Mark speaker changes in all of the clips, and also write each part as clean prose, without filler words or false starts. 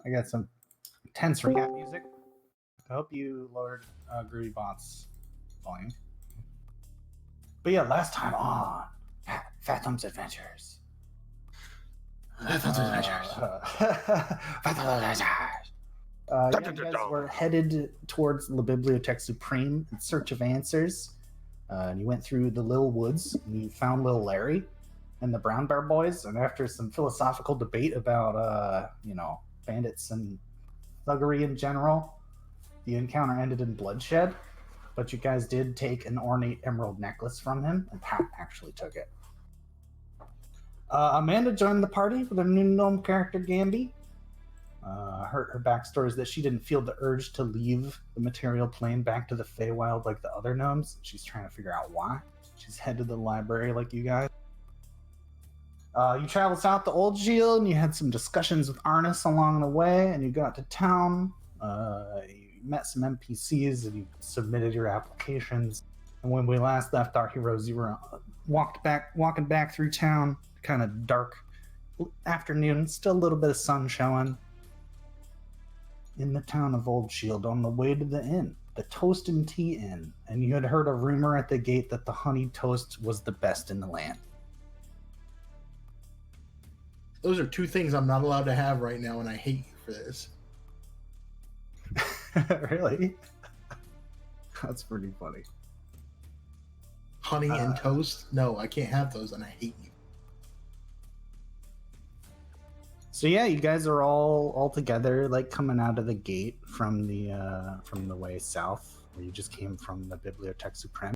Speaker 1: I got some tense recap music. I hope you lowered Groovy Bot's volume. But yeah, last time on Phantom's Adventures.
Speaker 2: Phantom's Adventures.
Speaker 1: Phantom's Adventures. You guys were headed towards La Bibliothèque Supreme in search of answers. And you went through the Little Woods, and you found Little Larry and the Brown Bear Boys. And after some philosophical debate about, bandits and thuggery in general, the encounter ended in bloodshed. But you guys did take an ornate emerald necklace from him, and Pat actually took it. Amanda joined the party with her new gnome character, Gamby. Her backstory is that she didn't feel the urge to leave the material plane back to the Feywild like the other gnomes. She's trying to figure out why. She's headed to the library like you guys. You traveled south to Old Shield, and you had some discussions with Arnis along the way, and you got to town. You met some NPCs, and you submitted your applications. And when we last left our heroes, you were walking back through town, kind of dark afternoon, still a little bit of sun showing. In the town of Old Shield, on the way to the inn, the Toast and Tea Inn, and you had heard a rumor at the gate that the honey toast was the best in the land.
Speaker 2: Those are two things I'm not allowed to have right now, and I hate you for this.
Speaker 1: Really? That's pretty funny.
Speaker 2: Honey and toast? No, I can't have those, and I hate you.
Speaker 1: So yeah, you guys are all together, like coming out of the gate from the way south, where you just came from the Bibliothèque Supreme.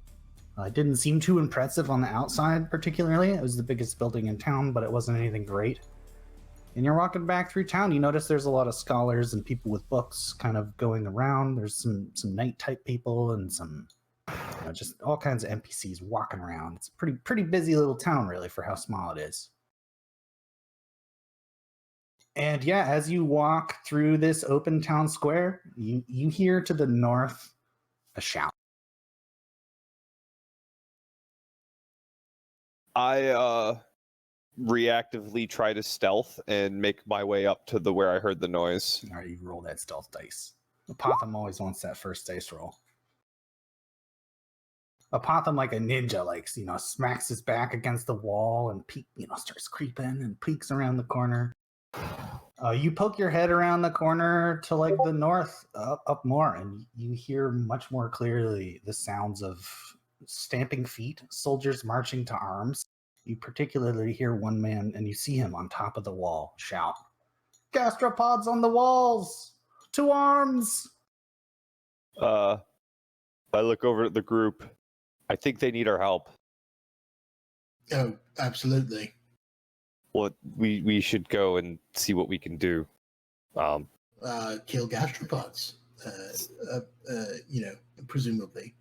Speaker 1: It didn't seem too impressive on the outside, particularly. It was the biggest building in town, but it wasn't anything great. And you're walking back through town. You notice there's a lot of scholars and people with books kind of going around. There's some knight type people and some just all kinds of NPCs walking around. It's a pretty busy little town, really, for how small it is. And yeah, as you walk through this open town square, you hear to the north a shout.
Speaker 3: I reactively try to stealth and make my way up to where I heard the noise.
Speaker 1: All right, you roll that stealth dice. Apotham always wants that first dice roll. Apotham, like a ninja, smacks his back against the wall and starts creeping and peeks around the corner. You poke your head around the corner to the north, up more, and you hear much more clearly the sounds of stamping feet, soldiers marching to arms. You particularly hear one man, and you see him on top of the wall, shout, "Gastropods on the walls! To arms!"
Speaker 3: I look over at the group. I think they need our help.
Speaker 2: Oh, absolutely.
Speaker 3: Well, we should go and see what we can do.
Speaker 2: Kill gastropods, presumably.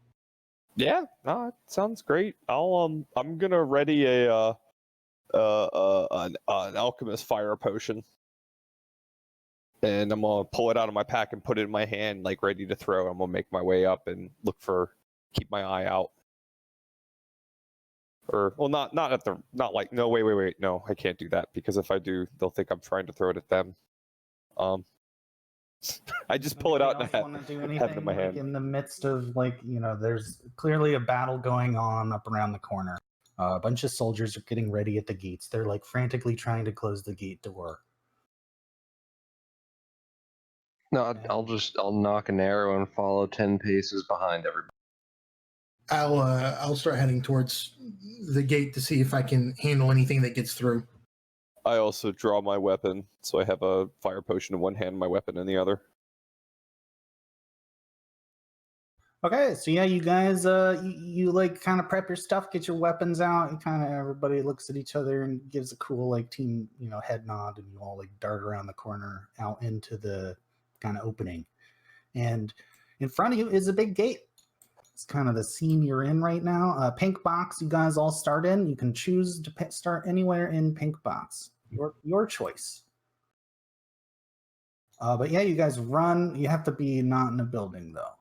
Speaker 3: Yeah, no, it sounds great. I'm gonna ready an alchemist fire potion, and I'm gonna pull it out of my pack and put it in my hand, ready to throw. I'm gonna make my way up and keep my eye out. No, wait, no, I can't do that, because if I do, they'll think I'm trying to throw it at them. I just pull it out and have it in my hand.
Speaker 1: In the midst of there's clearly a battle going on up around the corner. A bunch of soldiers are getting ready at the gates. They're frantically trying to close the gate door.
Speaker 4: No, I'll knock an arrow and follow 10 paces behind everybody.
Speaker 2: I'll start heading towards the gate to see if I can handle anything that gets through.
Speaker 3: I also draw my weapon, so I have a fire potion in one hand, my weapon in the other.
Speaker 1: Okay, so yeah, you guys, you kind of prep your stuff, get your weapons out, and everybody looks at each other and gives a cool team, head nod, and you all dart around the corner out into the kind of opening. And in front of you is a big gate. It's kind of the scene you're in right now. Pink box, you guys all start in. You can choose to start anywhere in pink box. Your choice. But yeah, you guys run. You have to be not in a building, though.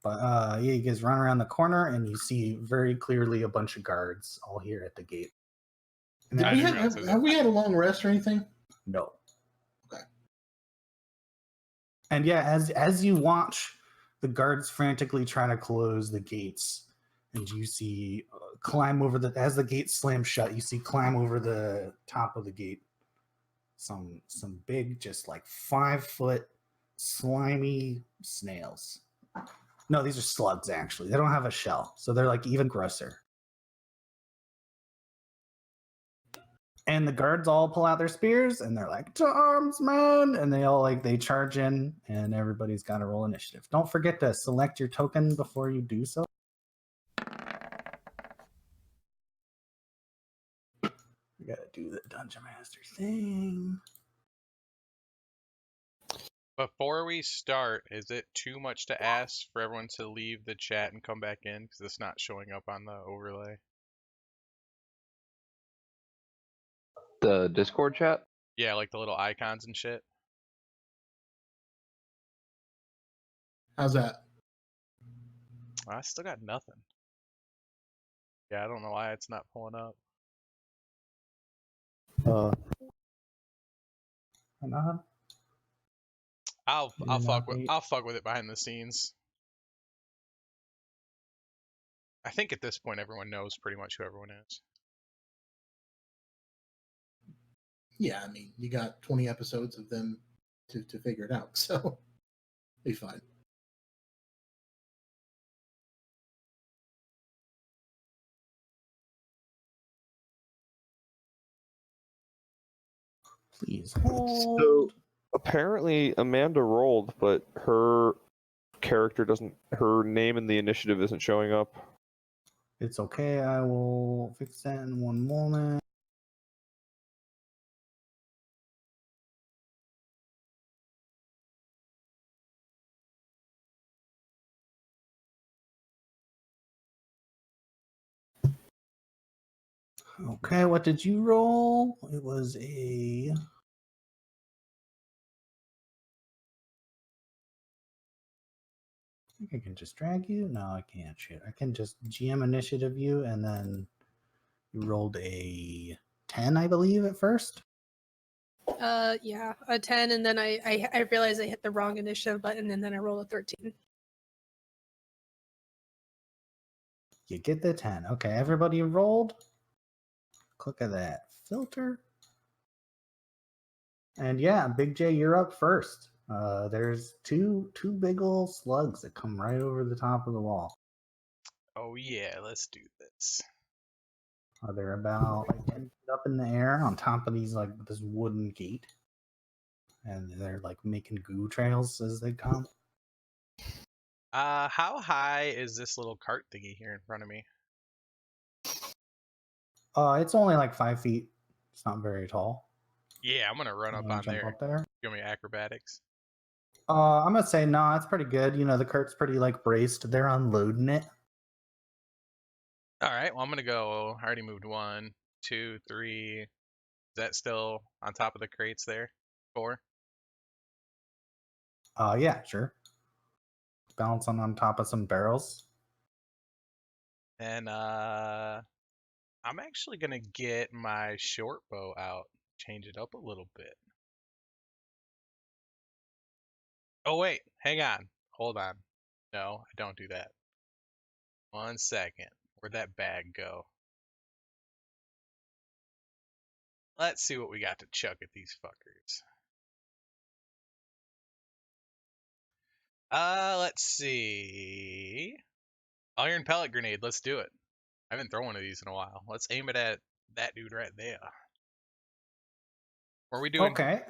Speaker 1: But yeah, you guys run around the corner, and you see very clearly a bunch of guards all here at the gate.
Speaker 2: Have we had a long rest or anything?
Speaker 1: No.
Speaker 2: Okay.
Speaker 1: And yeah, as you watch the guards frantically try to close the gates, and you see climb over as the gate slams shut, you see climb over the top of the gate some big, just like 5-foot slimy snails. No, these are slugs actually. They don't have a shell, so they're like even grosser. And the guards all pull out their spears and they're like, to arms, man! And they charge in, and everybody's got to roll initiative. Don't forget to select your token before you do so. We gotta do the Dungeon Master thing.
Speaker 5: Before we start, is it too much to ask for everyone to leave the chat and come back in because it's not showing up on the overlay?
Speaker 4: The Discord chat?
Speaker 5: Yeah, like the little icons and shit.
Speaker 2: How's that?
Speaker 5: I still got nothing. Yeah, I don't know why it's not pulling up. I'll fuck with it behind the scenes. I think at this point everyone knows pretty much who everyone is.
Speaker 2: Yeah, I mean, you got 20 episodes of them to figure it out, so be fine.
Speaker 1: Please hold.
Speaker 3: So apparently Amanda rolled, but her character doesn't. Her name in the initiative isn't showing up.
Speaker 1: It's okay. I will fix that in one moment. Okay, what did you roll? It was a... I think I can just drag you. No, I can't. Shit. I can just GM initiative you, and then you rolled a 10, I believe, at first.
Speaker 6: Yeah, a 10, and then I realized I hit the wrong initiative button, and then I rolled a 13.
Speaker 1: You get the 10. Okay, everybody rolled. Click at that filter. And yeah, Big J, you're up first. There's two big old slugs that come right over the top of the wall.
Speaker 5: Oh yeah, let's do this.
Speaker 1: They're about like 10 feet up in the air on top of this wooden gate. And they're like making goo trails as they come.
Speaker 5: How high is this little cart thingy here in front of me?
Speaker 1: It's only like 5 feet. It's not very tall.
Speaker 5: Yeah, I'm gonna run up on
Speaker 1: Jump
Speaker 5: there.
Speaker 1: up there.
Speaker 5: Give me acrobatics.
Speaker 1: I'm gonna say no, it's pretty good. You know, the cart's pretty like braced. They're unloading it.
Speaker 5: All right, well I'm gonna go. I already moved 1, 2, 3. Is that still on top of the crates there? 4.
Speaker 1: Yeah, sure. Balancing on top of some barrels.
Speaker 5: And I'm actually gonna get my short bow out, change it up a little bit. Oh wait, hang on, hold on. No, I don't do that. 1 second. Where'd that bag go? Let's see what we got to chuck at these fuckers. Let's see. Iron pellet grenade. Let's do it. I haven't thrown one of these in a while. Let's aim it at that dude right there. Or are we doing?
Speaker 1: Okay.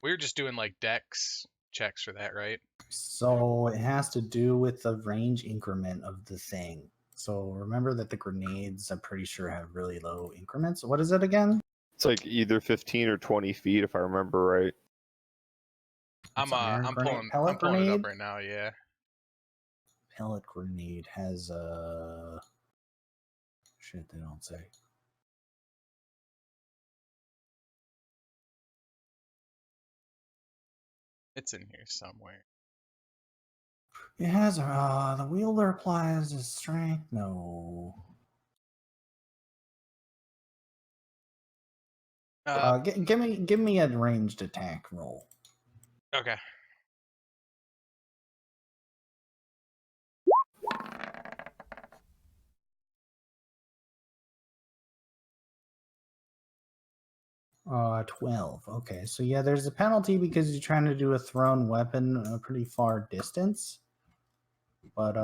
Speaker 5: We were just doing like dex checks for that, right?
Speaker 1: So it has to do with the range increment of the thing. So remember that the grenades, I'm pretty sure, have really low increments. What is it again?
Speaker 3: It's like either 15 or 20 feet, if I remember right.
Speaker 5: I'm pulling it up right now. Yeah.
Speaker 1: Pellet grenade has a shit. They don't say.
Speaker 5: It's in here somewhere.
Speaker 1: It has the wielder applies his strength. No. Give me a ranged attack roll.
Speaker 5: Okay.
Speaker 1: 12. Okay, so yeah, there's a penalty because you're trying to do a thrown weapon a pretty far distance. But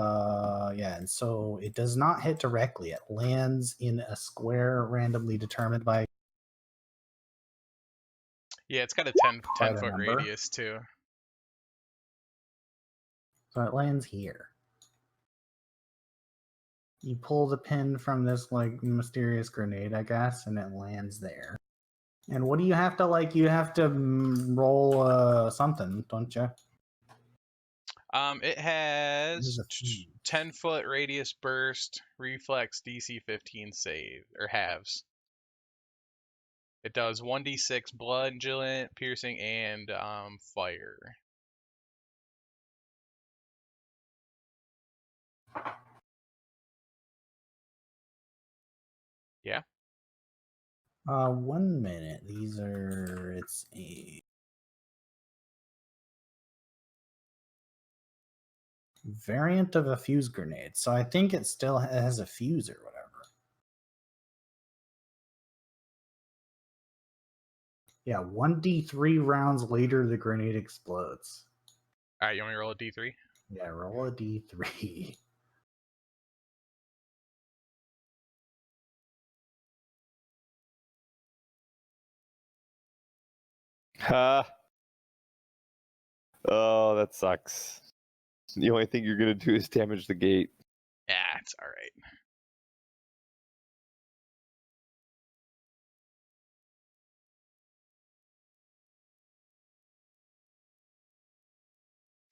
Speaker 1: yeah, and so it does not hit directly. It lands in a square randomly determined by
Speaker 5: Yeah, it's got a
Speaker 1: quite
Speaker 5: 10
Speaker 1: a
Speaker 5: foot
Speaker 1: number.
Speaker 5: radius too.
Speaker 1: So it lands here. You pull the pin from this like mysterious grenade, I guess, and it lands there. And what do you have to like? You have to roll something, don't you?
Speaker 5: It has
Speaker 1: There's a few.
Speaker 5: 10 foot radius burst, reflex, DC 15 save, or halves. It does 1d6 bludgeoning, piercing, and fire. Yeah.
Speaker 1: 1 minute. These are. It's a variant of a fuse grenade, so I think it still has a fuse or whatever. Yeah, 1d3 rounds later, the grenade explodes.
Speaker 5: All right, you want me to roll a d3?
Speaker 1: Yeah, roll a d3.
Speaker 3: Ha! Oh, that sucks. The only thing you're gonna do is damage the gate.
Speaker 5: Yeah, it's all right.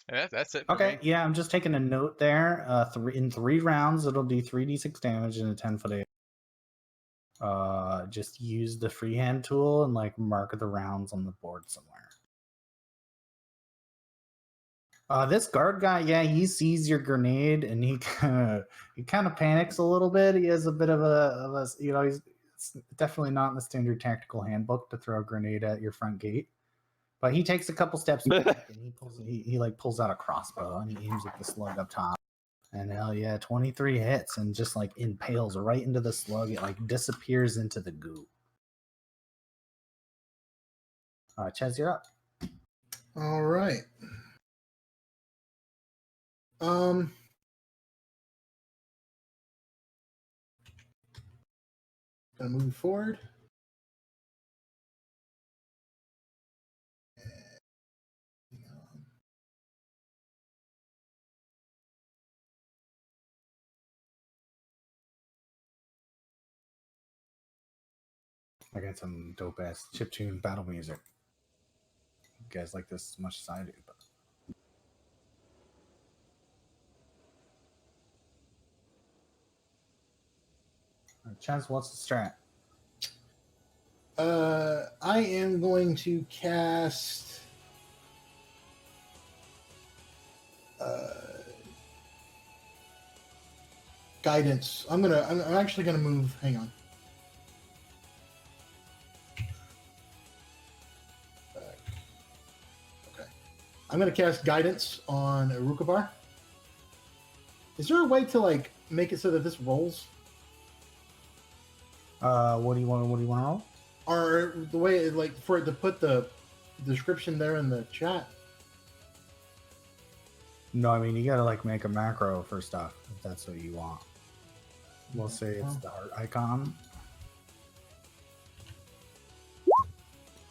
Speaker 5: And that's it for
Speaker 1: Okay,
Speaker 5: me.
Speaker 1: yeah, I'm just taking a note there. In 3 rounds, it'll do 3d6 damage in a 10-foot area. Just use the freehand tool and like mark the rounds on the board somewhere. This guard guy, yeah, he sees your grenade and he kind of panics a little bit. He has a bit of a it's definitely not in the standard tactical handbook to throw a grenade at your front gate. But he takes a couple steps back and he like pulls out a crossbow and he aims at the slug up top. And hell yeah, 23 hits and just like impales right into the slug. It like disappears into the goo. Ches, you're up.
Speaker 2: All right. Gonna move forward.
Speaker 1: I got some dope ass chiptune battle music. You guys like this as much as I do, but Chaz, what's the strat?
Speaker 2: I am going to cast guidance. I'm actually gonna move. Hang on. Okay. I'm gonna cast guidance on Arukabar. Is there a way to like make it so that this rolls?
Speaker 1: What do you want to roll?
Speaker 2: Or the way like for it to put the description there in the chat?
Speaker 1: No, I mean you gotta like make a macro for stuff if that's what you want. We'll say it's the heart icon.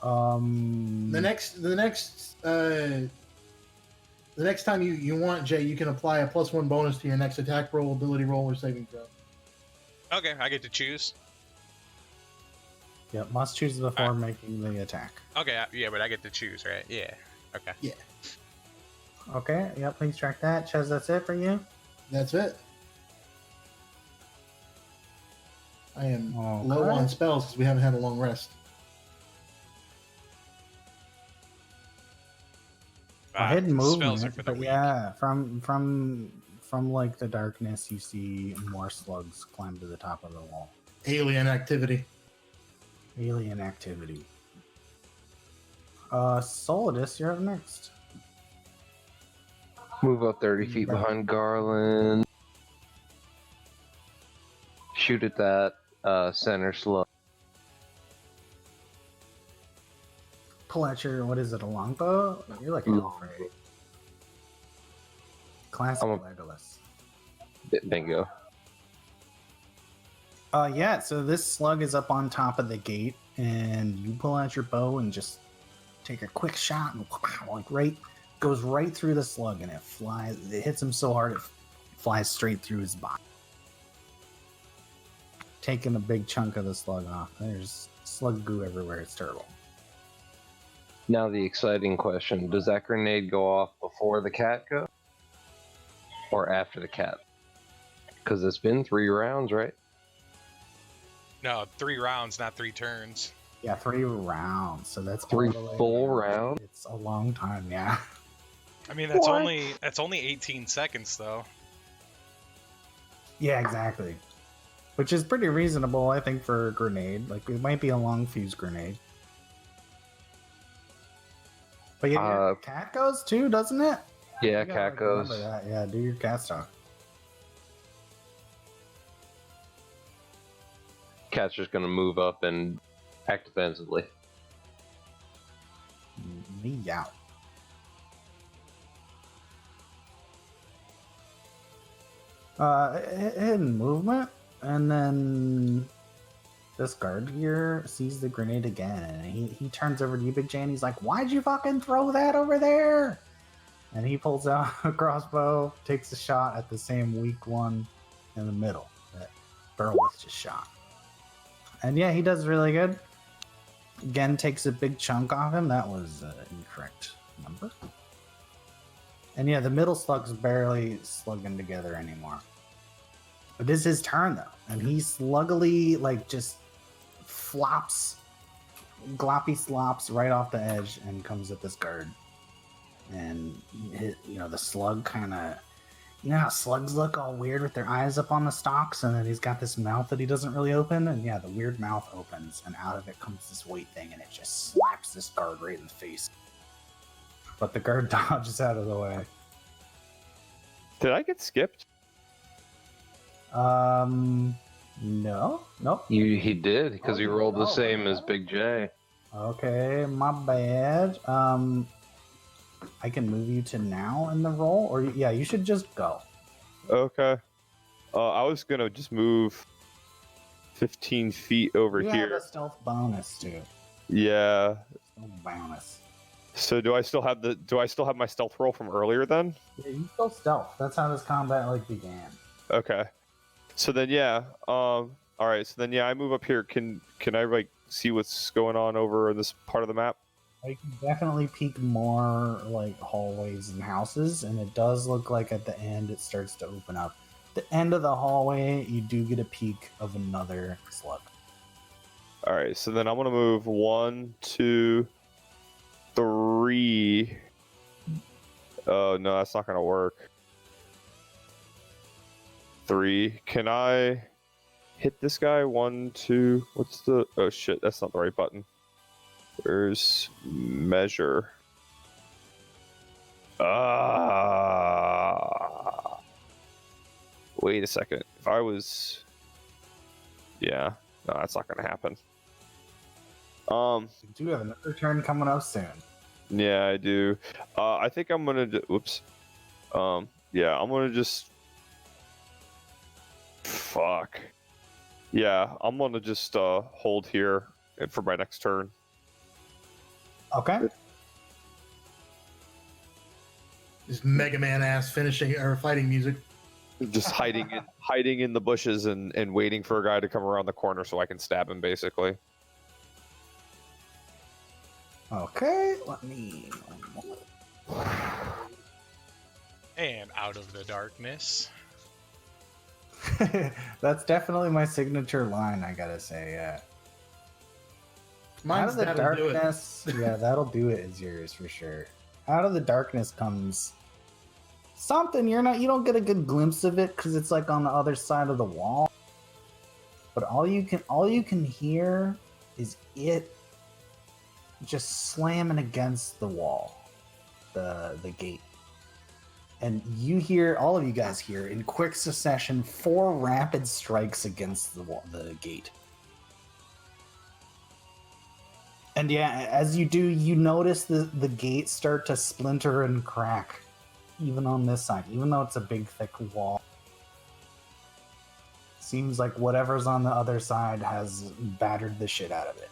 Speaker 2: The next time you want, Jay, you can apply a +1 bonus to your next attack roll, ability roll, or saving throw.
Speaker 5: Okay, I get to choose.
Speaker 1: Yep, must choose before making the attack.
Speaker 5: Okay, yeah, but I get to choose, right? Yeah. Okay.
Speaker 2: Yeah.
Speaker 1: Okay, yep, please track that. Ches, that's it for you?
Speaker 2: That's it. I am
Speaker 1: Okay.
Speaker 2: low on spells because we haven't had a long rest.
Speaker 1: Hidden
Speaker 5: spells are
Speaker 1: movement,
Speaker 5: for the
Speaker 1: but
Speaker 5: weak.
Speaker 1: yeah, from like the darkness, you see more slugs climb to the top of the wall.
Speaker 2: Alien activity.
Speaker 1: Alien activity. Solidus, you're up next.
Speaker 4: Move up 30 feet behind Garland. Shoot at that center slug.
Speaker 1: pull out your, what is it, a longbow? You're like hell afraid. Classic
Speaker 4: I'm a-
Speaker 1: Legolas.
Speaker 4: Bingo.
Speaker 1: Yeah, so this slug is up on top of the gate, and you pull out your bow and just take a quick shot, and goes right through the slug, and it flies. It hits him so hard it flies straight through his body, taking a big chunk of the slug off. There's slug goo everywhere. It's terrible.
Speaker 4: Now the exciting question: does that grenade go off before the cat goes, or after the cat? Because it's been 3 rounds, right?
Speaker 5: No, 3 rounds, not 3 turns.
Speaker 1: Yeah, 3 rounds. So that's
Speaker 4: 3
Speaker 1: all the way
Speaker 4: full
Speaker 1: around.
Speaker 4: rounds?
Speaker 1: It's a long time, yeah.
Speaker 5: I mean, that's
Speaker 4: What?
Speaker 5: only 18 seconds though.
Speaker 1: Yeah, exactly. Which is pretty reasonable, I think, for a grenade. Like, it might be a long fuse grenade. But yeah, your cat goes too, doesn't it?
Speaker 4: Yeah,
Speaker 1: You gotta,
Speaker 4: cat goes.
Speaker 1: remember that. Yeah, do your cat stuff.
Speaker 4: Cat's just gonna move up and act defensively.
Speaker 1: Meow. Hidden movement, and then this guard here sees the grenade again, and he turns over to you, Big J, and he's like, "Why'd you fucking throw that over there?" And he pulls out a crossbow, takes a shot at the same weak one in the middle that Burleth just shot. And yeah, he does really good. Again, takes a big chunk off him. That was an incorrect number. And yeah, the middle slug's barely slugging together anymore. But it's his turn though, and he sluggily just gloppy slops right off the edge and comes at this guard. And the slug kind of, how slugs look all weird with their eyes up on the stalks, and then he's got this mouth that he doesn't really open, and yeah, the weird mouth opens, and out of it comes this weight thing, and it just slaps this guard right in the face. But the guard dodges out of the way.
Speaker 3: Did I get skipped?
Speaker 1: No, nope.
Speaker 4: He did, because he rolled the
Speaker 1: Oh,
Speaker 4: same
Speaker 1: yeah.
Speaker 4: as Big J.
Speaker 1: Okay, my bad. I can move you to now in the roll, or yeah, you should just go.
Speaker 3: Okay. I was gonna just move 15 feet over
Speaker 1: You
Speaker 3: here.
Speaker 1: have a stealth bonus too.
Speaker 3: Yeah.
Speaker 1: Stealth bonus.
Speaker 3: So do I still have my stealth roll from earlier then?
Speaker 1: Yeah, you still stealth. That's how this combat began.
Speaker 3: Okay. So then yeah. All right. So then yeah, I move up here. Can I see what's going on over in this part of the map?
Speaker 1: You can definitely peek more hallways and houses, and it does look like at the end it starts to open up. The end of the hallway, you do get a peek of another slug.
Speaker 3: All right. So then I'm gonna move 1, 2, 3. Oh no, that's not gonna work. 3. Can I hit this guy? 1, 2. What's the? Oh shit, that's not the right button. Where's measure? Wait a second. If I was, yeah, no, that's not gonna happen.
Speaker 1: You do have another turn coming up soon.
Speaker 3: Yeah, I do. I think I'm gonna. Whoops. Yeah, I'm gonna just. Fuck. Yeah, I'm gonna just hold here for my next turn.
Speaker 1: Okay.
Speaker 2: Just Mega Man ass finishing or fighting music.
Speaker 3: Just hiding in the bushes and waiting for a guy to come around the corner so I can stab him, basically.
Speaker 1: Okay, let me.
Speaker 5: And out of the darkness.
Speaker 1: That's definitely my signature line, I gotta say. Yeah.
Speaker 2: Mine's
Speaker 1: Out of the
Speaker 2: That'll Do It.
Speaker 1: darkness, yeah, that'll do it is yours for sure. Out of the darkness comes something you don't get a good glimpse of it because it's on the other side of the wall. But all you can hear is it just slamming against the wall, the gate. And all of you guys hear in quick succession 4 rapid strikes against the wall, the gate. And yeah, as you do, you notice the gate start to splinter and crack, even on this side, even though it's a big, thick wall. Seems like whatever's on the other side has battered the shit out of it.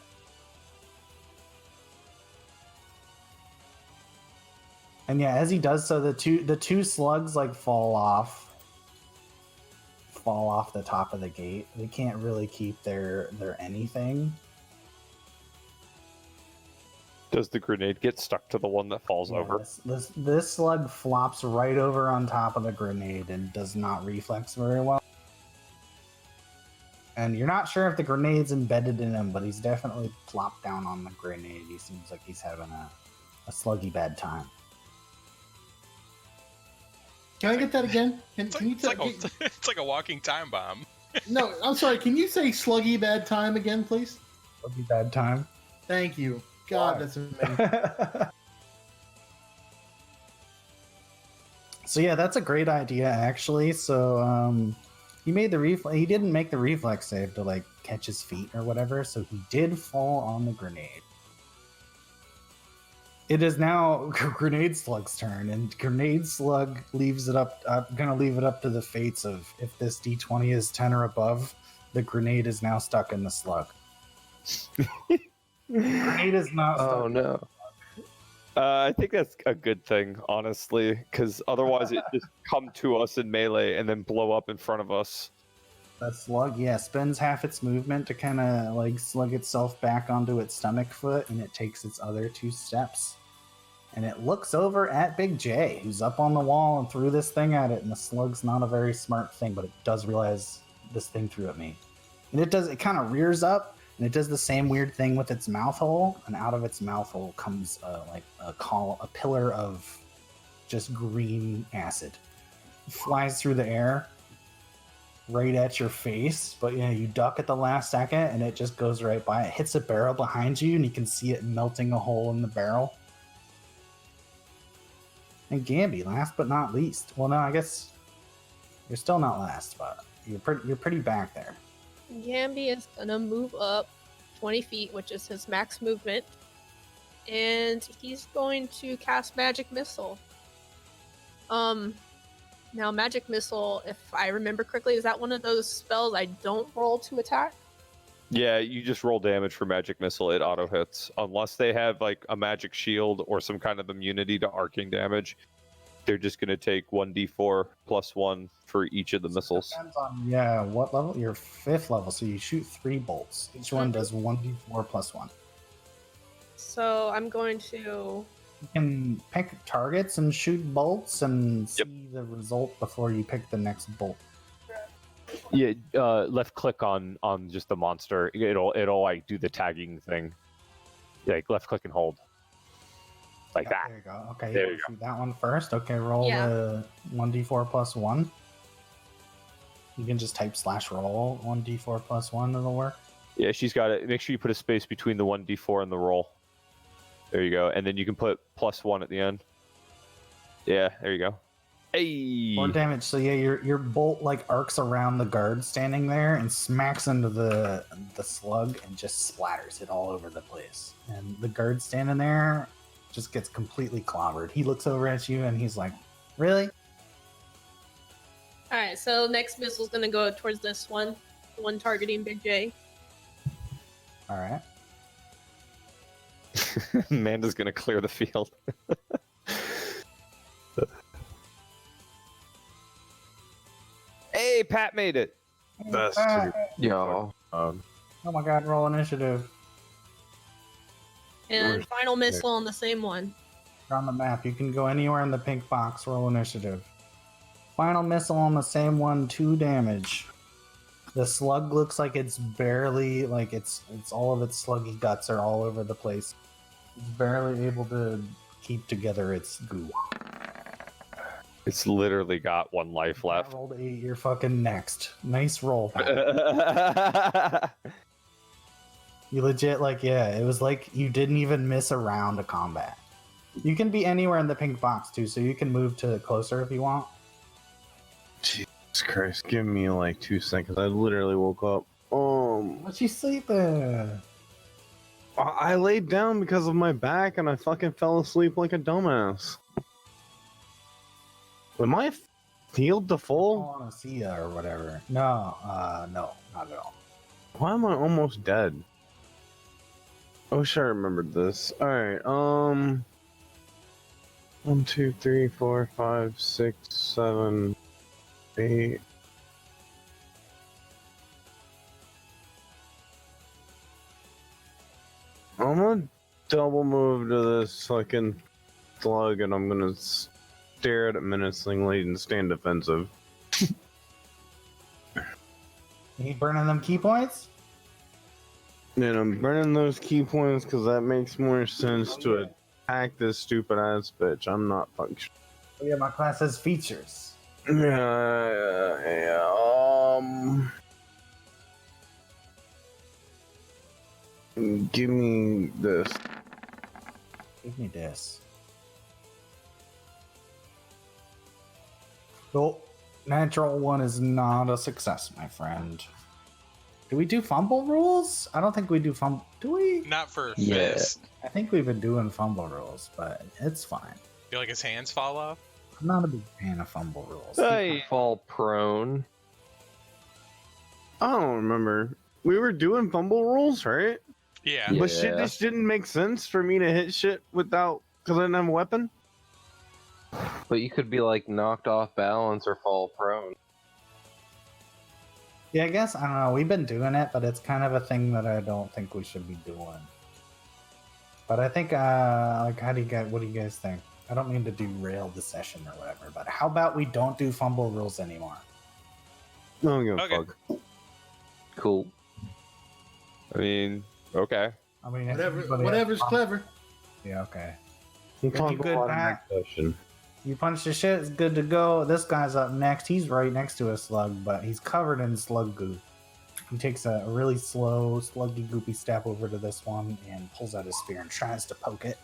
Speaker 1: And yeah, as he does so, the two slugs like fall off the top of the gate. They can't really keep their anything.
Speaker 3: Does the grenade get stuck to the one that falls over?
Speaker 1: This slug flops right over on top of the grenade and does not reflex very well. And you're not sure if the grenade's embedded in him, but he's definitely plopped down on the grenade. He seems like he's having a sluggy bad time.
Speaker 2: Can I get that again? Can you
Speaker 5: It's like a walking time bomb.
Speaker 2: No, I'm sorry. Can you say sluggy bad time again, please?
Speaker 1: Sluggy bad time.
Speaker 2: Thank you. God,
Speaker 1: Why?
Speaker 2: that's amazing.
Speaker 1: So yeah, that's a great idea actually. So he made the he didn't make the reflex save to like catch his feet or whatever, so he did fall on the grenade. It is now Grenade Slug's turn, and Grenade Slug leaves it up. I'm gonna leave it up to the fates of if this D20 is 10 or above, the grenade is now stuck in the slug. Grenade is not stuck.
Speaker 4: Oh no.
Speaker 3: I think that's a good thing, honestly, because otherwise it just come to us in melee and then blow up in front of us.
Speaker 1: That slug, yeah, spends half its movement to kind of like slug itself back onto its stomach foot, and it takes its other 2 steps. And it looks over at Big J, who's up on the wall and threw this thing at it, and the slug's not a very smart thing, but it does realize this thing threw at me. And it kind of rears up, and it does the same weird thing with its mouth hole, and out of its mouth hole comes a pillar of just green acid. It flies through the air right at your face, but yeah, you duck at the last second, and it just goes right by. It hits a barrel behind you, and you can see it melting a hole in the barrel. And Gamby, last but not least. Well, no, I guess you're still not last, but you're pretty back there.
Speaker 6: Gamby is gonna move up 20 feet, which is his max movement, and he's going to cast Magic Missile. Now Magic Missile, if I remember correctly, is that one of those spells I don't roll to attack?
Speaker 3: Yeah, you just roll damage for Magic Missile, it auto hits. Unless they have like a magic shield or some kind of immunity to arcing damage, they're just going to take 1d4 plus 1 for each of the missiles.
Speaker 1: Depends on, what level? You're 5th level, so you shoot 3 bolts. Each one does 1d4 plus 1.
Speaker 6: So I'm going to...
Speaker 1: You can pick targets and shoot bolts and see the result before you pick the next bolt.
Speaker 3: Yeah, left click on just the monster. It'll like do the tagging thing. Like left click and hold. Like that.
Speaker 1: There you go. Okay,
Speaker 3: There
Speaker 1: you
Speaker 3: you go.
Speaker 1: shoot that one first. Okay, roll the 1d4 plus 1. You can just type /roll 1d4 plus 1, it'll work.
Speaker 3: Yeah, she's got it. Make sure you put a space between the 1d4 and the roll. There you go. And then you can put plus 1 at the end. Yeah, there you go. Hey!
Speaker 1: 4 damage. So yeah, your bolt like arcs around the guard standing there and smacks into the slug and just splatters it all over the place. And the guard standing there just gets completely clobbered. He looks over at you and he's like, "Really?"
Speaker 6: All right, so next missile's gonna go towards this one, the one targeting Big J.
Speaker 1: All right.
Speaker 3: Amanda's gonna clear the field. Hey, Pat made it.
Speaker 7: That's
Speaker 1: Ah,
Speaker 4: Yo.
Speaker 1: oh my god, roll initiative.
Speaker 6: And final missile on the same one.
Speaker 1: You're on the map. You can go anywhere in the pink box, roll initiative. Final missile on the same one, 2 damage. The slug looks like it's barely, like it's all of its sluggy guts are all over the place. It's barely able to keep together its goo.
Speaker 3: It's literally got 1 life
Speaker 1: I
Speaker 3: left.
Speaker 1: rolled 8, you're fucking next. Nice roll, Pat. You legit, like, yeah, it was like you didn't even miss a round of combat. You can be anywhere in the pink box, too, so you can move to closer if you want.
Speaker 7: Jesus Christ, give me like 2 seconds. I literally woke up.
Speaker 1: What's she sleeping?
Speaker 7: I laid down because of my back and I fucking fell asleep like a dumbass. Am I healed to full?
Speaker 1: Anesthesia or whatever. No, no, not at all.
Speaker 7: Why am I almost dead? I wish I remembered this. Alright, 1, 2, 3, 4, 5, 6, 7, 8. I'm gonna double move to this fucking slug and I'm gonna stare at it menacingly and stand defensive.
Speaker 1: You burning them key points?
Speaker 7: And I'm burning those key points because that makes more sense to attack this stupid ass bitch. I'm not functioning.
Speaker 1: Oh, yeah, my class has features.
Speaker 7: Give me this.
Speaker 1: Give me this. Well, natural one is not a success, my friend. Do we do fumble rules? I don't think we do fumble. Do we?
Speaker 5: Not for
Speaker 4: Yeah.
Speaker 5: fist.
Speaker 1: I think we've been doing fumble rules, but it's fine.
Speaker 5: Feel like his hands fall off.
Speaker 1: I'm not a big fan of fumble rules.
Speaker 4: Hey. Fall prone.
Speaker 7: I don't remember. We were doing fumble rules, right?
Speaker 5: Yeah.
Speaker 4: Yeah.
Speaker 7: But shit just didn't make sense for me to hit shit without, because I didn't have a weapon.
Speaker 4: But you could be like knocked off balance or fall prone.
Speaker 1: Yeah, I guess, I don't know. We've been doing it, but it's kind of a thing that I don't think we should be doing. But I think, like, what do you guys think? I don't mean to derail the session or whatever, but how about we don't do fumble rules anymore?
Speaker 7: I don't give a
Speaker 5: Okay.
Speaker 7: fuck.
Speaker 4: Cool.
Speaker 3: I mean, okay.
Speaker 1: I mean, if
Speaker 2: Whatever,
Speaker 1: everybody-
Speaker 2: whatever's clever.
Speaker 1: Yeah, okay.
Speaker 7: We'll
Speaker 1: Good,
Speaker 7: talk
Speaker 1: you good,
Speaker 7: about it
Speaker 1: Pat?
Speaker 7: next session.
Speaker 1: You punch the shit, it's good to go. This guy's up next. He's right next to a slug, but he's covered in slug goo. He takes a really slow, sluggy, goopy step over to this one and pulls out his spear and tries to poke it.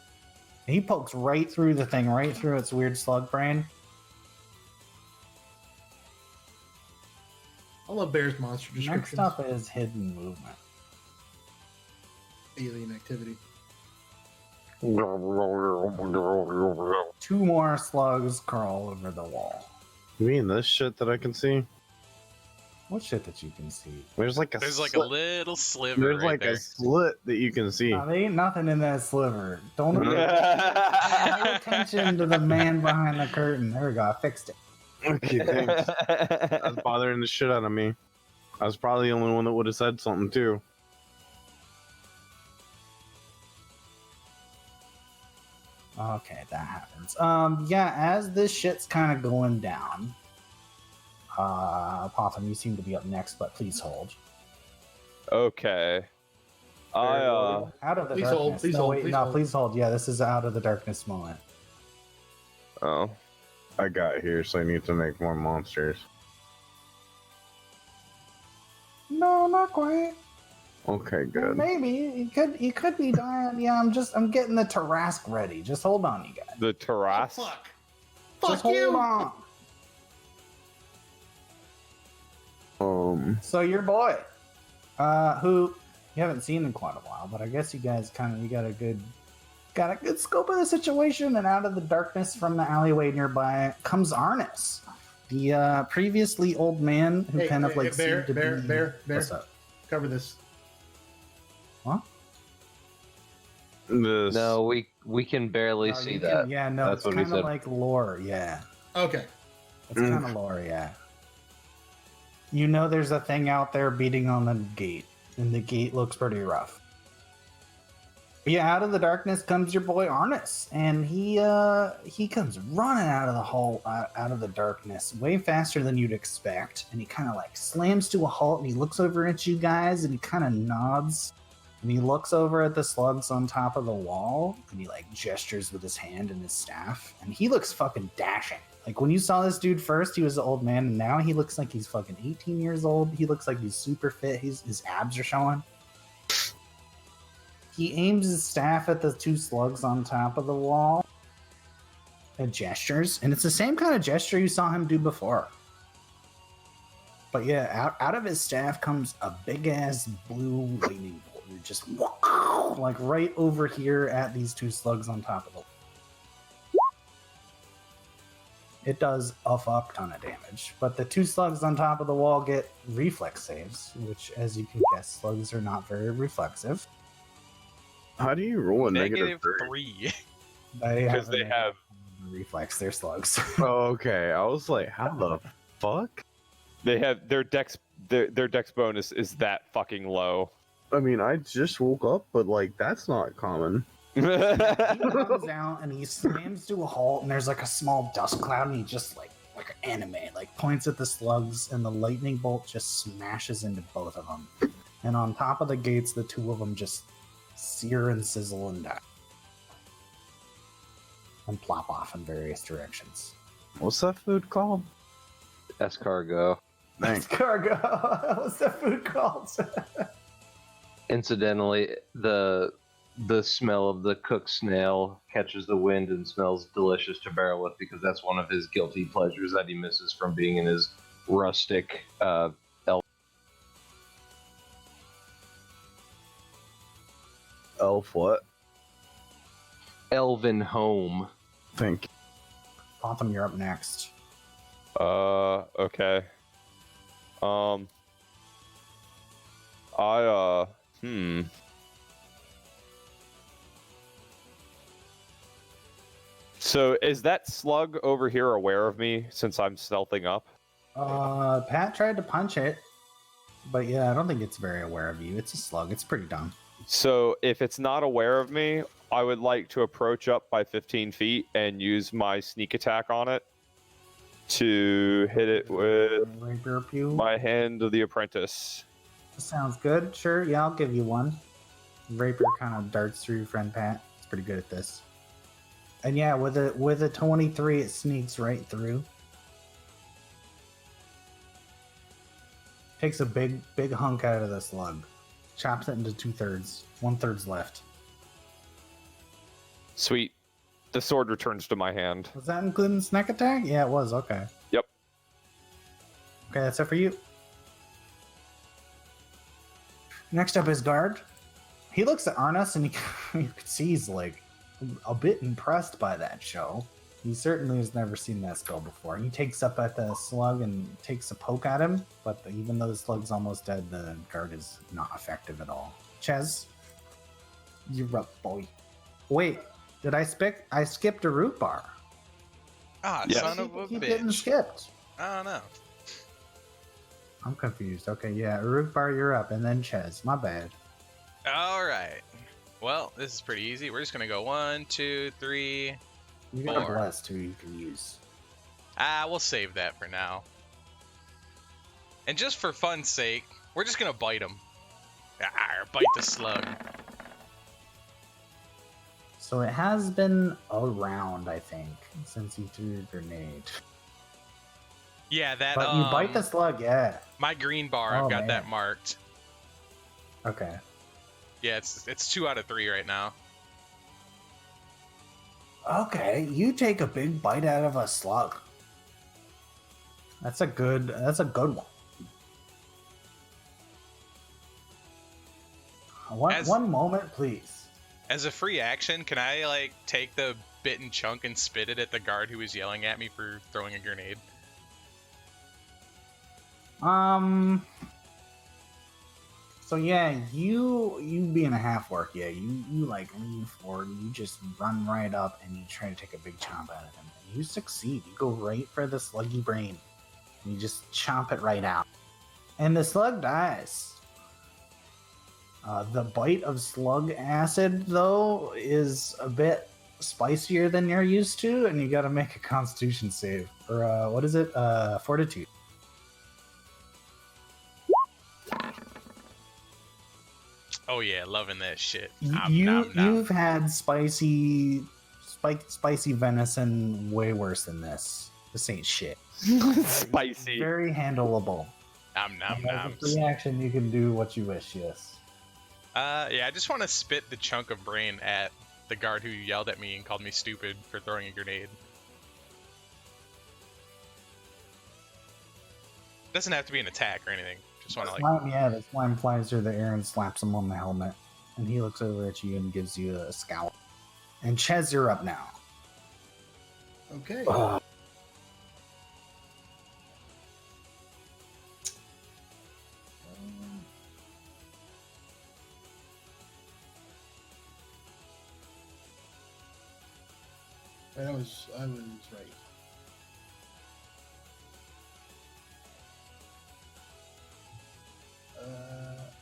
Speaker 1: And he pokes right through the thing, right through its weird slug brain.
Speaker 2: I love Bear's monster
Speaker 1: Next
Speaker 2: descriptions.
Speaker 1: up is hidden movement.
Speaker 2: Alien activity.
Speaker 1: 2 more slugs crawl over the wall.
Speaker 7: You mean this shit that I can see?
Speaker 1: What shit that you can see?
Speaker 7: There's like a
Speaker 5: There's like a
Speaker 7: slit.
Speaker 5: little sliver
Speaker 7: There's
Speaker 5: right
Speaker 7: like
Speaker 5: there.
Speaker 7: a slit that you can see.
Speaker 1: There ain't nothing in that sliver. Don't pay attention to the man behind the curtain. There we go. I fixed it.
Speaker 7: Okay, thanks. That's bothering the shit out of me. I was probably the only one that would have said something too.
Speaker 1: Okay, that happens. Yeah, as this shit's kind of going down, Potham, you seem to be up next, but please hold.
Speaker 3: Okay.
Speaker 1: Out of the
Speaker 2: Please
Speaker 1: darkness.
Speaker 2: hold, please
Speaker 1: no,
Speaker 2: hold,
Speaker 1: wait,
Speaker 2: please
Speaker 1: no,
Speaker 2: hold.
Speaker 1: please hold. Yeah, this is out of the darkness moment.
Speaker 3: Oh.
Speaker 7: I got here, so I need to make more monsters.
Speaker 1: No, not quite.
Speaker 7: Okay, good.
Speaker 1: Maybe you could be dying. Yeah, I'm getting the Tarask ready. Just hold on, you guys.
Speaker 3: The terrace.
Speaker 2: Fuck.
Speaker 1: Just
Speaker 2: Fuck you.
Speaker 1: hold on. So your boy, who you haven't seen in quite a while, but I guess you guys you got a good scope of the situation. And out of the darkness from the alleyway nearby comes Arnis, the previously old man who
Speaker 2: Hey,
Speaker 1: kind of
Speaker 2: hey,
Speaker 1: like
Speaker 2: Bear,
Speaker 1: seemed to
Speaker 2: Bear,
Speaker 1: be.
Speaker 2: Bear, Bear.
Speaker 1: What's up?
Speaker 2: Cover this.
Speaker 1: Huh?
Speaker 7: This.
Speaker 4: No, we can barely
Speaker 1: Oh,
Speaker 4: see
Speaker 1: you
Speaker 4: that.
Speaker 1: can- yeah, no,
Speaker 4: That's
Speaker 1: it's
Speaker 4: what he
Speaker 1: kind of
Speaker 4: said.
Speaker 1: like lore. Yeah,
Speaker 2: Okay.
Speaker 1: it's kind of lore. Yeah. You know, there's a thing out there beating on the gate, and the gate looks pretty rough. But yeah, out of the darkness comes your boy Arnis, and he comes running out of the hall, out of the darkness, way faster than you'd expect. And he kind of like slams to a halt, and he looks over at you guys, and he kind of nods, and he looks over at the slugs on top of the wall, and he like gestures with his hand and his staff, and he looks fucking dashing. Like when you saw this dude first, he was an old man, and now he looks like he's fucking 18 years old. He looks like he's super fit. His abs are showing. He aims his staff at the 2 slugs on top of the wall and gestures, and it's the same kind of gesture you saw him do before. But yeah, out of his staff comes a big ass blue lightning bolt. It just like right over here at these two slugs on top of the. It does a fuck ton of damage, but the two slugs on top of the wall get reflex saves, which, as you can guess, slugs are not very reflexive.
Speaker 7: How do you roll a
Speaker 5: Negative
Speaker 7: -3?
Speaker 5: 3.
Speaker 3: Because they have
Speaker 1: reflex. They're slugs.
Speaker 7: Oh, okay. I was like, how the fuck?
Speaker 3: they have their dex bonus is that fucking low.
Speaker 7: I mean, I just woke up, but like that's not common.
Speaker 1: He comes out and he slams to a halt, and there's like a small dust cloud, and he just like an anime, like points at the slugs, and the lightning bolt just smashes into both of them. And on top of the gates, the two of them just sear and sizzle and die, and plop off in various directions.
Speaker 7: What's that food called?
Speaker 4: Escargot.
Speaker 7: Thanks.
Speaker 1: Cargo. What's the food called?
Speaker 4: Incidentally, the smell of the cooked snail catches the wind and smells delicious to barrel with because that's one of his guilty pleasures that he misses from being in his rustic
Speaker 7: Elf what?
Speaker 4: elven home.
Speaker 7: Thank you.
Speaker 1: Gotham, you're up next.
Speaker 3: Okay. So is that slug over here aware of me since I'm stealthing up?
Speaker 1: Pat tried to punch it, but yeah, I don't think it's very aware of you. It's a slug. It's pretty dumb.
Speaker 3: So if it's not aware of me, I would like to approach up by 15 feet and use my sneak attack on it to hit it with
Speaker 1: Rapier pew.
Speaker 3: my Hand of the Apprentice.
Speaker 1: Sounds good. Sure, yeah, I'll give you one. Rapier kind of darts through your friend Pat. It's pretty good at this. And yeah, with a 23, it sneaks right through. Takes a big hunk out of the slug. Chops it into 2/3. 1/3's left.
Speaker 3: Sweet. The sword returns to my hand.
Speaker 1: Was that including snack attack? Yeah, it was. Okay.
Speaker 3: Yep.
Speaker 1: Okay, that's it for you. Next up is Guard. He looks at Arnus and you can see he's like a bit impressed by that show. He certainly has never seen that spell before. He takes up at the slug and takes a poke at him, but even though the slug's almost dead, the Guard is not effective at all. Ches, you're up, boy. Wait, did I skipped a root bar.
Speaker 5: Ah,
Speaker 3: Yes.
Speaker 5: son of a
Speaker 1: He didn't
Speaker 5: bitch.
Speaker 1: skipped.
Speaker 5: I don't know.
Speaker 1: I'm confused. Okay, yeah, Root Bar, you're up, and then Ches. My bad.
Speaker 5: All right. Well, this is pretty easy. We're just gonna go 1, 2, 3.
Speaker 1: You got a
Speaker 5: 4.
Speaker 1: bless too you can use.
Speaker 5: We'll save that for now. And just for fun's sake, we're just gonna bite him. Bite the slug.
Speaker 1: So it has been a round, I think, since you threw your grenade.
Speaker 5: Yeah, that.
Speaker 1: But you bite the slug, yeah.
Speaker 5: My green bar,
Speaker 1: Oh,
Speaker 5: I've got
Speaker 1: man.
Speaker 5: that marked.
Speaker 1: Okay.
Speaker 5: Yeah, it's 2 out of 3 right now.
Speaker 1: Okay, you take a big bite out of a slug. That's a good one. One moment, please.
Speaker 5: As a free action, can I like take the bitten chunk and spit it at the guard who was yelling at me for throwing a grenade?
Speaker 1: So yeah, you being a half orc, yeah, you like lean forward and you just run right up and you try to take a big chomp out of him. And you succeed. You go right for the sluggy brain. And you just chomp it right out. And the slug dies. The bite of slug acid, though, is a bit spicier than you're used to, and you gotta make a constitution save. Or, what is it? Fortitude.
Speaker 5: Oh yeah, loving that shit.
Speaker 1: You've had spicy venison way worse than this. This ain't shit.
Speaker 3: Spicy.
Speaker 1: Very handleable.
Speaker 5: Nom nom
Speaker 1: And as a
Speaker 5: nom.
Speaker 1: free action, you can do what you wish. Yes.
Speaker 5: Yeah, I just want to spit the chunk of brain at the guard who yelled at me and called me stupid for throwing a grenade. Doesn't have to be an attack or anything. Just want to like.
Speaker 1: Slime, yeah, the slime flies through the air and slaps him on the helmet. And he looks over at you and gives you a scowl. And Chez, you're up now.
Speaker 2: Okay. I was right.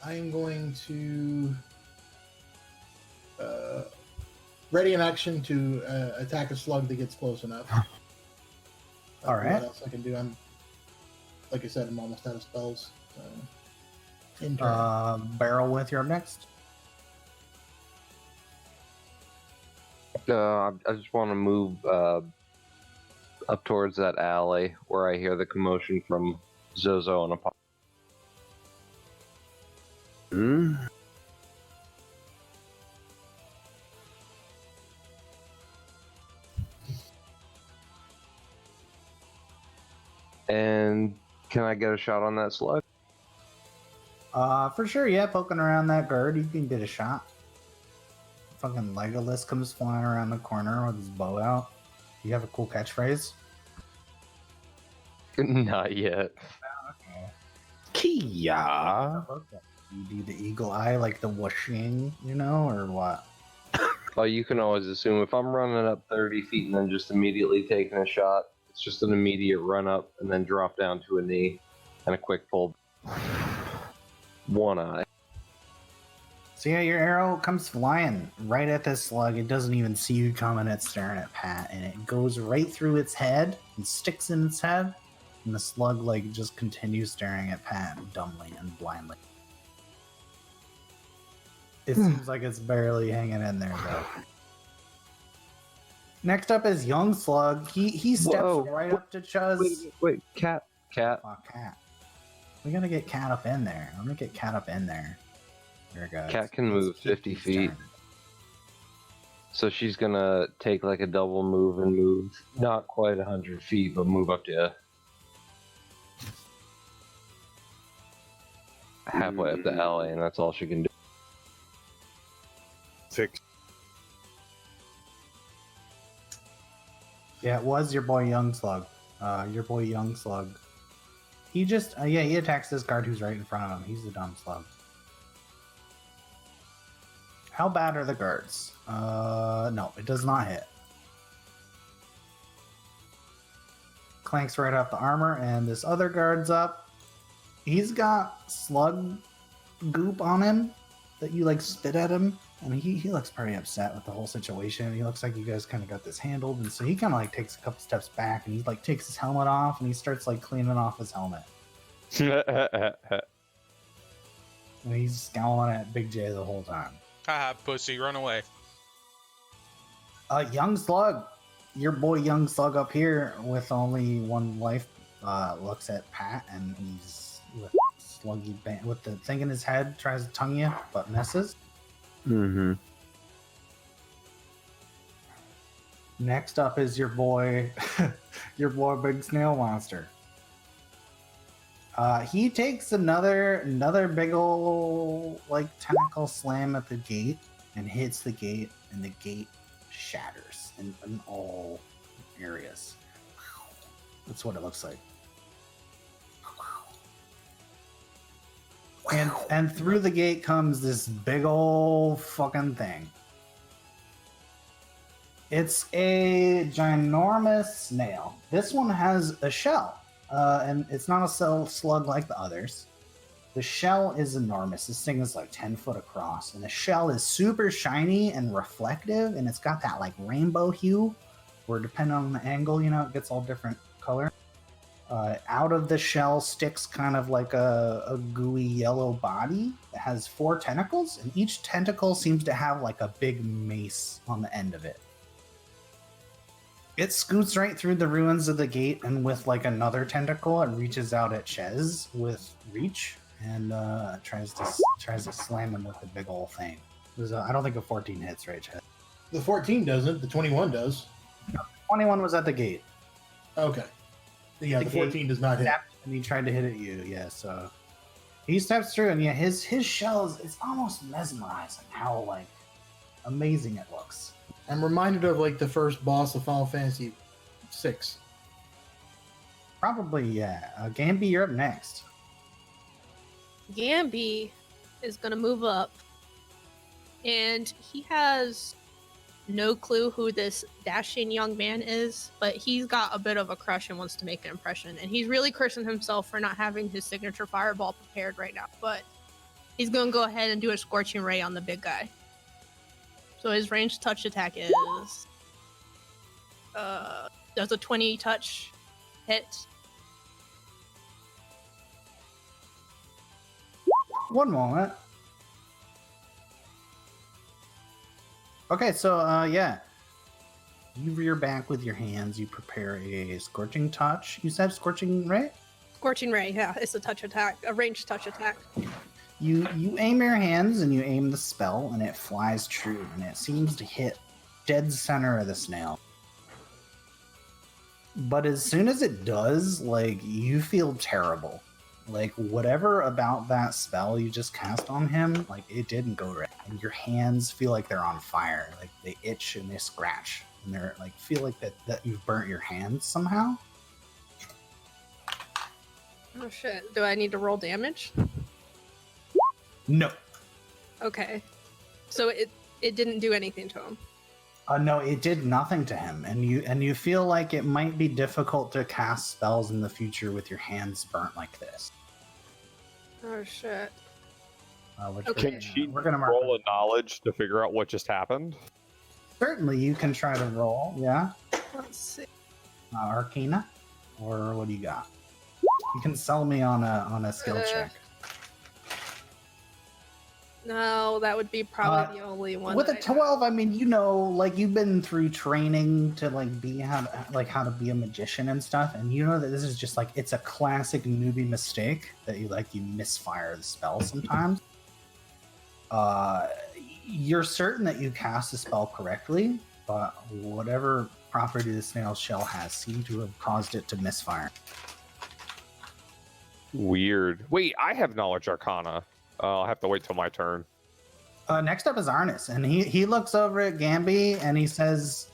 Speaker 2: I'm going to ready in action to attack a slug that gets close enough.
Speaker 1: All right.
Speaker 2: What else I can do? Like I said, I'm almost out of spells. In turn.
Speaker 1: Barrel with, you're up next.
Speaker 4: I just want to move up towards that alley where I hear the commotion from Zozo and Apollo.
Speaker 7: Hmm?
Speaker 4: And can I get a shot on that slug?
Speaker 1: For sure, yeah, poking around that guard, you can get a shot. Fucking Legolas comes flying around the corner with his bow out. You have a cool catchphrase?
Speaker 4: Not yet.
Speaker 1: Okay.
Speaker 7: Kia.
Speaker 1: You do the eagle eye, like the whooshing, or what?
Speaker 4: Well, you can always assume if I'm running up 30 feet and then just immediately taking a shot, it's just an immediate run up and then drop down to a knee and a quick pull. One eye.
Speaker 1: So yeah, your arrow comes flying right at this slug. It doesn't even see you coming. It's staring at Pat, and it goes right through its head and sticks in its head. And the slug just continues staring at Pat dumbly and blindly. It seems like it's barely hanging in there though. Next up is Young Slug. He steps
Speaker 4: Whoa.
Speaker 1: right up to Chuz.
Speaker 4: Wait, cat.
Speaker 1: Oh, Cat. We gotta get Cat up in there. I'm gonna get Cat up in there. There it goes.
Speaker 4: Cat can move 50 feet. So she's gonna take like a double move and move not quite 100 feet, but move up to halfway up the alley, and that's all she can do.
Speaker 7: 6.
Speaker 1: Yeah, it was your boy Young Slug. He just, he attacks this guard who's right in front of him. He's the dumb slug. How bad are the guards? No, it does not hit. Clanks right off the armor, and this other guard's up. He's got slug goop on him that you spit at him, and he looks pretty upset with the whole situation. He looks like you guys kind of got this handled, and so he kind of takes a couple steps back, and he takes his helmet off, and he starts cleaning off his helmet. And he's scowling at Big J the whole time.
Speaker 5: Haha, pussy, run away.
Speaker 1: Young Slug, your boy Young Slug up here with only one life, looks at Pat, and he's with with the thing in his head, tries to tongue you, but misses.
Speaker 7: Mm-hmm.
Speaker 1: Next up is your boy, Big Snail Monster. He takes another big ol' tentacle slam at the gate and hits the gate, and the gate shatters in all areas. That's what it looks like. And through the gate comes this big ol' fucking thing. It's a ginormous snail. This one has a shell. And it's not a slug like the others. The shell is enormous. This thing is 10 foot across. And the shell is super shiny and reflective. And it's got that rainbow hue. Where depending on the angle, it gets all different color. Out of the shell sticks kind of a gooey yellow body that has 4 tentacles. And each tentacle seems to have a big mace on the end of it. It scoots right through the ruins of the gate, and with another tentacle, it reaches out at Chez with reach and tries to slam him with the big old thing. I don't think a 14 hits, right, Chez?
Speaker 2: The 14 doesn't. The 21 does.
Speaker 1: No, 21 was at the gate.
Speaker 2: Okay. Yeah, the 14 does not hit.
Speaker 1: And he tried to hit at you. Yeah, so He steps through, and yeah, his shell is almost mesmerizing how like amazing it looks.
Speaker 2: I'm reminded of like the first boss of Final Fantasy VI.
Speaker 1: Probably, yeah. Gamby, you're up next.
Speaker 6: Gamby is gonna move up, and he has no clue who this dashing young man is, but he's got a bit of a crush and wants to make an impression. And he's really cursing himself for not having his signature fireball prepared right now, but he's gonna go ahead and do a scorching ray on the big guy. So his ranged touch attack is does a 20 touch hit.
Speaker 1: One moment. Okay, so yeah. You rear back with your hands. You prepare a scorching touch. You said scorching ray?
Speaker 6: Scorching ray, yeah, it's a touch attack, a ranged touch attack.
Speaker 1: You aim your hands and you aim the spell, and it flies true, and it seems to hit dead center of the snail. But as soon as it does, like, you feel terrible. Like, whatever about that spell you just cast on him, like, it didn't go right. And your hands feel like they're on fire. Like, they itch and they scratch. And they're, like, feel like that you've burnt your hands somehow.
Speaker 6: Oh shit, do I need to roll damage?
Speaker 1: No.
Speaker 6: Okay. So it didn't do anything to him.
Speaker 1: No, it did nothing to him. And you feel like it might be difficult to cast spells in the future with your hands burnt like this.
Speaker 6: Oh shit.
Speaker 1: Which
Speaker 6: Okay.
Speaker 3: Can she
Speaker 1: we're gonna mark
Speaker 3: roll a knowledge to figure out what just happened?
Speaker 1: Certainly, you can try to roll. Yeah,
Speaker 6: Let's see.
Speaker 1: Arcana, or what do you got? You can sell me on a skill check.
Speaker 6: No, that would be probably the only one.
Speaker 1: With a
Speaker 6: that I
Speaker 1: 12, I mean, you know, like you've been through training to like be how to be a magician and stuff, and you know that this is just like it's a classic newbie mistake that you misfire the spell sometimes. You're certain that you cast the spell correctly, but whatever property the snail's shell has seemed to have caused it to misfire.
Speaker 3: Weird. Wait, I have knowledge arcana. I'll have to wait till my turn.
Speaker 1: Next up is Arnis, and he looks over at Gamby and he says,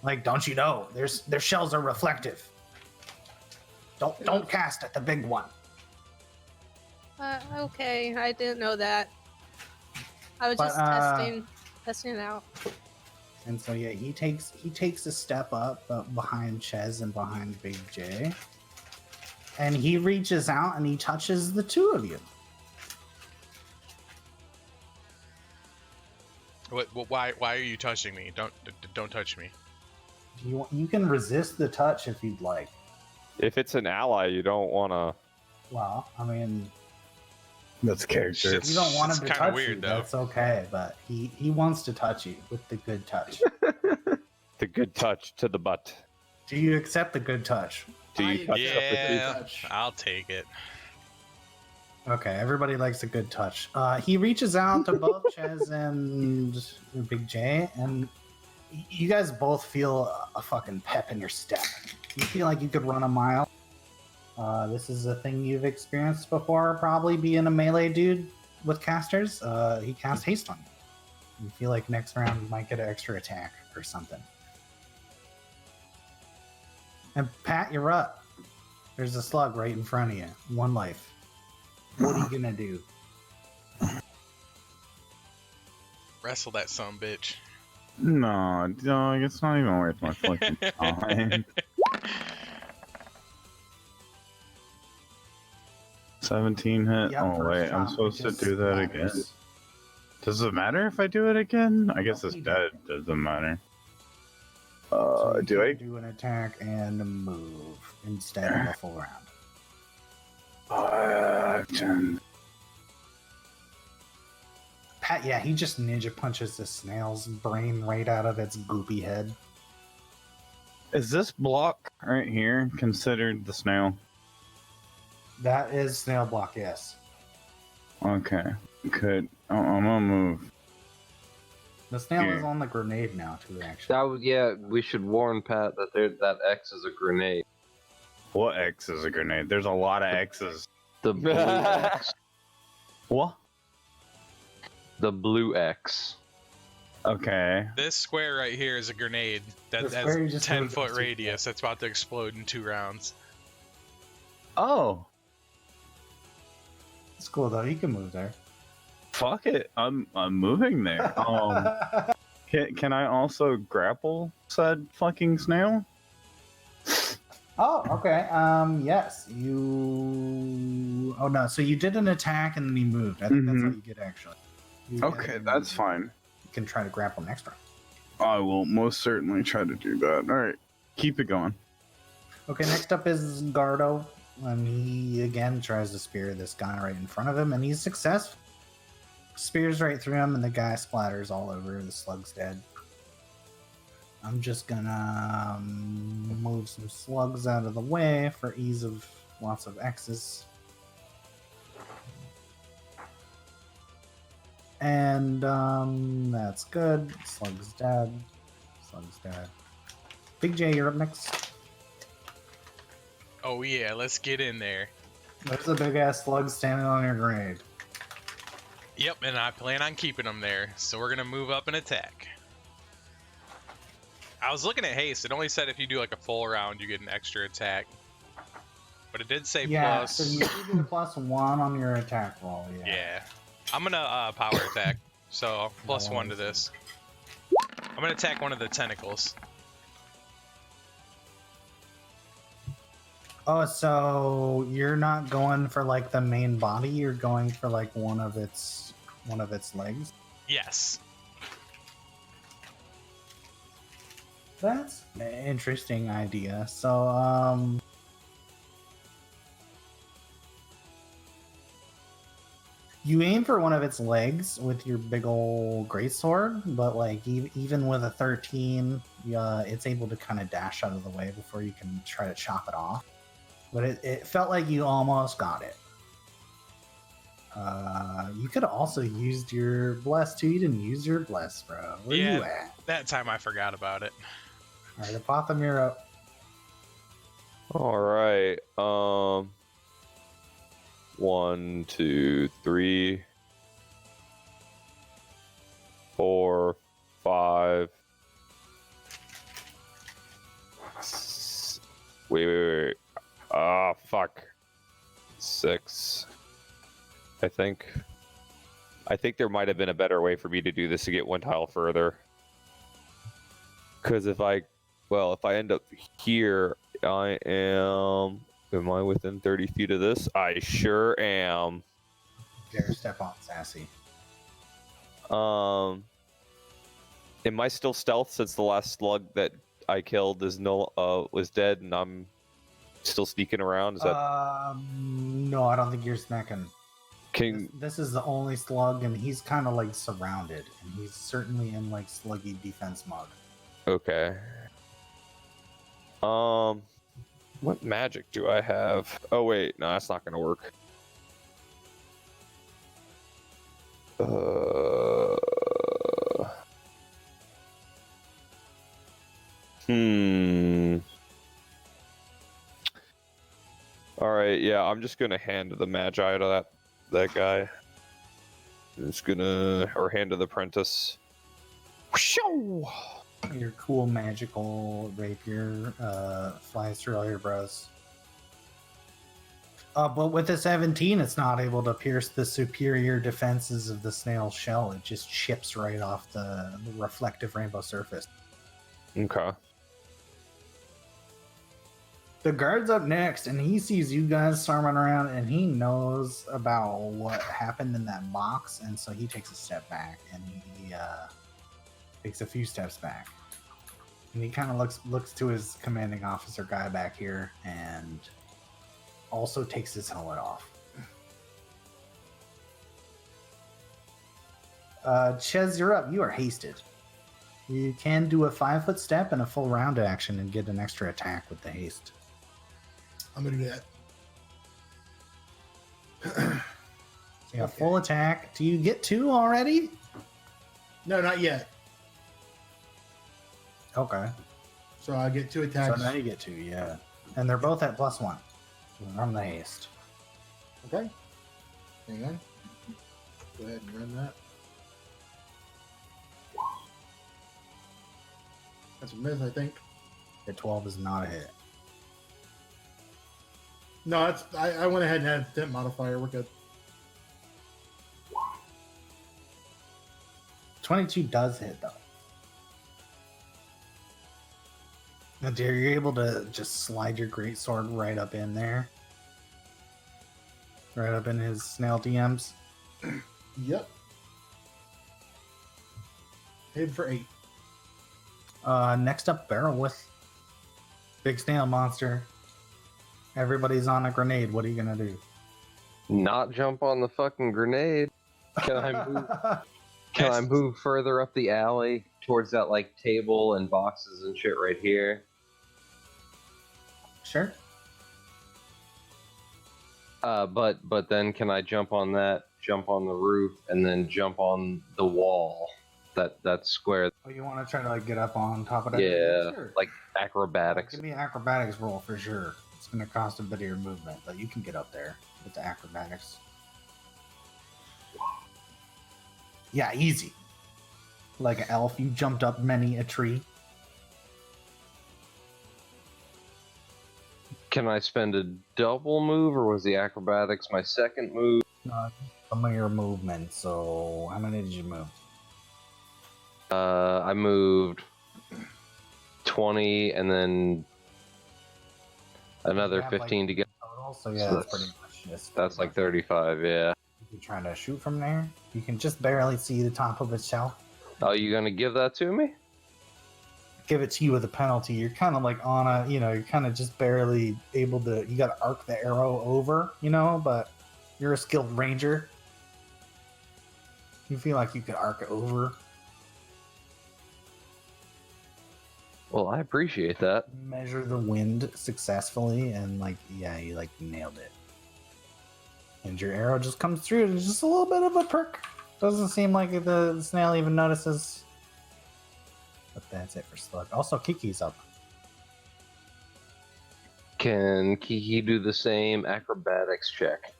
Speaker 1: like, don't you know, their shells are reflective. Don't cast at the big one.
Speaker 6: Okay, I didn't know that. I was
Speaker 1: But,
Speaker 6: just testing it out.
Speaker 1: And so yeah, he takes a step up behind Ches and behind Big J, and he reaches out and he touches the two of you.
Speaker 5: Why are you touching me? Don't touch me.
Speaker 1: You can resist the touch if you'd like.
Speaker 3: If it's an ally, you don't want to.
Speaker 1: Well, I mean,
Speaker 7: That's character.
Speaker 1: if you don't want him to
Speaker 5: It's kinda
Speaker 1: touch
Speaker 5: weird,
Speaker 1: you,
Speaker 5: though.
Speaker 1: that's okay. But he wants to touch you with the good touch.
Speaker 3: The good touch to the butt.
Speaker 1: Do you accept the good touch?
Speaker 3: Do you touch up the
Speaker 5: Yeah,
Speaker 2: touch.
Speaker 5: I'll take it.
Speaker 1: Okay, everybody likes a good touch. He reaches out to both Ches and Big J, and you guys both feel a fucking pep in your step. You feel like you could run a mile. This is a thing you've experienced before, probably being a melee dude with casters. He casts haste on you. You feel like next round you might get an extra attack or something. And Pat, you're up. There's a slug right in front of you. One life. What are you gonna do?
Speaker 5: Wrestle that son bitch.
Speaker 7: No, dog, it's not even worth my fucking time. 17 hit.
Speaker 1: Yeah,
Speaker 7: Oh
Speaker 1: first
Speaker 7: wait, I'm
Speaker 1: shot
Speaker 7: supposed to
Speaker 1: just
Speaker 7: do that
Speaker 1: splatters.
Speaker 7: again. Does it matter if I do it again? I guess
Speaker 1: No,
Speaker 7: it's
Speaker 1: you
Speaker 7: dead. Doesn't matter.
Speaker 1: So you
Speaker 7: Do I?
Speaker 1: can do an attack and a move instead of a full round?
Speaker 7: 10.
Speaker 1: Pat, yeah, he just ninja punches the snail's brain right out of its goopy head.
Speaker 7: Is this block right here considered the snail?
Speaker 1: That is snail block, yes.
Speaker 7: Okay. Good. I'm gonna move.
Speaker 1: The snail
Speaker 7: Yeah.
Speaker 1: is on the grenade now, too, actually.
Speaker 4: That would, yeah, we should warn Pat that that X is a grenade.
Speaker 7: What X is a grenade? There's a lot of X's.
Speaker 4: The blue X.
Speaker 7: What?
Speaker 4: The blue X.
Speaker 7: Okay.
Speaker 5: This square right here is a grenade that
Speaker 1: The square you
Speaker 5: has
Speaker 1: just
Speaker 5: 10
Speaker 1: moved
Speaker 5: foot
Speaker 1: us to,
Speaker 5: radius that's about to explode in 2 rounds.
Speaker 7: Oh,
Speaker 1: It's cool though. You can move there.
Speaker 7: fuck it. I'm moving there. Can I also grapple said fucking snail?
Speaker 1: Oh, okay. Yes, you. Oh no, so you did an attack and then you moved. I think that's what you did actually. You
Speaker 7: Okay, that's fine.
Speaker 1: You can try to grapple next round.
Speaker 7: I will most certainly try to do that. All right, keep it going.
Speaker 1: Okay, next up is Gardo, and he again tries to spear this guy right in front of him, and he's successful. Spears right through him, and the guy splatters all over. The slug's dead. I'm just gonna move some slugs out of the way for ease of lots of X's. And that's good. Slug's dead. Slug's dead. Big J, you're up next.
Speaker 5: Oh yeah, let's get in there.
Speaker 1: There's a big ass slug standing on your grave.
Speaker 5: Yep, and I plan on keeping them there, so we're gonna move up and attack. I was looking at haste. It only said if you do like a full round, you get an extra attack. But it did say
Speaker 1: Yeah,
Speaker 5: plus.
Speaker 1: so you get a +1 on your attack roll.
Speaker 5: Yeah. I'm gonna power attack, so +1 to this. I'm gonna attack one of the tentacles.
Speaker 1: Oh, so you're not going for like the main body. You're going for like one of its legs.
Speaker 5: Yes.
Speaker 1: That's an interesting idea. So you aim for one of its legs with your big ol' greatsword, but like even with a 13, it's able to kind of dash out of the way before you can try to chop it off. But it felt like you almost got it. You could have also used your bless too. You didn't use your bless, bro. Where
Speaker 5: Yeah.
Speaker 1: you at?
Speaker 5: That time I forgot about it.
Speaker 1: All right, Apotham, you're up.
Speaker 3: All right. 1, 2, 3, 4, 5. Wait. Ah, fuck. 6. I think there might have been a better way for me to do this to get one tile further. Because if I end up here, am I within 30 feet of this? I sure am.
Speaker 1: Dare step on Sassy.
Speaker 3: Am I still stealth since the last slug that I killed was dead and I'm still sneaking around? Is that
Speaker 1: No, I don't think you're snacking. This is the only slug, and he's kind of like surrounded, and he's certainly in like sluggy defense mode.
Speaker 3: okay? What magic do I have? Oh wait, no, that's not gonna work. All right, yeah, I'm just gonna hand the magi to that guy. Hand to the apprentice. Whoosh!
Speaker 1: Your cool magical rapier flies through all your bros. But with the 17, it's not able to pierce the superior defenses of the snail's shell. It just chips right off the reflective rainbow surface.
Speaker 3: Okay.
Speaker 1: The guard's up next, and he sees you guys storming around, and he knows about what happened in that box, and so he takes a step back, and he takes a few steps back. And he kind of looks to his commanding officer guy back here, and also takes his helmet off. Ches, you're up. You are hasted. You can do a 5-foot step and a full round action and get an extra attack with the haste.
Speaker 2: I'm gonna do that.
Speaker 1: So yeah, full attack. Do you get 2 already?
Speaker 2: No, not yet.
Speaker 1: Okay.
Speaker 2: So I get 2 attacks.
Speaker 1: So now you get 2, yeah. And they're both at +1 from the haste.
Speaker 2: Okay. Hang on. Go ahead and run that. That's a miss, I think.
Speaker 1: The 12 is not a hit.
Speaker 2: No, it's I went ahead and had a temp modifier. We're good.
Speaker 1: 22 does hit though. Now, dear, you're able to just slide your greatsword right up in there. Right up in his snail DMs.
Speaker 2: Yep. Hit for 8.
Speaker 1: Next up, Barrel with big snail monster. Everybody's on a grenade. What are you gonna do?
Speaker 4: Not jump on the fucking grenade. Can I move? Can I move further up the alley towards that like table and boxes and shit right here?
Speaker 1: Sure.
Speaker 4: But then can I jump on that? Jump on the roof and then jump on the wall? That square.
Speaker 1: Oh, you want to try to like get up on top of that?
Speaker 4: Yeah,
Speaker 1: Sure.
Speaker 4: like acrobatics.
Speaker 1: Give me an acrobatics roll for sure. It's gonna cost a bit of your movement, but you can get up there with the acrobatics. Yeah, easy. Like an elf, you jumped up many a tree.
Speaker 4: Can I spend a double move, or was the acrobatics my second move?
Speaker 1: Some of your movement. So, how many did you move?
Speaker 4: I moved 20, and then another
Speaker 1: You have,
Speaker 4: 15
Speaker 1: like,
Speaker 4: to get.
Speaker 1: total. So yeah,
Speaker 4: So
Speaker 1: that's pretty much just.
Speaker 4: That's like 35, yeah.
Speaker 1: If you're trying to shoot from there, you can just barely see the top of its shell.
Speaker 4: Oh, you gonna give that to me?
Speaker 1: Give it to you with a penalty. You're kind of like on a, you're kind of just barely able to. You got to arc the arrow over, but you're a skilled ranger. You feel like you could arc it over.
Speaker 4: Well, I appreciate that.
Speaker 1: Measure the wind successfully, and you nailed it. And your arrow just comes through, and it's just a little bit of a perk. Doesn't seem like the snail even notices. But that's it for Slug. Also, Kiki's up.
Speaker 4: Can Kiki do the same acrobatics check?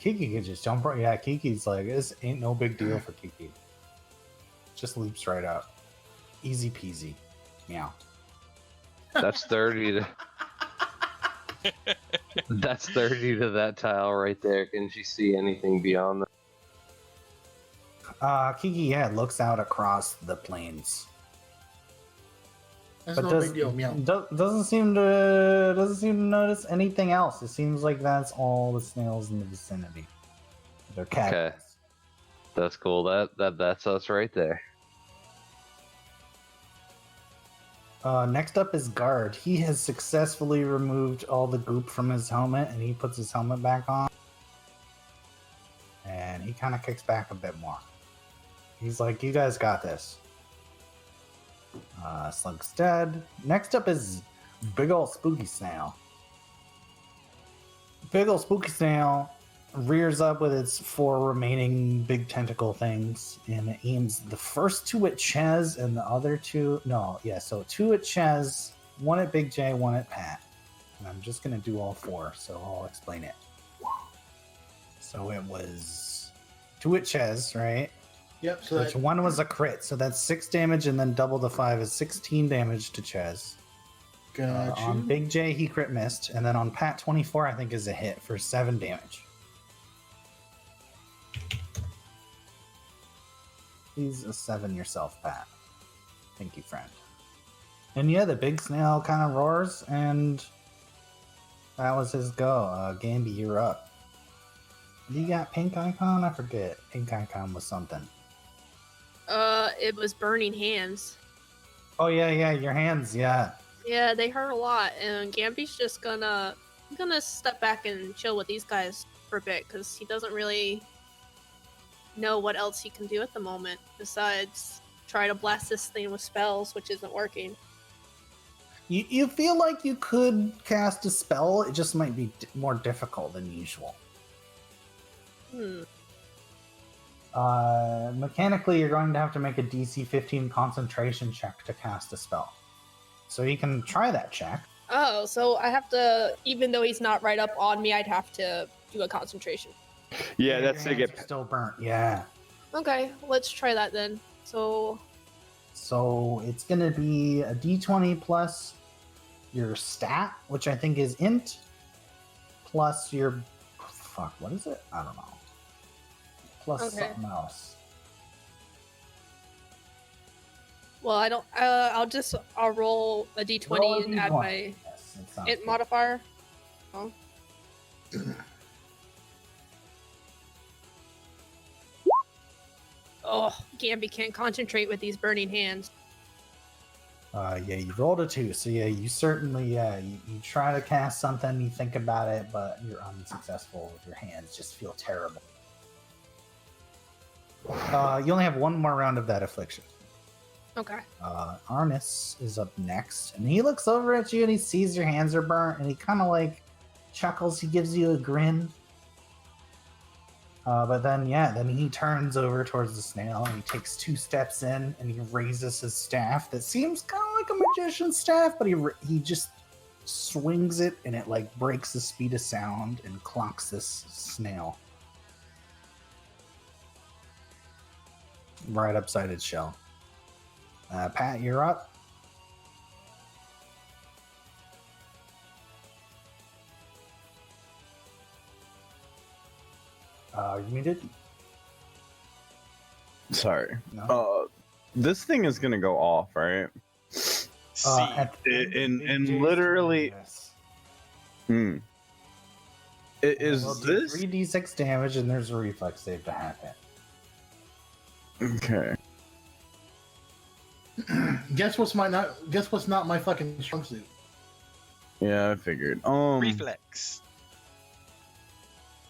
Speaker 1: Kiki could just jump right. Yeah, Kiki's like, this ain't no big deal for Kiki. Just leaps right up. Easy peasy. Meow.
Speaker 4: That's 30 to. That's 30 to that tile right there. Can she see anything beyond that?
Speaker 1: Kiki, looks out across the plains.
Speaker 2: That's no big deal. Meow.
Speaker 1: Doesn't seem to notice anything else. It seems like that's all the snails in the vicinity. They're cats.
Speaker 4: Okay. That's cool. That's us right there.
Speaker 1: Next up is Guard. He has successfully removed all the goop from his helmet, and he puts his helmet back on. And he kind of kicks back a bit more. He's like, you guys got this. Slug's dead. Next up is Big Ol' Spooky Snail. Big Ol' Spooky Snail rears up with its 4 remaining big tentacle things and it aims the first 2 at Ches and the other 2. So 2 at Ches, 1 at Big J, 1 at Pat. And I'm just going to do all 4, so I'll explain it. So it was 2 at Ches, right?
Speaker 2: Yep. So
Speaker 1: Which 1 was a crit, so that's 6 damage, and then double the 5 is 16 damage to Ches.
Speaker 2: Got you.
Speaker 1: On Big J, he crit missed, and then on Pat, 24, I think, is a hit for 7 damage. He's a 7 yourself, Pat. Thank you, friend. And yeah, the big snail kind of roars, and that was his go. Gamby, you're up. You got pink icon? I forget. Pink icon was something.
Speaker 6: It was burning hands.
Speaker 1: Oh yeah, your hands, yeah.
Speaker 6: Yeah, they hurt a lot, and Gamby's just gonna step back and chill with these guys for a bit because he doesn't really know what else he can do at the moment besides try to blast this thing with spells, which isn't working.
Speaker 1: You feel like you could cast a spell, it just might be more difficult than usual. Mechanically, you're going to have to make a DC 15 concentration check to cast a spell. So you can try that check.
Speaker 6: Oh, so I have to, even though he's not right up on me, I'd have to do a concentration.
Speaker 3: Yeah,
Speaker 1: Your
Speaker 3: that's to
Speaker 1: hands
Speaker 3: get.
Speaker 1: are still burnt. Yeah.
Speaker 6: Okay, let's try that then. So,
Speaker 1: So it's gonna be a D20 plus your stat, which I think is int, plus your fuck. What is it? I don't know. Plus
Speaker 6: Okay.
Speaker 1: something else.
Speaker 6: well, I don't. I'll roll a d20
Speaker 1: Roll a
Speaker 6: and add
Speaker 1: D20.
Speaker 6: my
Speaker 1: Yes, that sounds
Speaker 6: int
Speaker 1: good.
Speaker 6: modifier. Oh. Oh, Gamby can't concentrate with these burning hands.
Speaker 1: Yeah, you rolled a 2, so yeah, you certainly, you try to cast something, you think about it, but you're unsuccessful. Your hands just feel terrible. You only have one more round of that affliction.
Speaker 6: Okay.
Speaker 1: Arnis is up next, and he looks over at you and he sees your hands are burnt, and he kind of like chuckles. He gives you a grin. But then he turns over towards the snail and he takes 2 steps in and he raises his staff that seems kind of like a magician's staff, but he just swings it and it like breaks the speed of sound and clocks this snail right upside its shell. Pat, you're up. You muted?
Speaker 7: Sorry.
Speaker 1: No.
Speaker 7: This thing is gonna go off, right?
Speaker 5: C.
Speaker 1: At the end of
Speaker 7: and
Speaker 1: Big J's
Speaker 7: literally-
Speaker 1: turn, yes.
Speaker 7: Hmm. Is
Speaker 1: We'll do
Speaker 7: this
Speaker 1: 3d6 damage and there's a reflex save to happen.
Speaker 7: okay?
Speaker 2: Guess what's not my fucking strong suit?
Speaker 7: Yeah, I figured.
Speaker 5: Reflex.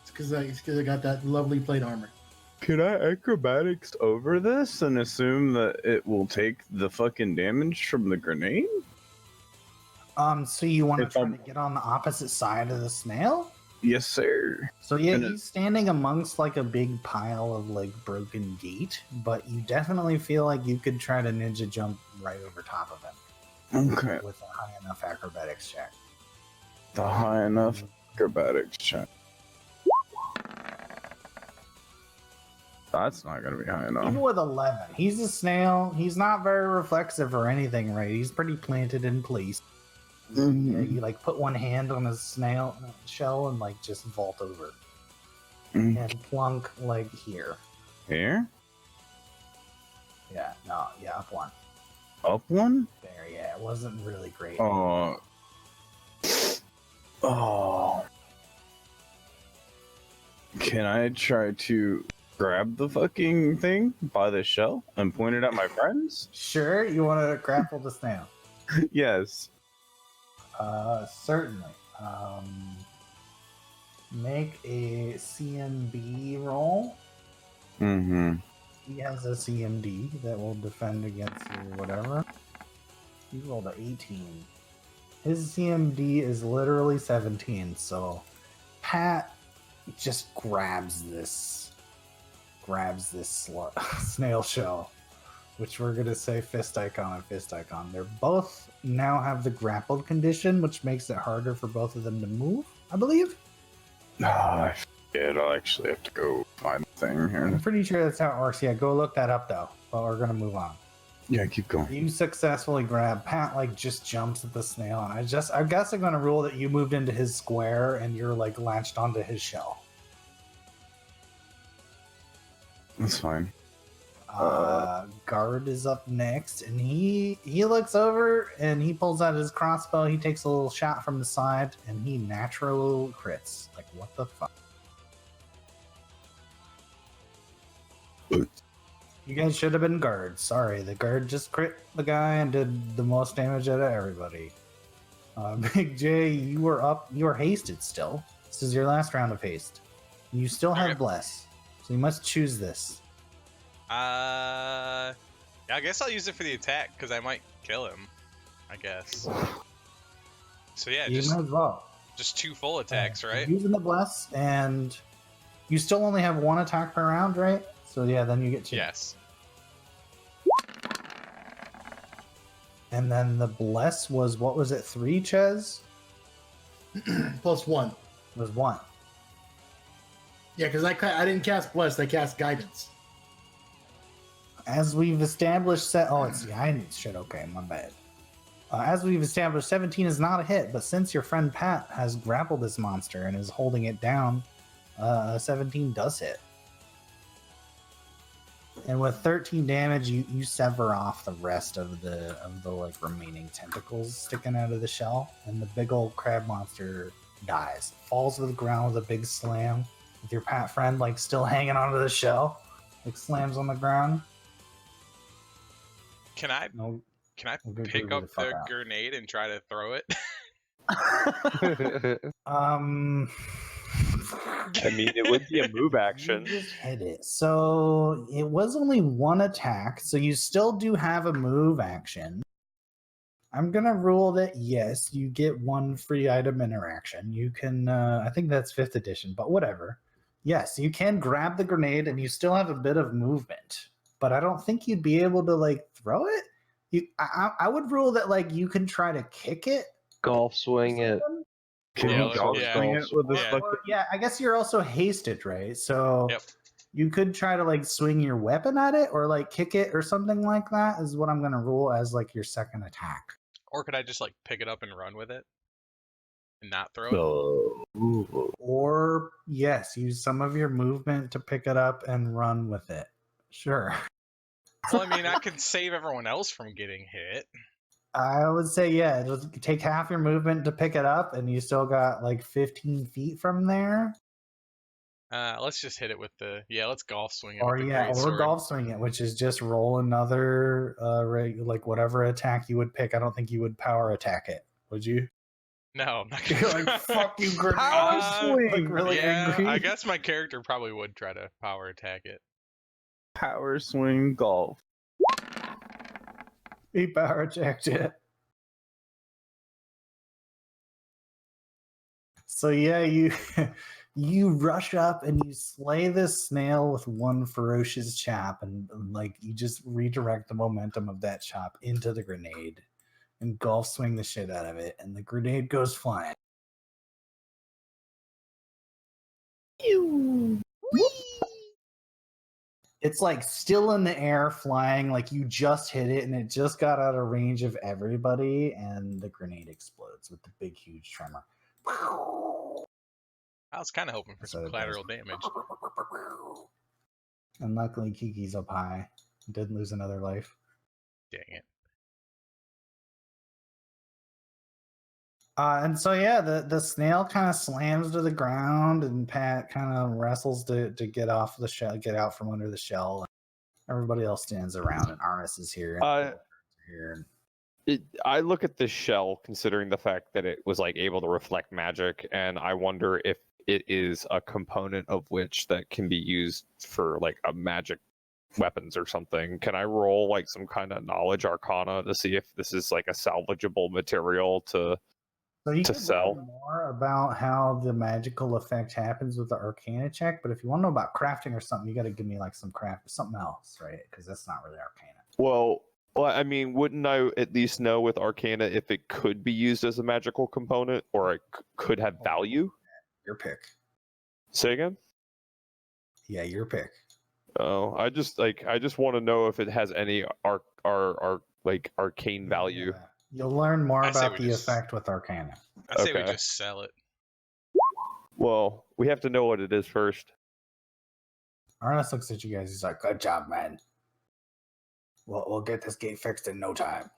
Speaker 2: It's because I got that lovely plate armor.
Speaker 7: Could I acrobatics over this and assume that it will take the fucking damage from the grenade?
Speaker 1: So you want to
Speaker 7: If
Speaker 1: try
Speaker 7: I'm-
Speaker 1: to get on the opposite side of the snail?
Speaker 7: Yes, sir.
Speaker 1: So yeah,
Speaker 7: And it-
Speaker 1: he's standing amongst like a big pile of like broken gate, but you definitely feel like you could try to ninja jump right over top of him
Speaker 7: Okay.
Speaker 1: with a high enough acrobatics check.
Speaker 7: The high enough acrobatics check. That's not gonna be high enough.
Speaker 1: Even with 11, he's a snail. He's not very reflexive or anything, right? He's pretty planted in place. Yeah, you like put one hand on his snail shell and like just vault over and plunk like here.
Speaker 7: Here?
Speaker 1: Yeah, no, yeah, up one.
Speaker 7: Up one?
Speaker 1: There, yeah, it wasn't really great.
Speaker 7: Oh. Oh. Can I try to grab the fucking thing by the shell and point it at my friends?
Speaker 1: Sure, you want to grapple the snail?
Speaker 7: Yes.
Speaker 1: Certainly. Make a CMB roll.
Speaker 7: Mm-hmm.
Speaker 1: He has a CMD that will defend against you, whatever. He rolled a 18. His CMD is literally 17, so Pat just grabs this snail shell, which we're gonna say fist icon and fist icon. They're both now have the grappled condition, which makes it harder for both of them to move, I believe.
Speaker 7: I forget. I'll actually have to go find the thing
Speaker 1: I'm
Speaker 7: here.
Speaker 1: pretty sure that's how it works. Yeah, go look that up though. But we're gonna move on.
Speaker 7: Yeah, keep going.
Speaker 1: You successfully grab Pat, like just jumps at the snail, and I guess I'm gonna rule that you moved into his square and you're like latched onto his shell.
Speaker 7: That's fine.
Speaker 1: Guard is up next, and he looks over and he pulls out his crossbow. He takes a little shot from the side, and he natural crits. Like what the fuck? You guys should have been guards. Sorry, the guard just crit the guy and did the most damage out of everybody. Big J, you were up. You are hasted still. This is your last round of haste. You still have
Speaker 5: Okay.
Speaker 1: bless, so you must choose this.
Speaker 5: Yeah, I guess I'll use it for the attack because I might kill him. I guess. So yeah,
Speaker 1: You
Speaker 5: just
Speaker 1: might as well.
Speaker 5: 2 full attacks, right?
Speaker 1: Using the bless, and you still only have 1 attack per round, right? So yeah, then you get 2.
Speaker 5: Yes.
Speaker 1: And then the bless was, what was it, 3, Ches?
Speaker 2: Plus 1.
Speaker 1: Was 1.
Speaker 2: Yeah, because I didn't cast Blessed, I cast Guidance.
Speaker 1: As we've established, it's guidance. Shit, okay, my bad. As we've established, 17 is not a hit, but since your friend Pat has grappled this monster and is holding it down, 17 does hit. And with 13 damage, you sever off the rest of the like remaining tentacles sticking out of the shell, and the big old crab monster dies, falls to the ground with a big slam. With your Pat friend like still hanging onto the shell, like slams on the ground.
Speaker 5: Can I
Speaker 1: No,
Speaker 5: pick up the grenade and try to throw it?
Speaker 3: I mean, it would be a move action.
Speaker 1: You just hit it. So it was only one attack, so you still do have a move action. I'm gonna rule that yes, you get one free item interaction. You can, I think that's 5th edition, but whatever. Yes, you can grab the grenade and you still have a bit of movement, but I don't think you'd be able to like throw it. I would rule that like you can try to kick it.
Speaker 4: Golf swing it.
Speaker 7: Can
Speaker 5: Yeah,
Speaker 7: you golf
Speaker 5: yeah.
Speaker 7: swing it with this
Speaker 5: Yeah.
Speaker 7: fucking...
Speaker 1: Yeah, I guess you're also hasted, right? So
Speaker 5: Yep.
Speaker 1: you could try to like swing your weapon at it or like kick it or something like that is what I'm going to rule as like your second attack.
Speaker 5: Or could I just like pick it up and run with it and not throw it?
Speaker 1: Or yes, use some of your movement to pick it up and run with it. Sure.
Speaker 5: Well, I mean, I could save everyone else from getting hit.
Speaker 1: I would say, yeah, just take half your movement to pick it up, and you still got like 15 feet from there.
Speaker 5: Let's just hit it with the let's golf swing it.
Speaker 1: Or
Speaker 5: with the
Speaker 1: yeah,
Speaker 5: great
Speaker 1: or
Speaker 5: sword.
Speaker 1: golf swing it, which is just roll another like whatever attack you would pick. I don't think you would power attack it, would you?
Speaker 5: No, I'm not
Speaker 1: You're
Speaker 5: gonna.
Speaker 1: like, fuck you, grenade.
Speaker 7: Power swing!
Speaker 1: Like really angry.
Speaker 5: I guess my character probably would try to power attack it.
Speaker 7: Power swing golf.
Speaker 1: He power attacked it. So yeah, you rush up and you slay this snail with one ferocious chop, and like you just redirect the momentum of that chop into the grenade and golf swing the shit out of it, and the grenade goes flying. It's like still in the air flying, like you just hit it and it just got out of range of everybody, and the grenade explodes with the big huge tremor.
Speaker 5: I was kind of hoping for
Speaker 1: So
Speaker 5: some
Speaker 1: it
Speaker 5: collateral
Speaker 1: does.
Speaker 5: damage.
Speaker 1: And luckily Kiki's up high. Didn't lose another life.
Speaker 5: Dang it.
Speaker 1: And so yeah, the snail kind of slams to the ground, and Pat kind of wrestles to get off the shell, get out from under the shell. Everybody else stands around, and Arnis is here. And here.
Speaker 3: I look at this shell, considering the fact that it was like able to reflect magic, and I wonder if it is a component of which that can be used for like a magic weapons or something. Can I roll like some kind of knowledge arcana to see if this is like a salvageable material to
Speaker 1: So you
Speaker 3: to
Speaker 1: can
Speaker 3: sell?
Speaker 1: learn more about how the magical effect happens with the Arcana check, but if you want to know about crafting or something, you got to give me like some craft, something else, right? Because that's not really Arcana.
Speaker 3: Well, I mean, wouldn't I at least know with Arcana if it could be used as a magical component or it could have value?
Speaker 1: Your pick.
Speaker 3: Say again?
Speaker 1: Yeah, your pick.
Speaker 3: Oh, I just want to know if it has any like arcane value.
Speaker 1: Yeah. You'll learn more
Speaker 5: I say
Speaker 1: about
Speaker 5: we
Speaker 1: the
Speaker 5: just-
Speaker 1: effect with Arcana.
Speaker 5: I say we
Speaker 3: Okay.
Speaker 5: just sell it.
Speaker 3: Well, we have to know what it is first.
Speaker 1: Arnis looks at you guys. He's like, "Good job, man. We'll get this gate fixed in no time."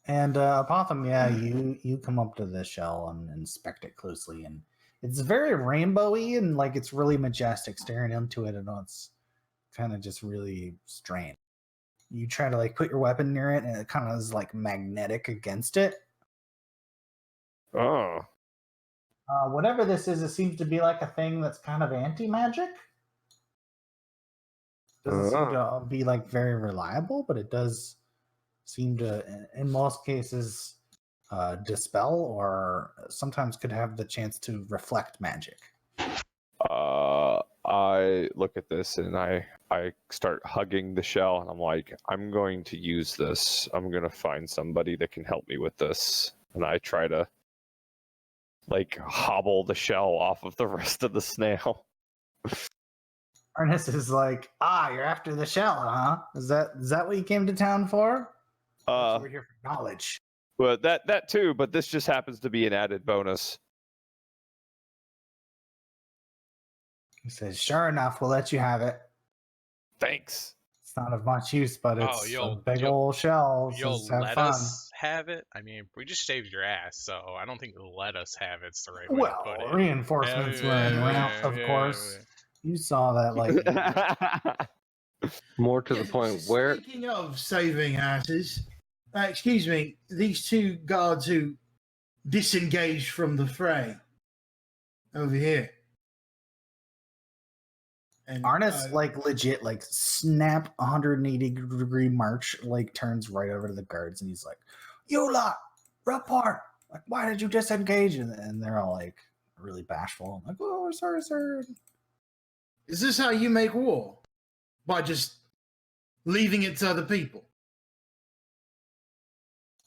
Speaker 1: And Apotham, yeah, you come up to the shell and inspect it closely, and it's very rainbowy and like it's really majestic. Staring into it, and it's kind of just really strange. You try to like put your weapon near it, and it kind of is like magnetic against it.
Speaker 3: Oh.
Speaker 1: Whatever this is, it seems to be like a thing that's kind of anti-magic. Doesn't seem to be like very reliable, but it does seem to, in most cases, dispel or sometimes could have the chance to reflect magic.
Speaker 3: I look at this and I start hugging the shell, and I'm like, I'm going to use this. I'm going to find somebody that can help me with this. And I try to like hobble the shell off of the rest of the snail.
Speaker 1: Ernest is like, you're after the shell, huh? Is that what you came to town for? We're here for knowledge.
Speaker 3: But that too, but this just happens to be an added bonus.
Speaker 1: He says, sure enough, we'll let you have it.
Speaker 3: Thanks.
Speaker 1: It's not of much use, but it's a big old shell.
Speaker 5: You'll
Speaker 1: So have
Speaker 5: let
Speaker 1: fun.
Speaker 5: us have it? I mean, we just saved your ass, so I don't think let us have it's the right way to put it.
Speaker 1: Reinforcements were en route, of course. You saw that, like...
Speaker 4: More to the point, where...
Speaker 2: Speaking of saving asses, excuse me, these two guards who disengaged from the fray over here. And
Speaker 1: Arnis, like, legit, like, snap 180-degree march, like, turns right over to the guards, and he's like, you lot, report! Like, why did you disengage? And they're all, like, really bashful. I'm like, oh, sorry, sir.
Speaker 2: Is this how you make war? By just leaving it to other people?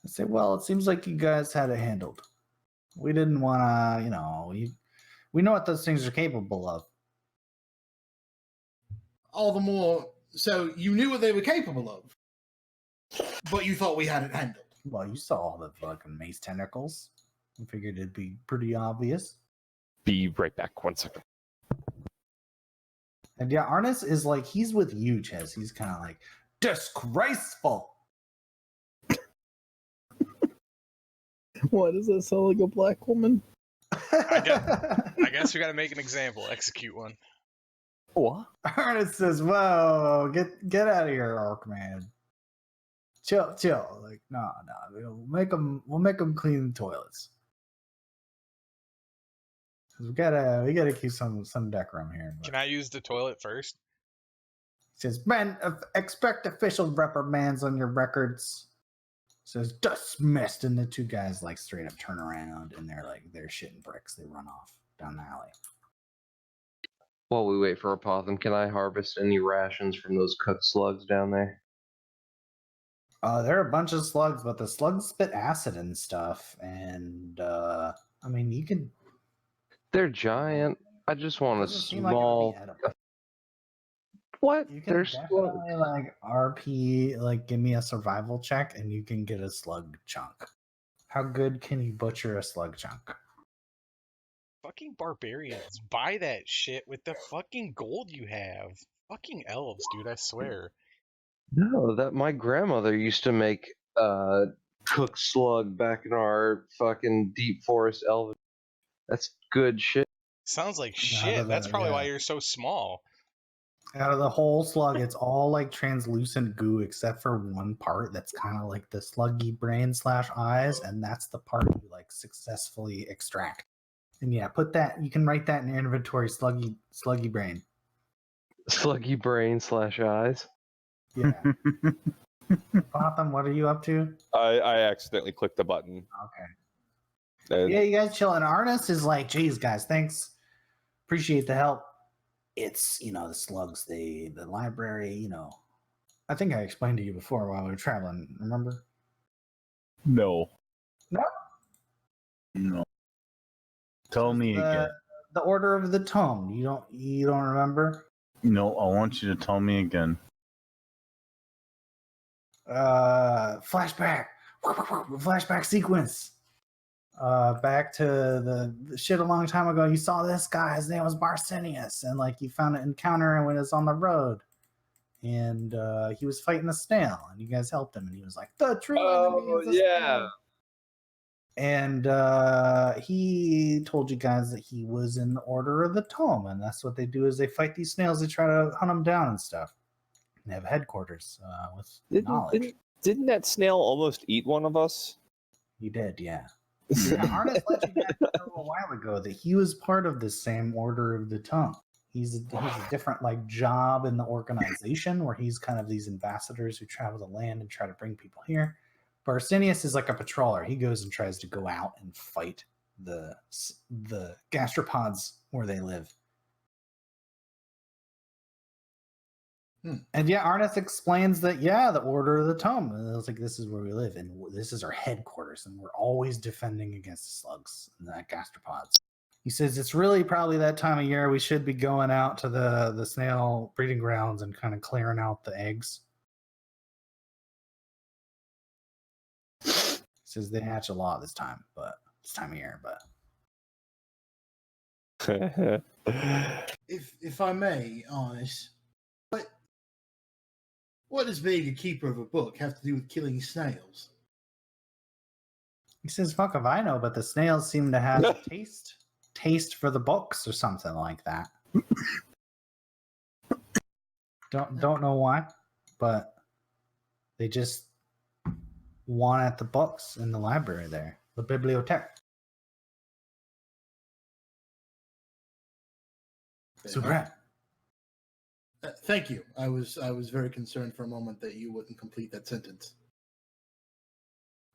Speaker 1: I say, well, it seems like you guys had it handled. We didn't want to, we know what those things are capable of.
Speaker 2: All the more, so you knew what they were capable of, but you thought we had it handled.
Speaker 1: Well, you saw all the fucking mace tentacles. I figured it'd be pretty obvious.
Speaker 3: Be right back. 1 second.
Speaker 1: And yeah, Arnis is like, he's with you, Ches. He's kind of like, disgraceful.
Speaker 8: What, does that sound like a black woman?
Speaker 5: I guess we gotta make an example. Execute one.
Speaker 3: What?
Speaker 1: Ernest says, whoa, get out of here, Orc-Man. Chill. Like, no, we'll make them clean the toilets. Cause we gotta keep some decorum here.
Speaker 5: Can I use the toilet first?
Speaker 1: He says, men, expect official reprimands on your records. Says, dismissed. And the two guys, like, straight up turn around, and they're shitting bricks. They run off down the alley.
Speaker 4: While we wait for Apotham, can I harvest any rations from those cooked slugs down there?
Speaker 1: There are a bunch of slugs, but the slugs spit acid and stuff. And, I mean, you could...
Speaker 4: They're giant. I just want a small... What?
Speaker 1: You can definitely, like, RP, like, give me a survival check, and you can get a slug chunk. How good can you butcher a slug chunk?
Speaker 5: Fucking barbarians. Buy that shit with the fucking gold you have. Fucking elves, dude, I swear.
Speaker 4: No, that my grandmother used to make cooked slug back in our fucking deep forest elven. That's good shit.
Speaker 5: Sounds like shit. That's probably why you're so small.
Speaker 1: Out of the whole slug, it's all like translucent goo except for one part that's kind of like the sluggy brain / eyes, and that's the part you like successfully extract. And yeah, you can write that in your inventory, sluggy brain.
Speaker 4: Sluggy brain / eyes.
Speaker 1: Yeah. Botham, what are you up to?
Speaker 3: I accidentally clicked the button.
Speaker 1: Okay. Yeah, you guys chill. And Arnis is like, geez, guys, thanks. Appreciate the help. It's, the slugs, the library, I think I explained to you before while we were traveling, remember?
Speaker 7: No.
Speaker 1: No?
Speaker 7: Tell me again.
Speaker 1: The Order of the Tome. You don't remember?
Speaker 7: No, I want you to tell me again.
Speaker 1: Flashback sequence. Back to the shit a long time ago. You saw this guy, his name was Barsinius, and like you found an encounter when he was on the road. And he was fighting a snail, and you guys helped him, and he was like, the true enemy is the snail. And he told you guys that he was in the Order of the Tome, and that's what they do is they fight these snails. They try to hunt them down and stuff. And they have headquarters with knowledge.
Speaker 3: Didn't that snail almost eat one of us?
Speaker 1: He did, yeah. Arnis let you guys know a while ago that he was part of the same Order of the Tome. He's a different like job in the organization where he's kind of these ambassadors who travel the land and try to bring people here. Barsinius is like a patroller. He goes and tries to go out and fight the gastropods where they live. And yeah, Arnis explains that, yeah, the Order of the Tome. And it was like, this is where we live, and this is our headquarters, and we're always defending against the slugs and the gastropods. He says it's really probably that time of year we should be going out to the snail breeding grounds and kind of clearing out the eggs. He says they hatch a lot this time of year, but
Speaker 2: If I may, honest, what does being a keeper of a book have to do with killing snails?
Speaker 1: he says, fuck if I know, but the snails seem to have a taste for the books or something like that. Don't know why, but they just want at the books in the library there, the bibliothèque. Super.
Speaker 2: Thank you. I was very concerned for a moment that you wouldn't complete that sentence.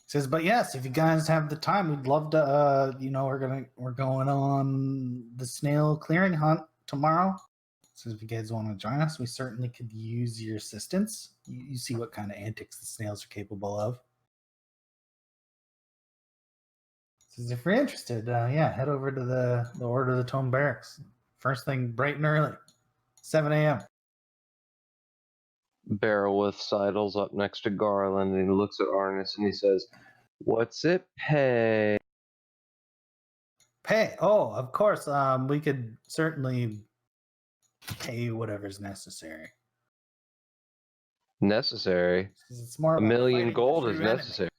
Speaker 1: Says, but yes, if you guys have the time, we'd love to. We're going on the snail clearing hunt tomorrow. So if you guys want to join us, we certainly could use your assistance. You see what kind of antics the snails are capable of. Says if you're interested, head over to the Order of the Tome Barracks. First thing, bright and early, 7 a.m.
Speaker 4: Barrowith sidles up next to Garland and he looks at Arnis and he says, "What's it pay?"
Speaker 1: Pay? Oh, of course. We could certainly pay whatever's necessary.
Speaker 4: Necessary?
Speaker 1: It's more
Speaker 4: A
Speaker 1: about
Speaker 4: million
Speaker 1: fighting
Speaker 4: gold
Speaker 1: the
Speaker 4: is
Speaker 1: true enemy.
Speaker 4: necessary.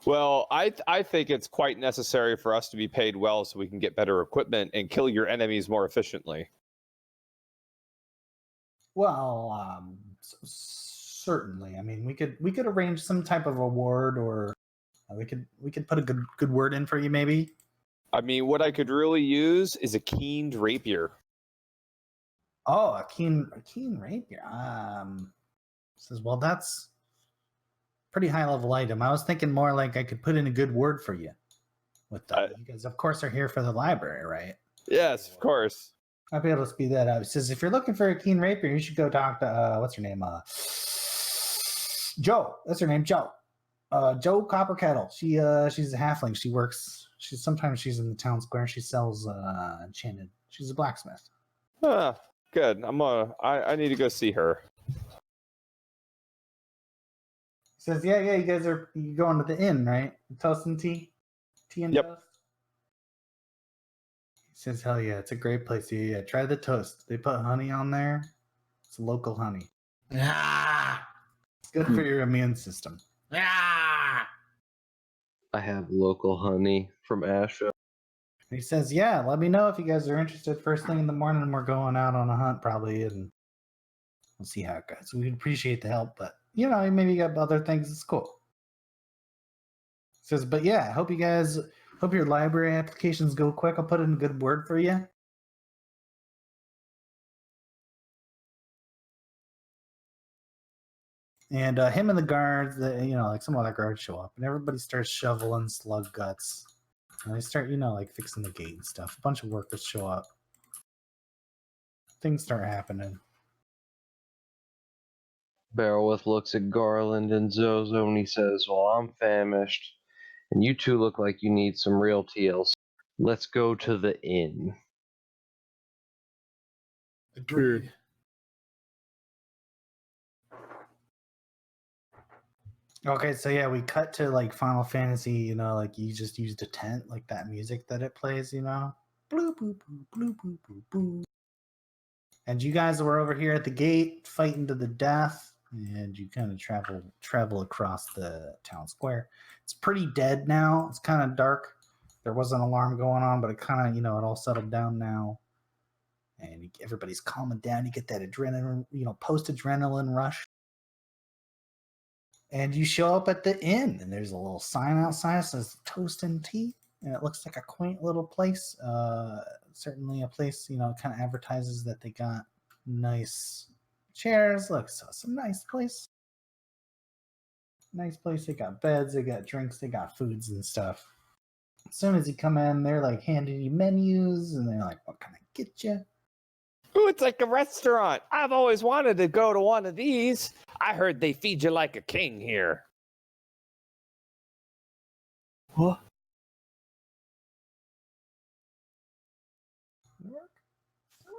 Speaker 3: Well, I think it's quite necessary for us to be paid well so we can get better equipment and kill your enemies more efficiently.
Speaker 1: Well, certainly. I mean, we could arrange some type of award, or we could put a good word in for you, maybe.
Speaker 3: I mean, what I could really use is a keened rapier.
Speaker 1: Oh, a keen rapier. Says, well, that's pretty high level item. I was thinking more like I could put in a good word for you with that. You guys, of course, are here for the library, right?
Speaker 3: Yes, of course.
Speaker 1: I'll be able to speed that up. He says, if you're looking for a keen rapier, you should go talk to, what's her name? Joe. That's her name, Joe. Joe Copperkettle. She's a halfling. Sometimes she's in the town square. She sells enchanted. She's a blacksmith.
Speaker 3: Good. I need to go see her.
Speaker 1: He says, yeah, you guys are going to the inn, right? Toast and tea? Tea and
Speaker 3: Yep.
Speaker 1: toast? He says, hell yeah, it's a great place. Yeah, try the toast. They put honey on there. It's local honey.
Speaker 2: Ah!
Speaker 1: It's good for your immune system.
Speaker 2: Ah!
Speaker 4: I have local honey from Asha.
Speaker 1: He says, yeah, let me know if you guys are interested. First thing in the morning, we're going out on a hunt probably, and we'll see how it goes. We'd appreciate the help, but, maybe you got other things. It's cool. He says, but yeah, hope your library applications go quick. I'll put in a good word for you. And him and the guards, like some other guards show up, and everybody starts shoveling slug guts. And they start, fixing the gate and stuff. A bunch of workers show up. Things start happening.
Speaker 4: Barrowith looks at Garland and Zozo and he says, well, I'm famished, and you two look like you need some real TLC. Let's go to the inn.
Speaker 2: Agreed.
Speaker 1: Okay, so yeah, we cut to like Final Fantasy, you just used a tent, like that music that it plays, Blue, boo, boo, blue, boo, boo, boo. And you guys were over here at the gate fighting to the death, and you kind of travel across the town square. It's pretty dead now. It's kind of dark. There was an alarm going on, but it kind of, it all settled down now. And everybody's calming down. You get that adrenaline, post-adrenaline rush. And you show up at the inn, and there's a little sign outside that says toast and tea. And it looks like a quaint little place. Certainly a place, kind of advertises that they got nice chairs. Look, so it's a nice place. Nice place. They got beds, they got drinks, they got foods and stuff. As soon as you come in, they're like handing you menus, and they're like, what can I get you?
Speaker 9: Ooh, it's like a restaurant. I've always wanted to go to one of these. I heard they feed you like a king here.
Speaker 8: What?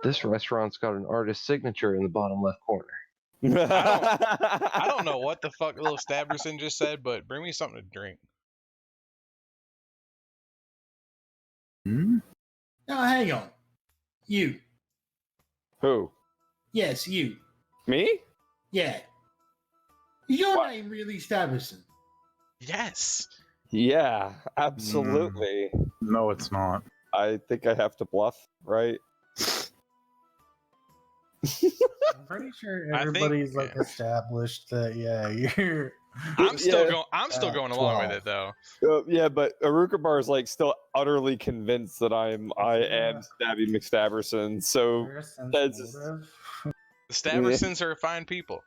Speaker 4: This restaurant's got an artist's signature in the bottom left corner.
Speaker 5: I don't know what the fuck little Stabberson just said, but bring me something to drink.
Speaker 8: Hmm?
Speaker 2: Now, hang on. You.
Speaker 3: Who?
Speaker 2: Yes, you.
Speaker 3: Me?
Speaker 2: Yeah. Is your
Speaker 3: What?
Speaker 2: name really Stabberson?
Speaker 5: Yes.
Speaker 3: Yeah, absolutely.
Speaker 7: No, it's not.
Speaker 3: I think I have to bluff, right?
Speaker 1: I'm pretty sure
Speaker 5: I think-
Speaker 1: everybody's like established that. Yeah, you're.
Speaker 5: I'm still
Speaker 3: Yeah.
Speaker 5: going. I'm still going along with it though.
Speaker 3: Yeah, but Arukabar is like still utterly convinced that I am Stabby McStabberson. So
Speaker 1: First and
Speaker 3: that's just-
Speaker 1: motive.
Speaker 5: The Stabbersons are fine people.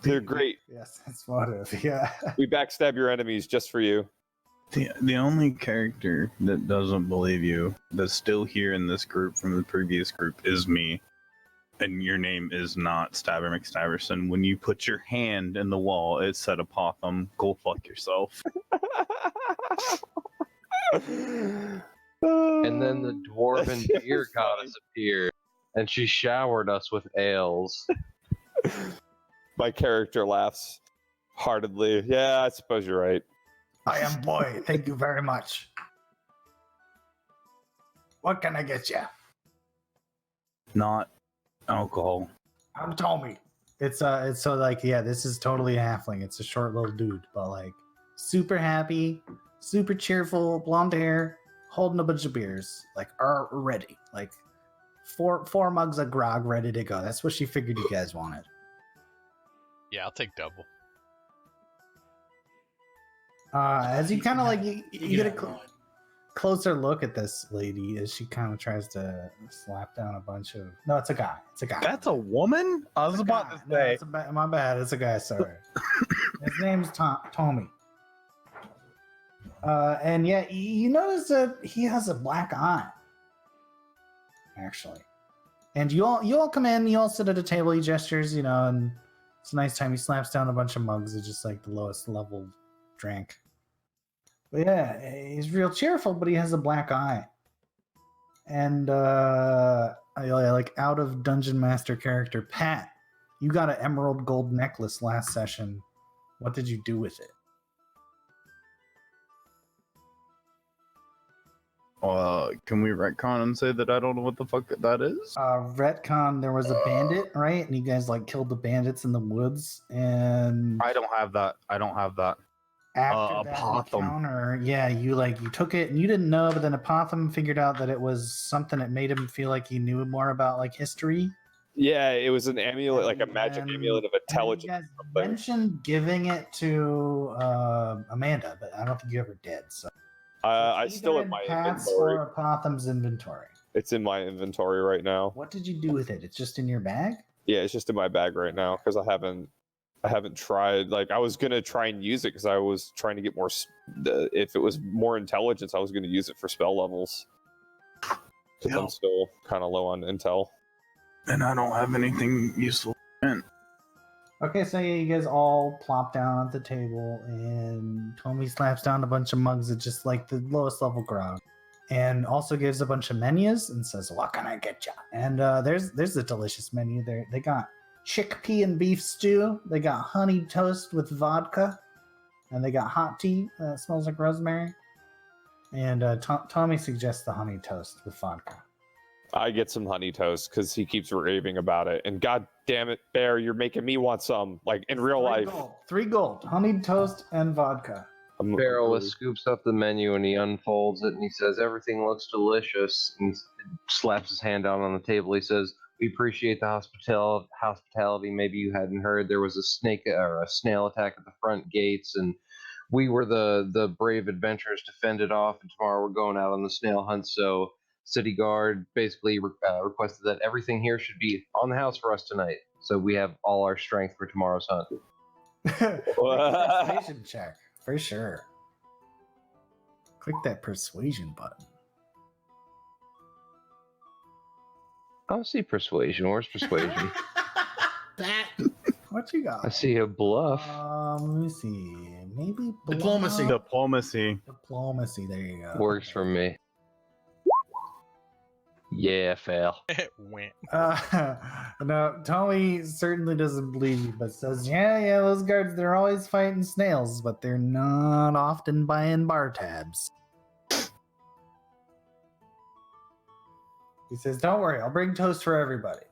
Speaker 3: they're great.
Speaker 1: Yes, that's motive. Yeah.
Speaker 3: We backstab your enemies just for you.
Speaker 7: The only character that doesn't believe you, that's still here in this group from the previous group, is me. And your name is not Stabber McStabberson. When you put your hand in the wall, it said Apothum. Go fuck yourself.
Speaker 4: And then the dwarven beer goddess appeared, and she showered us with ales.
Speaker 3: My character laughs heartedly. Yeah, I suppose you're right.
Speaker 1: I am boy. Thank you very much. What can I get you?
Speaker 7: Not alcohol.
Speaker 1: I'm Tommy. It's so like yeah, this is totally a halfling. It's a short little dude, but like super happy, super cheerful, blonde hair, holding a bunch of beers, like are ready, like four mugs of grog ready to go. That's what she figured you guys wanted.
Speaker 5: Yeah, I'll take double.
Speaker 1: As you kind of like you get a
Speaker 2: don't mind.
Speaker 1: closer look at this lady as she kind of tries to slap down a bunch of. No, it's a guy. It's a guy.
Speaker 7: That's a woman? I was
Speaker 1: It's a
Speaker 7: about
Speaker 1: guy.
Speaker 7: to
Speaker 1: No,
Speaker 7: say.
Speaker 1: it's my bad. It's a guy. Sorry. His name's Tommy. And yeah, you notice that he has a black eye. Actually, and you all come in. You all sit at a table. He gestures, and it's a nice time. He slaps down a bunch of mugs. It's just like the lowest level drink. But yeah, he's real cheerful, but he has a black eye. And like out of Dungeon Master character, Pat, you got an emerald gold necklace last session. What did you do with it?
Speaker 7: Can we retcon and say that I don't know what the fuck that is?
Speaker 1: Retcon, there was a bandit, right? And you guys like killed the bandits in the woods. And
Speaker 7: I don't have that.
Speaker 1: after that
Speaker 7: Apothum.
Speaker 1: encounter, yeah, you took it and you didn't know, but then Apothum figured out that it was something that made him feel like he knew more about like history.
Speaker 3: Yeah, it was an amulet, like a magic
Speaker 1: And-
Speaker 3: amulet of
Speaker 1: and
Speaker 3: intelligence.
Speaker 1: You guys
Speaker 3: or something.
Speaker 1: mentioned giving it to Amanda, but I don't think you ever did. So
Speaker 3: I
Speaker 1: it's
Speaker 3: still
Speaker 1: either
Speaker 3: have my
Speaker 1: Pat's
Speaker 3: inventory.
Speaker 1: or Apothum's inventory.
Speaker 3: It's in my inventory right now.
Speaker 1: What did you do with it? It's just in your bag.
Speaker 3: Yeah, it's just in my bag right now because I haven't tried. Like I was gonna try and use it because I was trying to get more. If it was more intelligence, I was gonna use it for spell levels. 'Cause I'm still kind of low on intel.
Speaker 7: And I don't have anything useful.
Speaker 1: Okay, so yeah, you guys all plop down at the table, and Tommy slaps down a bunch of mugs of just like the lowest level grog, and also gives a bunch of menus and says, "What can I get you?" And there's a delicious menu there. They got chickpea and beef stew. They got honey toast with vodka, and they got hot tea that smells like rosemary. And Tommy suggests the honey toast with vodka.
Speaker 3: I get some honey toast because he keeps raving about it. And god damn it, Bear, you're making me want some. Like in real life.
Speaker 1: 3 gold, honey toast and vodka.
Speaker 4: Barrel scoops up the menu and he unfolds it and he says, "Everything looks delicious," and slaps his hand down on the table. He says, "We appreciate the hospitality. Maybe you hadn't heard there was a snake or a snail attack at the front gates, and we were the brave adventurers to fend it off. And tomorrow we're going out on the snail hunt. So city guard basically requested that everything here should be on the house for us tonight. So we have all our strength for tomorrow's hunt."
Speaker 1: Persuasion check for sure. Click that persuasion button.
Speaker 4: I'll see persuasion. Where's persuasion?
Speaker 2: That
Speaker 1: What you got?
Speaker 4: I see a bluff.
Speaker 1: Let me see. Maybe
Speaker 2: Diplomacy.
Speaker 1: bluff?
Speaker 7: Diplomacy.
Speaker 1: Diplomacy. There you go.
Speaker 4: Works for me. Yeah, fail.
Speaker 5: Went.
Speaker 1: No, Tommy certainly doesn't believe you, but says, yeah, those guards, they're always fighting snails, but they're not often buying bar tabs. He says, don't worry, I'll bring toast for everybody.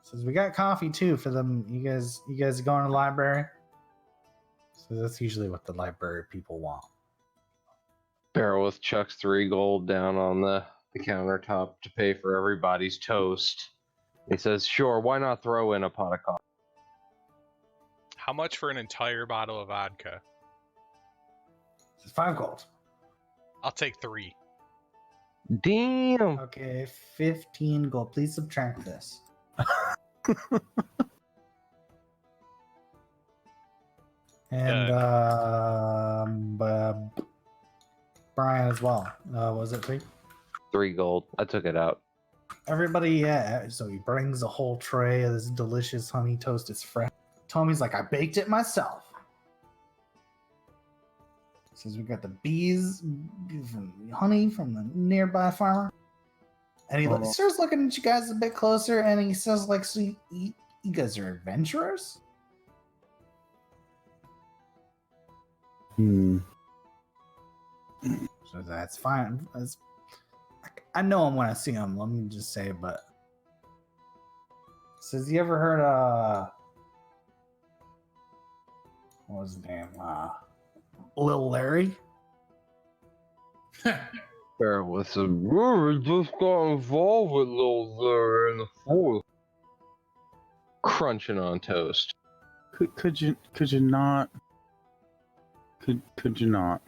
Speaker 1: Says, we got coffee too for them. You guys going to the library? So that's usually what the library people want.
Speaker 4: Barrowith chucks 3 gold down on the countertop to pay for everybody's toast. He says, sure, why not throw in a pot of coffee?
Speaker 5: How much for an entire bottle of vodka?
Speaker 1: It's 5 gold.
Speaker 5: I'll take 3.
Speaker 4: Damn!
Speaker 1: Okay, 15 gold. Please subtract this. And Brian as well. Was it 3?
Speaker 4: 3 gold. I took it out.
Speaker 1: Everybody, yeah. So he brings a whole tray of this delicious honey toast. It's fresh. Tommy's like, I baked it myself. Says we got the bees from honey from the nearby farmer. And he starts looking at you guys a bit closer, and he says, like, so you guys are adventurers?
Speaker 7: Hmm.
Speaker 1: So that's fine. I know him when I see him, let me just say, but says, you ever heard what was his name? Lil Larry?
Speaker 4: Barrowith said, we just got involved with little Larry in the forest. Crunching on toast.
Speaker 7: Could you not? Could you not?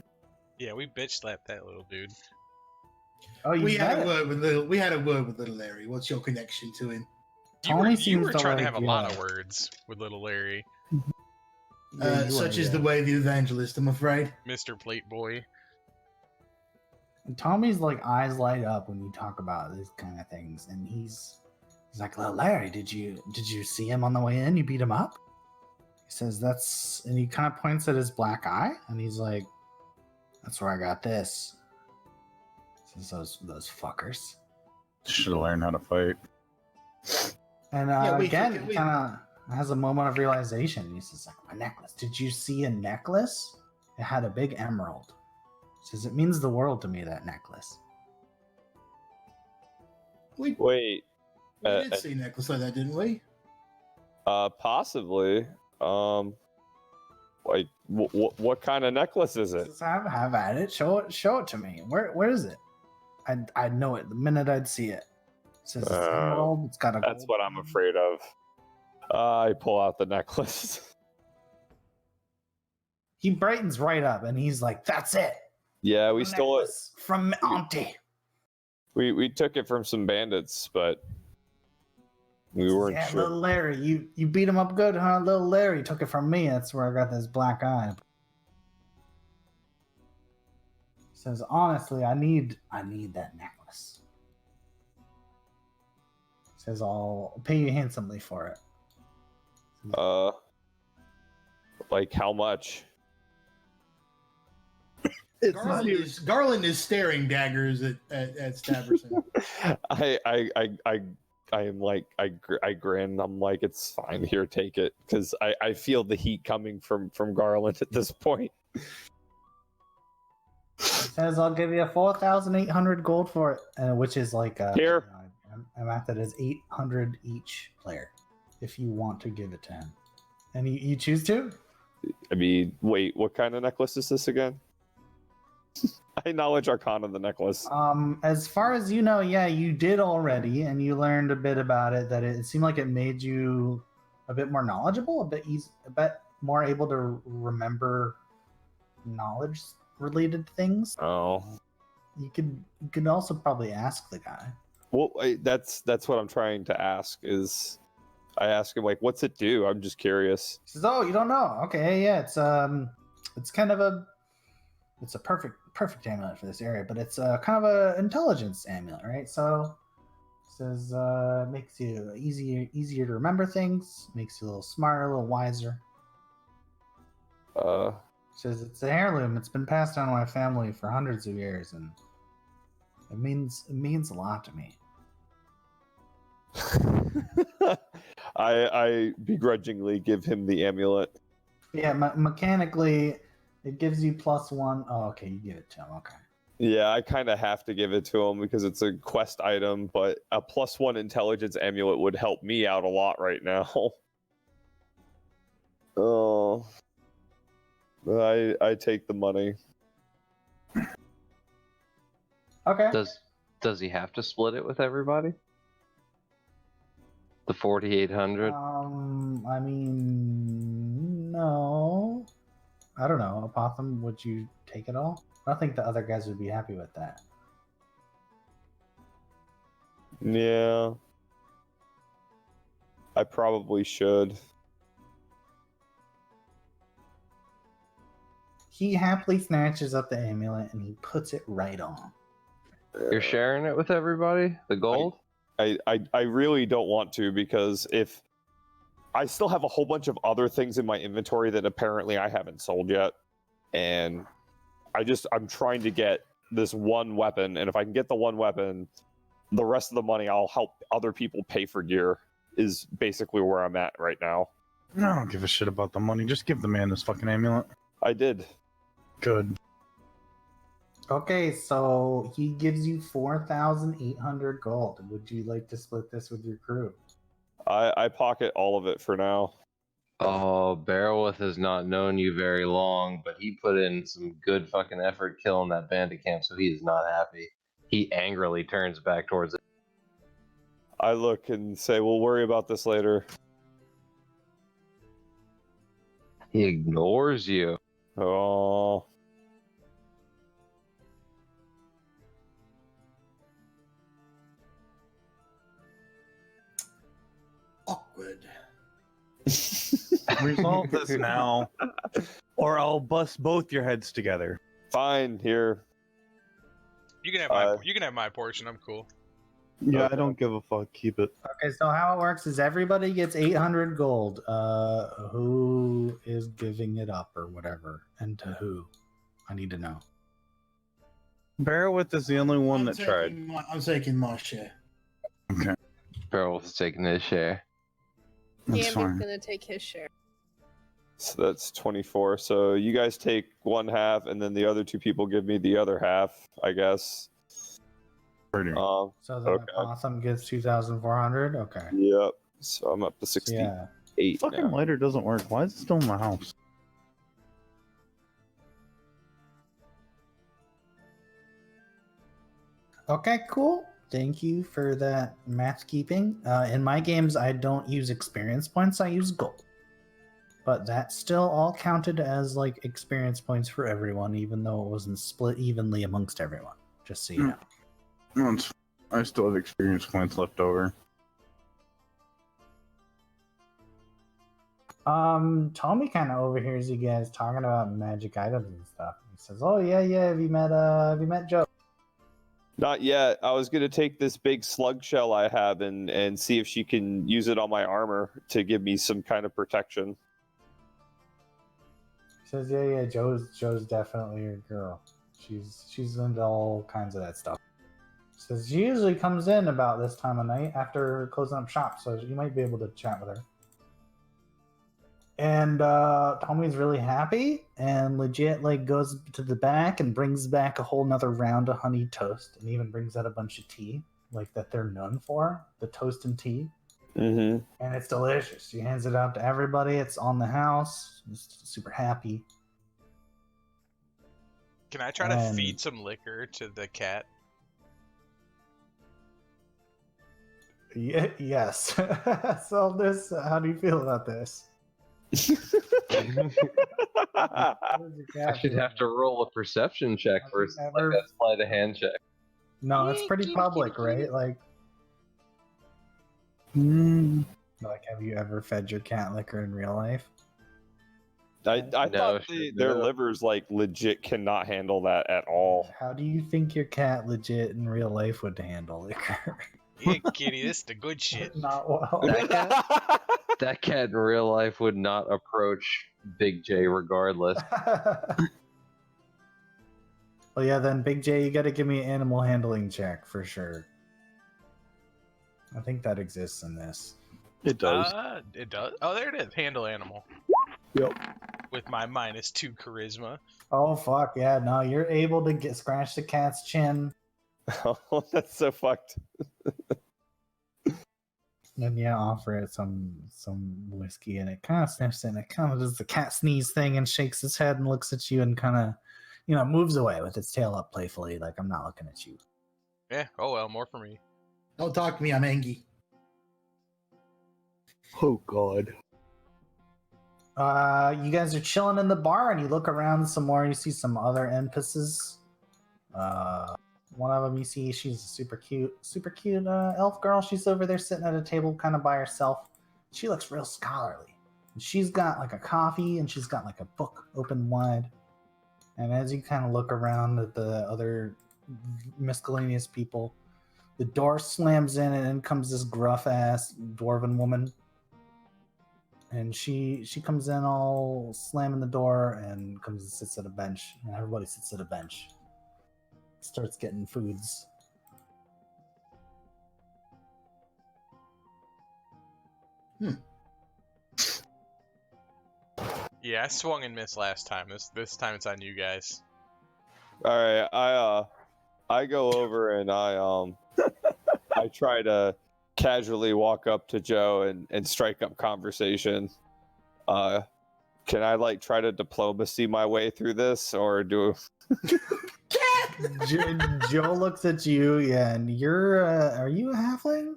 Speaker 5: Yeah, we bitch slapped that little dude.
Speaker 1: Oh, you
Speaker 2: we had
Speaker 1: met
Speaker 2: a
Speaker 1: it?
Speaker 2: word with little. We had a word with little Larry. What's your connection to him?
Speaker 5: You
Speaker 1: Tony
Speaker 5: were
Speaker 1: seems to
Speaker 5: trying to
Speaker 1: like,
Speaker 5: have a lot
Speaker 1: yeah.
Speaker 5: of words with little Larry,
Speaker 1: Yeah, you
Speaker 2: Such
Speaker 1: are,
Speaker 2: is
Speaker 1: yeah.
Speaker 2: the way of the evangelist, I'm afraid.
Speaker 5: Mr. Plate Boy.
Speaker 1: And Tommy's like eyes light up when you talk about these kind of things, and he's like, "Well, Larry, did you see him on the way in? You beat him up?" He says, "That's," and he kind of points at his black eye, and he's like, "That's where I got this." He says, "Those fuckers."
Speaker 7: Should have learned how to fight.
Speaker 1: And
Speaker 2: Yeah, we
Speaker 1: again,
Speaker 2: should-
Speaker 1: he kind of has a moment of realization. He says, like, my necklace. Did you see a necklace? It had a big emerald. He says, it means the world to me, that necklace.
Speaker 2: We
Speaker 3: Wait,
Speaker 2: did see a necklace like that, didn't we?
Speaker 3: possibly. Like, what kind of necklace is
Speaker 1: He
Speaker 3: it?
Speaker 1: says, have at it. Show it to me. Where is it? I'd know it the minute I'd see it. It says it's emerald. It's got a
Speaker 3: That's
Speaker 1: gold
Speaker 3: what I'm
Speaker 1: band.
Speaker 3: afraid of. I pull out the necklace.
Speaker 1: He brightens right up, and he's like, that's it.
Speaker 3: Yeah, we
Speaker 1: The
Speaker 3: stole it.
Speaker 1: necklace from Auntie.
Speaker 3: We took it from some bandits, but we weren't
Speaker 1: Yeah,
Speaker 3: sure.
Speaker 1: little Larry, you beat him up good, huh? Little Larry took it from me. That's where I got this black eye. Says honestly, I need that necklace. Says I'll pay you handsomely for it.
Speaker 3: Like how much?
Speaker 2: Garland is staring daggers at Staverson.
Speaker 3: I am like I grin. I'm like, it's fine. Here, take it, because I feel the heat coming from Garland at this point.
Speaker 1: Says I'll give you 4,800 gold for it, which is like
Speaker 3: Here.
Speaker 1: I'm at that as 800 each player, if you want to give it to him, and you choose to.
Speaker 3: I mean, wait, what kind of necklace is this again? I knowledge arcana the necklace.
Speaker 1: As far as you know, yeah, you did already, and you learned a bit about it. That it seemed like it made you a bit more knowledgeable, a bit more able to remember knowledge-related things.
Speaker 3: Oh,
Speaker 1: You could also probably ask the guy.
Speaker 3: well, that's what I'm trying to ask. Is I ask him, like, what's it do? I'm just curious.
Speaker 1: He says, "Oh, you don't know? Okay, yeah, it's kind of it's a perfect amulet for this area, but it's kind of a intelligence amulet, right? So Says makes you easier to remember things, makes you a little smarter, a little wiser. Says it's a heirloom. It's been passed down to my family for hundreds of years, and it means a lot to me.
Speaker 3: I begrudgingly give him the amulet.
Speaker 1: Yeah, mechanically, it gives you +1. Oh, okay, you give it to him. Okay.
Speaker 3: Yeah, I kind of have to give it to him because it's a quest item, but a +1 intelligence amulet would help me out a lot right now. Oh, I take the money.
Speaker 1: Okay.
Speaker 4: Does he have to split it with everybody? The 4,800.
Speaker 1: I mean, no. I don't know. Apotham, would you take it all? I don't think the other guys would be happy with that.
Speaker 3: Yeah, I probably should.
Speaker 1: He happily snatches up the amulet and he puts it right on.
Speaker 4: You're sharing it with everybody? The gold?
Speaker 3: I really don't want to, because if I still have a whole bunch of other things in my inventory that apparently I haven't sold yet, and I'm trying to get this one weapon, and if I can get the one weapon, the rest of the money I'll help other people pay for gear, is basically where I'm at right now.
Speaker 7: I don't give a shit about the money. Just give the man this fucking amulet.
Speaker 3: I did.
Speaker 7: Good.
Speaker 1: Okay, so he gives you 4,800 gold. Would you like to split this with your crew?
Speaker 3: I pocket all of it for now.
Speaker 4: Oh, Beowulf has not known you very long, but he put in some good fucking effort killing that bandit camp, so he is not happy. He angrily turns back towards it.
Speaker 3: I look and say, we'll worry about this later.
Speaker 4: He ignores you.
Speaker 3: Oh.
Speaker 2: Awkward.
Speaker 7: Resolve this now, or I'll bust both your heads together.
Speaker 3: Fine, here.
Speaker 5: You can have you can have my portion. I'm cool.
Speaker 7: Yeah, I don't give a fuck. Keep it.
Speaker 1: Okay, so how it works is everybody gets 800 gold. Who is giving it up or whatever, and to who? I need to know.
Speaker 7: Bearwith is the only one that tried.
Speaker 2: I'm taking my share.
Speaker 7: Okay,
Speaker 4: Beowulf is taking his share.
Speaker 7: that's
Speaker 6: Gambit's
Speaker 7: fine.
Speaker 6: gonna take his share.
Speaker 3: So that's 24. So you guys take one half, and then the other two people give me the other half, I guess.
Speaker 7: Pretty.
Speaker 1: So the
Speaker 3: Okay.
Speaker 1: Apotham gets 2,400. Okay.
Speaker 3: Yep. So I'm up to 68
Speaker 1: Yeah.
Speaker 7: Fucking
Speaker 3: now.
Speaker 7: lighter doesn't work. Why is it still in my house?
Speaker 1: Okay, cool. Thank you for that math keeping. In my games, I don't use experience points. I use gold. But that still all counted as like experience points for everyone, even though it wasn't split evenly amongst everyone. Just so you know.
Speaker 7: I still have experience points left over.
Speaker 1: Tommy kind of overhears you guys talking about magic items and stuff. He says, "Oh yeah, have you met Joe?"
Speaker 3: Not yet. I was gonna take this big slug shell I have and see if she can use it on my armor to give me some kind of protection.
Speaker 1: He says, "Yeah, Joe's definitely your girl. She's into all kinds of that stuff." He says she usually comes in about this time of night after closing up shop, so you might be able to chat with her. And Tommy's really happy and legit like goes to the back and brings back a whole nother round of honey toast, and even brings out a bunch of tea like that they're known for, the toast and tea.
Speaker 3: Mm-hmm.
Speaker 1: And it's delicious. She hands it out to everybody. It's on the house. Just super happy.
Speaker 5: Can I try to feed some liquor to the cat?
Speaker 1: Yes. So this, how do you feel about this?
Speaker 4: I should have to roll a perception check first, like a sleight of hand check.
Speaker 1: No, it's pretty public, right? Like, have you ever fed your cat liquor in real life?
Speaker 3: I
Speaker 4: No,
Speaker 3: thought their
Speaker 4: no.
Speaker 3: livers like legit cannot handle that at all.
Speaker 1: How do you think your cat legit in real life would handle liquor?
Speaker 5: Yeah, kitty, this is the good shit.
Speaker 1: Not well.
Speaker 4: That cat in real life would not approach Big J regardless.
Speaker 1: Well, yeah, then Big J, you gotta give me an animal handling check for sure. I think that exists in this.
Speaker 7: It does.
Speaker 5: It does. Oh, there it is. Handle animal.
Speaker 7: Yep.
Speaker 5: With my -2 charisma.
Speaker 1: Oh fuck yeah! No, you're able to scratch the cat's chin,
Speaker 3: Oh, that's so fucked.
Speaker 1: and yeah, offer it some whiskey, and it kind of sniffs it, and it kind of does the cat sneeze thing, and shakes its head and looks at you, and kind of, moves away with its tail up playfully, like I'm not looking at you.
Speaker 5: Yeah. Oh well, more for me.
Speaker 2: Don't talk to me, I'm angry.
Speaker 7: Oh god.
Speaker 1: You guys are chilling in the bar, and you look around some more. You see some other NPCs. One of them you see, she's a super cute elf girl. She's over there sitting at a table, kind of by herself. She looks real scholarly. And she's got like a coffee, and she's got like a book open wide. And as you kind of look around at the other miscellaneous people, the door slams in, and in comes this gruff ass dwarven woman. And she comes in all slamming the door and comes and sits at a bench. And everybody sits at a bench. Starts getting foods.
Speaker 5: Yeah, I swung and missed last time. This time it's on you guys.
Speaker 3: All right, I go over and I try to casually walk up to Joe and strike up conversation. Can I try to diplomacy my way through this, or do?
Speaker 1: Joe looks at you, yeah, and are you a halfling?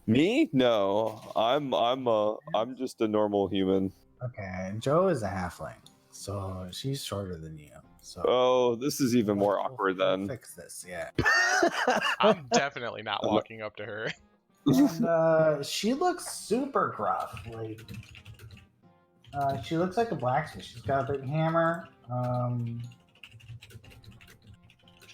Speaker 3: Me? No, I'm just a normal human.
Speaker 1: Okay, Joe is a halfling, so she's shorter than you. So
Speaker 3: Oh, this is even more awkward
Speaker 1: we'll
Speaker 3: then.
Speaker 1: fix this, yeah.
Speaker 5: I'm definitely not walking up to her.
Speaker 1: And she looks super gruff. She looks like a blacksmith. She's got a big hammer.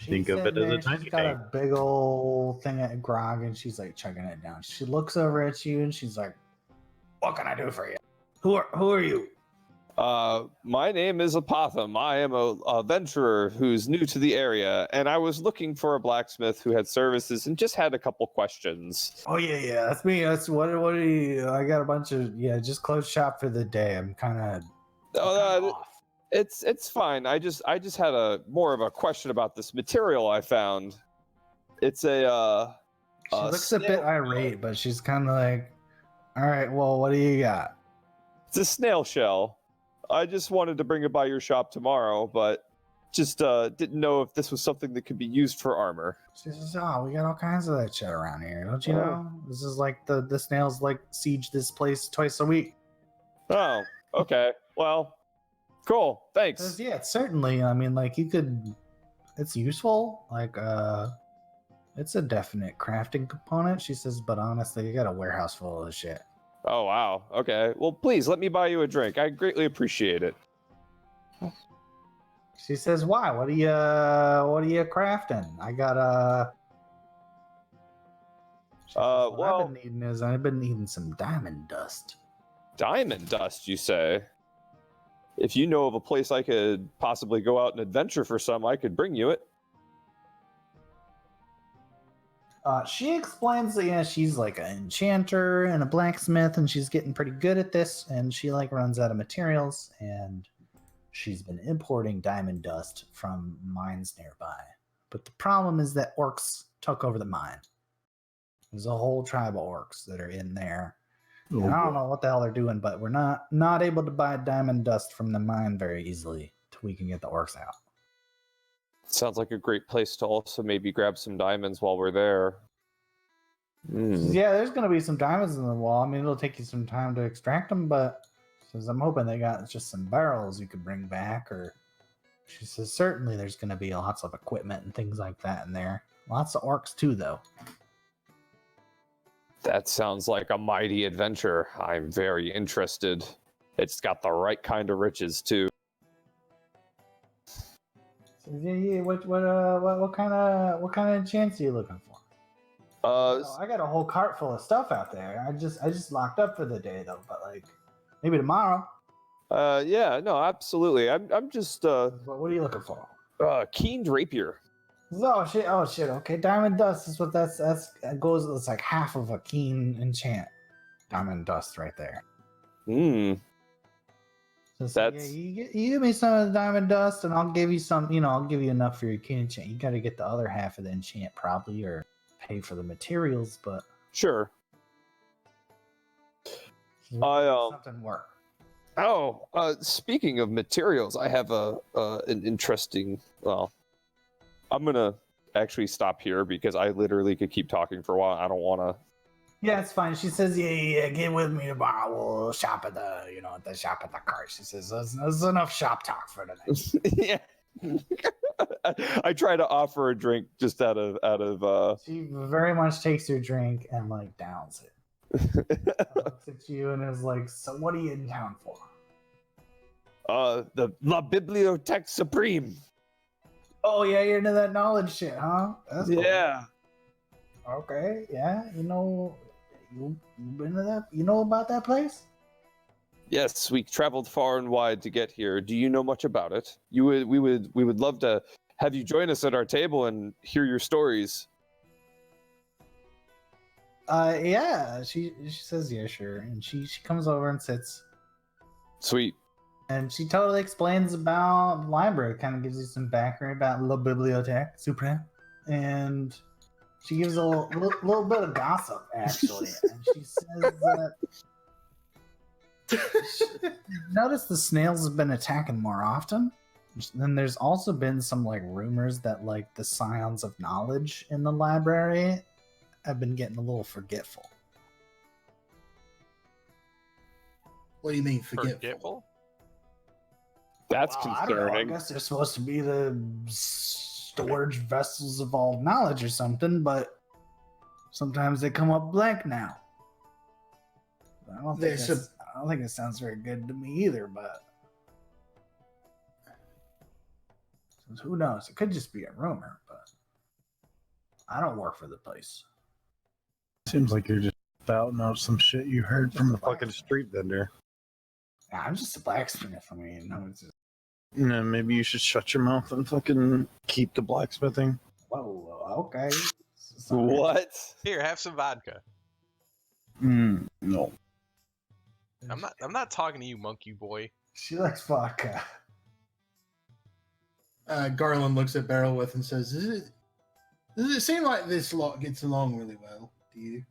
Speaker 7: Think of it as a tiny
Speaker 1: She's got a big old thing at grog, and she's like chugging it down. She looks over at you, and she's like, "What can I do for you? Who are you?"
Speaker 3: My name is Apotham. I am a venturer who's new to the area, and I was looking for a blacksmith who had services and just had a couple questions.
Speaker 1: Oh yeah, that's me. That's what are you? I got a bunch of just closed shop for the day. I'm kind of off.
Speaker 3: It's fine. I just had more of a question about this material I found. It's a
Speaker 1: She looks a bit irate, but she's kind of like, "All right, well, what do you got?"
Speaker 3: It's a snail shell. I just wanted to bring it by your shop tomorrow, but just didn't know if this was something that could be used for armor.
Speaker 1: She says, "Oh, we got all kinds of that shit around here. Don't you know? This is like the snails siege this place twice a week."
Speaker 3: Oh, okay. Well, cool. Thanks.
Speaker 1: Says, yeah, certainly. I mean, you could. It's useful. It's a definite crafting component. She says, but honestly, you got a warehouse full of this shit.
Speaker 3: Oh, wow. Okay. Well, please let me buy you a drink. I greatly appreciate it.
Speaker 1: She says, why? What are you crafting? I got
Speaker 3: well,
Speaker 1: I've been needing some diamond dust.
Speaker 3: Diamond dust, you say? If you know of a place I could possibly go out and adventure for some, I could bring you it.
Speaker 1: She explains that she's like an enchanter and a blacksmith, and she's getting pretty good at this, and she runs out of materials, and she's been importing diamond dust from mines nearby. But the problem is that orcs took over the mine. There's a whole tribe of orcs that are in there.
Speaker 7: Oh,
Speaker 1: and I don't know what the hell they're doing, but we're not able to buy diamond dust from the mine very easily till we can get the orcs out.
Speaker 3: Sounds like a great place to also maybe grab some diamonds while we're there.
Speaker 1: Yeah, there's going to be some diamonds in the wall. I mean, it'll take you some time to extract them, but says, I'm hoping they got just some barrels you could bring back. Or she says, certainly there's going to be lots of equipment and things like that in there. Lots of orcs too, though.
Speaker 3: That sounds like a mighty adventure. I'm very interested. It's got the right kind of riches too.
Speaker 1: Yeah. What kind of chance are you looking for? I got a whole cart full of stuff out there. I just locked up for the day though, but like maybe tomorrow.
Speaker 9: Yeah, no, absolutely. I'm just
Speaker 1: What are you looking for?
Speaker 9: keen rapier.
Speaker 1: Oh shit! Oh shit! Okay, diamond dust is what that goes. It's like half of a keen enchant. Diamond dust right there.
Speaker 9: Hmm.
Speaker 1: So it's like,
Speaker 9: That's
Speaker 1: you give me some of the diamond dust, and I'll give you some. I'll give you enough for your keen enchant. You got to get the other half of the enchant probably, or pay for the materials. But
Speaker 9: sure.
Speaker 1: something work.
Speaker 9: Oh, speaking of materials, I have an interesting. Well, I'm gonna actually stop here because I literally could keep talking for a while. I don't want to.
Speaker 1: Yeah, it's fine. She says, yeah, get with me tomorrow. We'll shop at the shop at the cart. She says, there's enough shop talk for tonight.
Speaker 9: Yeah. I try to offer a drink just out of.
Speaker 1: She very much takes your drink and like downs it. Looks at you and is like, so what are you in town for?
Speaker 9: The La Bibliothèque Supreme.
Speaker 1: Oh yeah, you're into that knowledge shit, huh? That's cool.
Speaker 9: Yeah.
Speaker 1: Okay, yeah, you've been to that? You know about that place?
Speaker 9: Yes, we traveled far and wide to get here. Do you know much about it? We would love to have you join us at our table and hear your stories.
Speaker 1: Yeah. She says yeah, sure, and she comes over and sits.
Speaker 9: Sweet.
Speaker 1: And she totally explains about the library, kind of gives you some background about La Bibliothèque Supreme, and she gives a little bit of gossip, actually. And she says that notice the snails have been attacking more often. Then there's also been some like rumors that like the scions of knowledge in the library have been getting a little forgetful.
Speaker 2: What do you mean forgetful?
Speaker 5: Forgetful?
Speaker 9: That's
Speaker 1: Well, I don't know. I
Speaker 9: concerning.
Speaker 1: guess they're supposed to be the storage vessels of all knowledge or something, but sometimes they come up blank now. I don't think it sounds very good to me either, but who knows? It could just be a rumor, but I don't work for the place.
Speaker 7: Seems like you're just spouting out some shit you heard from the fucking street vendor.
Speaker 1: Yeah, I'm just a blacksmith. I mean, it's just...
Speaker 7: No, maybe you should shut your mouth and fucking keep the blacksmithing.
Speaker 1: Whoa, okay.
Speaker 9: What?
Speaker 5: Here, have some vodka.
Speaker 7: No.
Speaker 5: I'm not talking to you, monkey boy.
Speaker 1: She likes vodka.
Speaker 2: Garland looks at Barrelwith and says, does it seem like this lot gets along really well to you?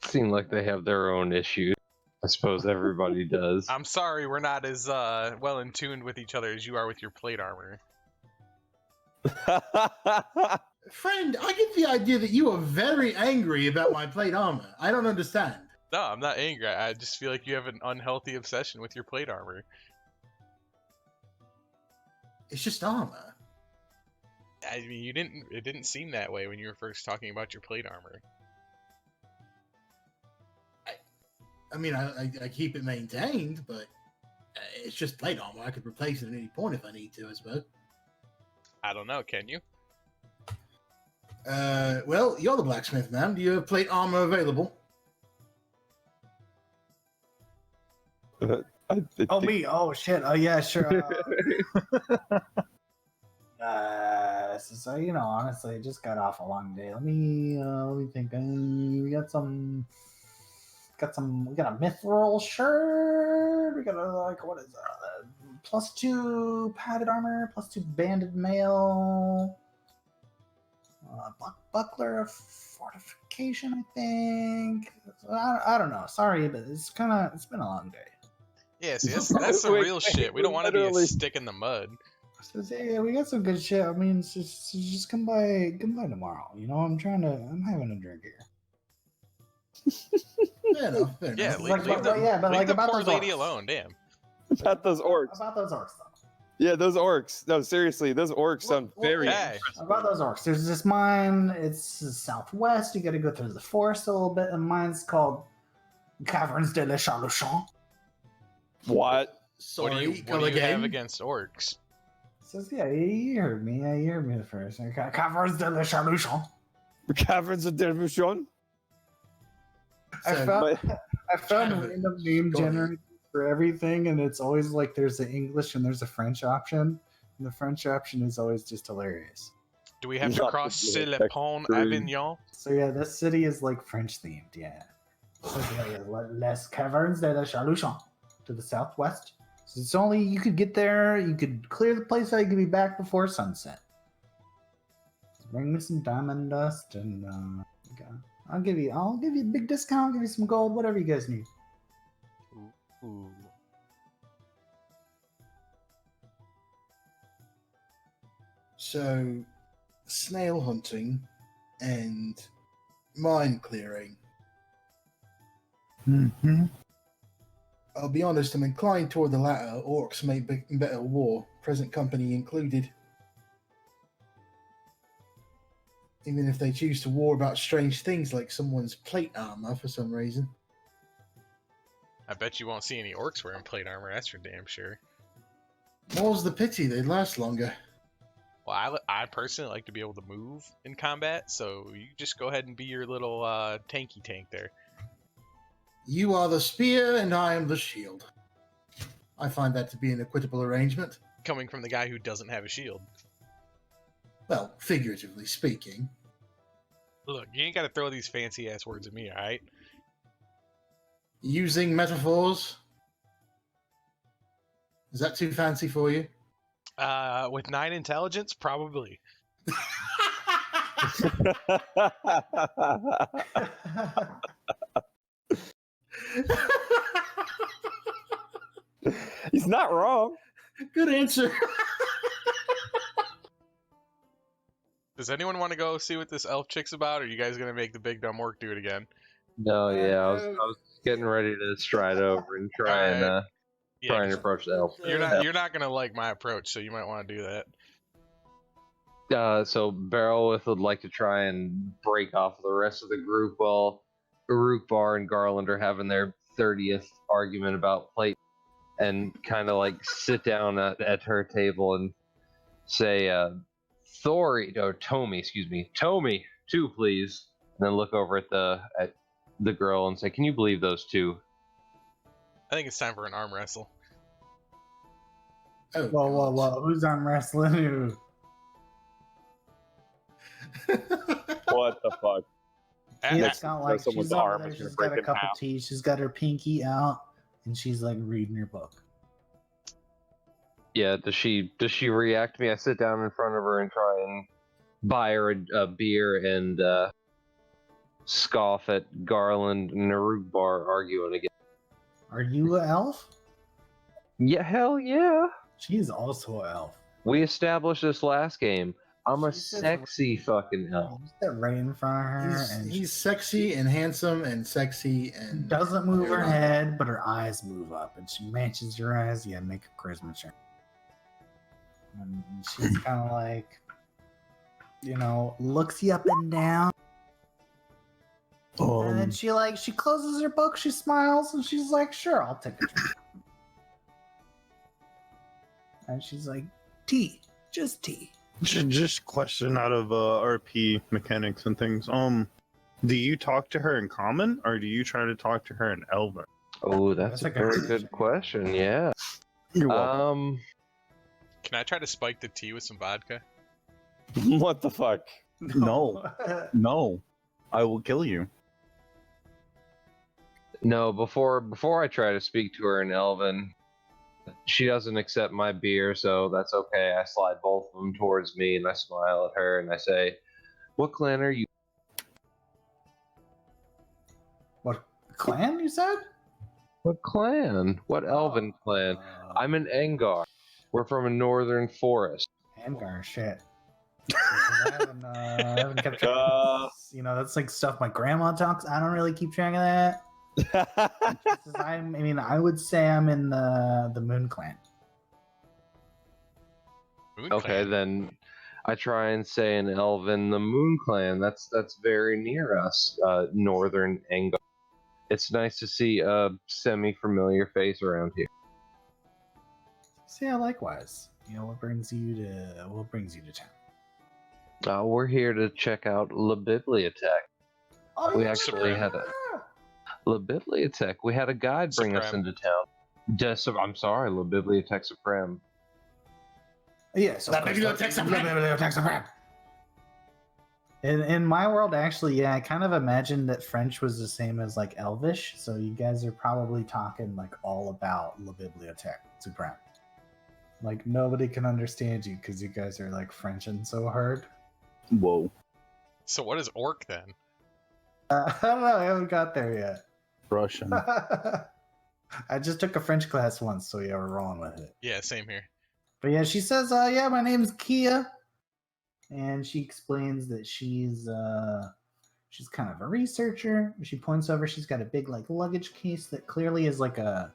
Speaker 4: Seem like they have their own issues. I suppose everybody does.
Speaker 5: I'm sorry, we're not as well in tune with each other as you are with your plate armor.
Speaker 2: Friend, I get the idea that you are very angry about my plate armor. I don't understand.
Speaker 5: No, I'm not angry. I just feel like you have an unhealthy obsession with your plate armor.
Speaker 2: It's just armor.
Speaker 5: I mean, it didn't seem that way when you were first talking about your plate armor.
Speaker 2: I mean, I keep it maintained, but it's just plate armor. I could replace it at any point if I need to, I suppose.
Speaker 5: I don't know, can you?
Speaker 2: Well, you're the blacksmith, man. Do you have plate armor available?
Speaker 1: Me? Oh, shit. Oh, yeah, sure. So honestly, I just got off a long day. Let me think. We got a mithril shirt. We got what is +2 padded armor, +2 banded mail, buckler of fortification, I think. I don't know. Sorry, but it's been a long day.
Speaker 5: Yeah, see, that's some
Speaker 9: Wait,
Speaker 5: real shit. We don't want to be a
Speaker 9: literally-
Speaker 5: stick in the mud.
Speaker 1: So yeah, we got some good shit. I mean, just come by tomorrow. I'm having a drink here.
Speaker 2: Fair enough.
Speaker 5: Yeah,
Speaker 1: Like,
Speaker 5: leave the,
Speaker 1: yeah, but
Speaker 5: leave
Speaker 1: like
Speaker 5: the
Speaker 1: about
Speaker 5: poor
Speaker 1: those
Speaker 5: lady
Speaker 1: orcs.
Speaker 5: alone, damn.
Speaker 9: About those orcs.
Speaker 1: About those orcs, though.
Speaker 9: Yeah, those orcs. No, seriously, those orcs sound very.
Speaker 5: Hey,
Speaker 1: About those orcs. There's this mine. It's southwest. You got to go through the forest a little bit. And mine's called Caverns de la Chaluchon.
Speaker 9: What?
Speaker 2: Sorry,
Speaker 5: what do you
Speaker 2: come
Speaker 5: have
Speaker 2: again.
Speaker 5: against orcs?
Speaker 1: Says, yeah, you heard me. Yeah, you heard me the first. Caverns de la Chaluchon.
Speaker 9: The caverns of Dervushon.
Speaker 1: I
Speaker 2: So,
Speaker 1: found a
Speaker 2: Cavern,
Speaker 1: random name
Speaker 2: Scotty.
Speaker 1: generator for everything, and it's always like there's an English and there's a French option. And the French option is always just hilarious.
Speaker 5: Do we have to
Speaker 9: Not
Speaker 5: cross
Speaker 9: the
Speaker 5: C'est le
Speaker 9: Tex
Speaker 5: Pont
Speaker 9: Green.
Speaker 5: Avignon?
Speaker 1: So yeah, this city is like French themed, yeah. So yeah, Les Caverns de la Chaluchon to the southwest. So it's only you could get there, you could clear the place out, you could be back before sunset. So bring me some diamond dust and okay. I'll give you a big discount, I'll give you some gold, whatever you guys need.
Speaker 5: Ooh.
Speaker 2: So, snail hunting and mine clearing.
Speaker 7: Mm-hmm.
Speaker 2: I'll be honest, I'm inclined toward the latter. Orcs make better war, present company included. Even if they choose to war about strange things like someone's plate armor for some reason.
Speaker 5: I bet you won't see any orcs wearing plate armor, that's for damn sure.
Speaker 2: More's the pity, they'd last longer.
Speaker 5: Well, I personally like to be able to move in combat, so you just go ahead and be your little tanky tank there.
Speaker 2: You are the spear and I am the shield. I find that to be an equitable arrangement.
Speaker 5: Coming from the guy who doesn't have a shield.
Speaker 2: Well, figuratively speaking.
Speaker 5: Look, you ain't got to throw these fancy ass words at me, alright?
Speaker 2: Using metaphors. Is that too fancy for you?
Speaker 5: With 9 intelligence, probably.
Speaker 9: He's not wrong.
Speaker 2: Good answer.
Speaker 5: Does anyone want to go see what this elf chick's about, or are you guys gonna make the big dumb orc do it again?
Speaker 4: No, yeah, I was getting ready to stride over and try and
Speaker 5: Yeah,
Speaker 4: try and approach the elf.
Speaker 5: you're not gonna like my approach, so you might want to do that.
Speaker 4: So Barrelwith would like to try and break off the rest of the group while Uruk-Bar and Garland are having their 30th argument about plate, and kind of like sit down at her table and say, Tommy, excuse me, Tommy, 2 please, and then look over at the girl and say, can you believe those 2?
Speaker 5: I think it's time for an arm wrestle.
Speaker 2: Oh,
Speaker 1: Whoa. Who's arm wrestling who?
Speaker 9: What the fuck?
Speaker 1: It's not like
Speaker 9: someone's
Speaker 1: she's over
Speaker 9: arm
Speaker 1: there,
Speaker 9: is gonna
Speaker 1: she's
Speaker 9: break
Speaker 1: got a
Speaker 9: in
Speaker 1: cup
Speaker 9: half.
Speaker 1: of tea, she's got her pinky out, and she's like reading her book.
Speaker 4: Yeah, does she react to me? I sit down in front of her and try and buy her a beer and scoff at Garland and Uruk-Bar arguing again.
Speaker 1: Are you an elf?
Speaker 4: Yeah, hell yeah.
Speaker 1: She's also an elf.
Speaker 4: We established this last game. I'm a
Speaker 1: She says-
Speaker 4: sexy fucking elf.
Speaker 1: You sit right in front of her, and
Speaker 2: he's sexy and handsome and sexy
Speaker 1: she
Speaker 2: and
Speaker 1: doesn't move her head, but her eyes move up, and she matches your eyes. Yeah, make a charisma check. And she's kind of like, looks you up and down. And then she closes her book, she smiles, and she's like, sure, I'll take a drink. And she's like, tea, just tea.
Speaker 7: Just question out of RP mechanics and things. Do you talk to her in common, or do you try to talk to her in Elven?
Speaker 4: Oh, that's
Speaker 1: That's
Speaker 4: a
Speaker 1: like a
Speaker 4: very
Speaker 1: good
Speaker 4: good question. Yeah.
Speaker 7: You're welcome.
Speaker 5: Can I try to spike the tea with some vodka?
Speaker 9: What the fuck?
Speaker 7: No, I will kill you.
Speaker 4: No, before I try to speak to her in Elven, she doesn't accept my beer, so that's okay. I slide both of them towards me, and I smile at her, and I say, "What clan are you?"
Speaker 1: What clan, you said?
Speaker 4: What clan? What Elven clan? I'm an Engar. We're from a northern forest.
Speaker 1: Angar, shit. I haven't kept track of this. That's like stuff my grandma talks. I don't really keep track of that. I would say I'm in the Moon Clan.
Speaker 5: Moon
Speaker 4: Okay,
Speaker 5: Clan?
Speaker 4: then I try and say in Elven, the Moon Clan. That's very near us, northern Engar. It's nice to see a semi-familiar face around here.
Speaker 1: So yeah, likewise. what brings you to town?
Speaker 4: We're here to check out La Bibliothèque.
Speaker 1: Oh,
Speaker 4: We
Speaker 1: yeah,
Speaker 4: actually had a La Bibliothèque. We had a guide bring us
Speaker 5: Supreme.
Speaker 4: into town. I'm sorry, La Bibliothèque Supreme.
Speaker 1: Yes, of
Speaker 2: La
Speaker 1: course.
Speaker 2: Bibliothèque Supreme.
Speaker 1: La Bibliothèque Supreme. In my world, actually, yeah, I kind of imagined that French was the same as like Elvish, so you guys are probably talking like all about La Bibliothèque Supreme. Like nobody can understand you because you guys are like Frenching so hard.
Speaker 7: Whoa.
Speaker 5: So what is orc then?
Speaker 1: I don't know. I haven't got there yet.
Speaker 7: Russian.
Speaker 1: I just took a French class once, so yeah, we're rolling with it.
Speaker 5: Yeah, same here.
Speaker 1: But yeah, she says, yeah, my name's Kia. And she explains that she's kind of a researcher. She points over, she's got a big like luggage case that clearly is like a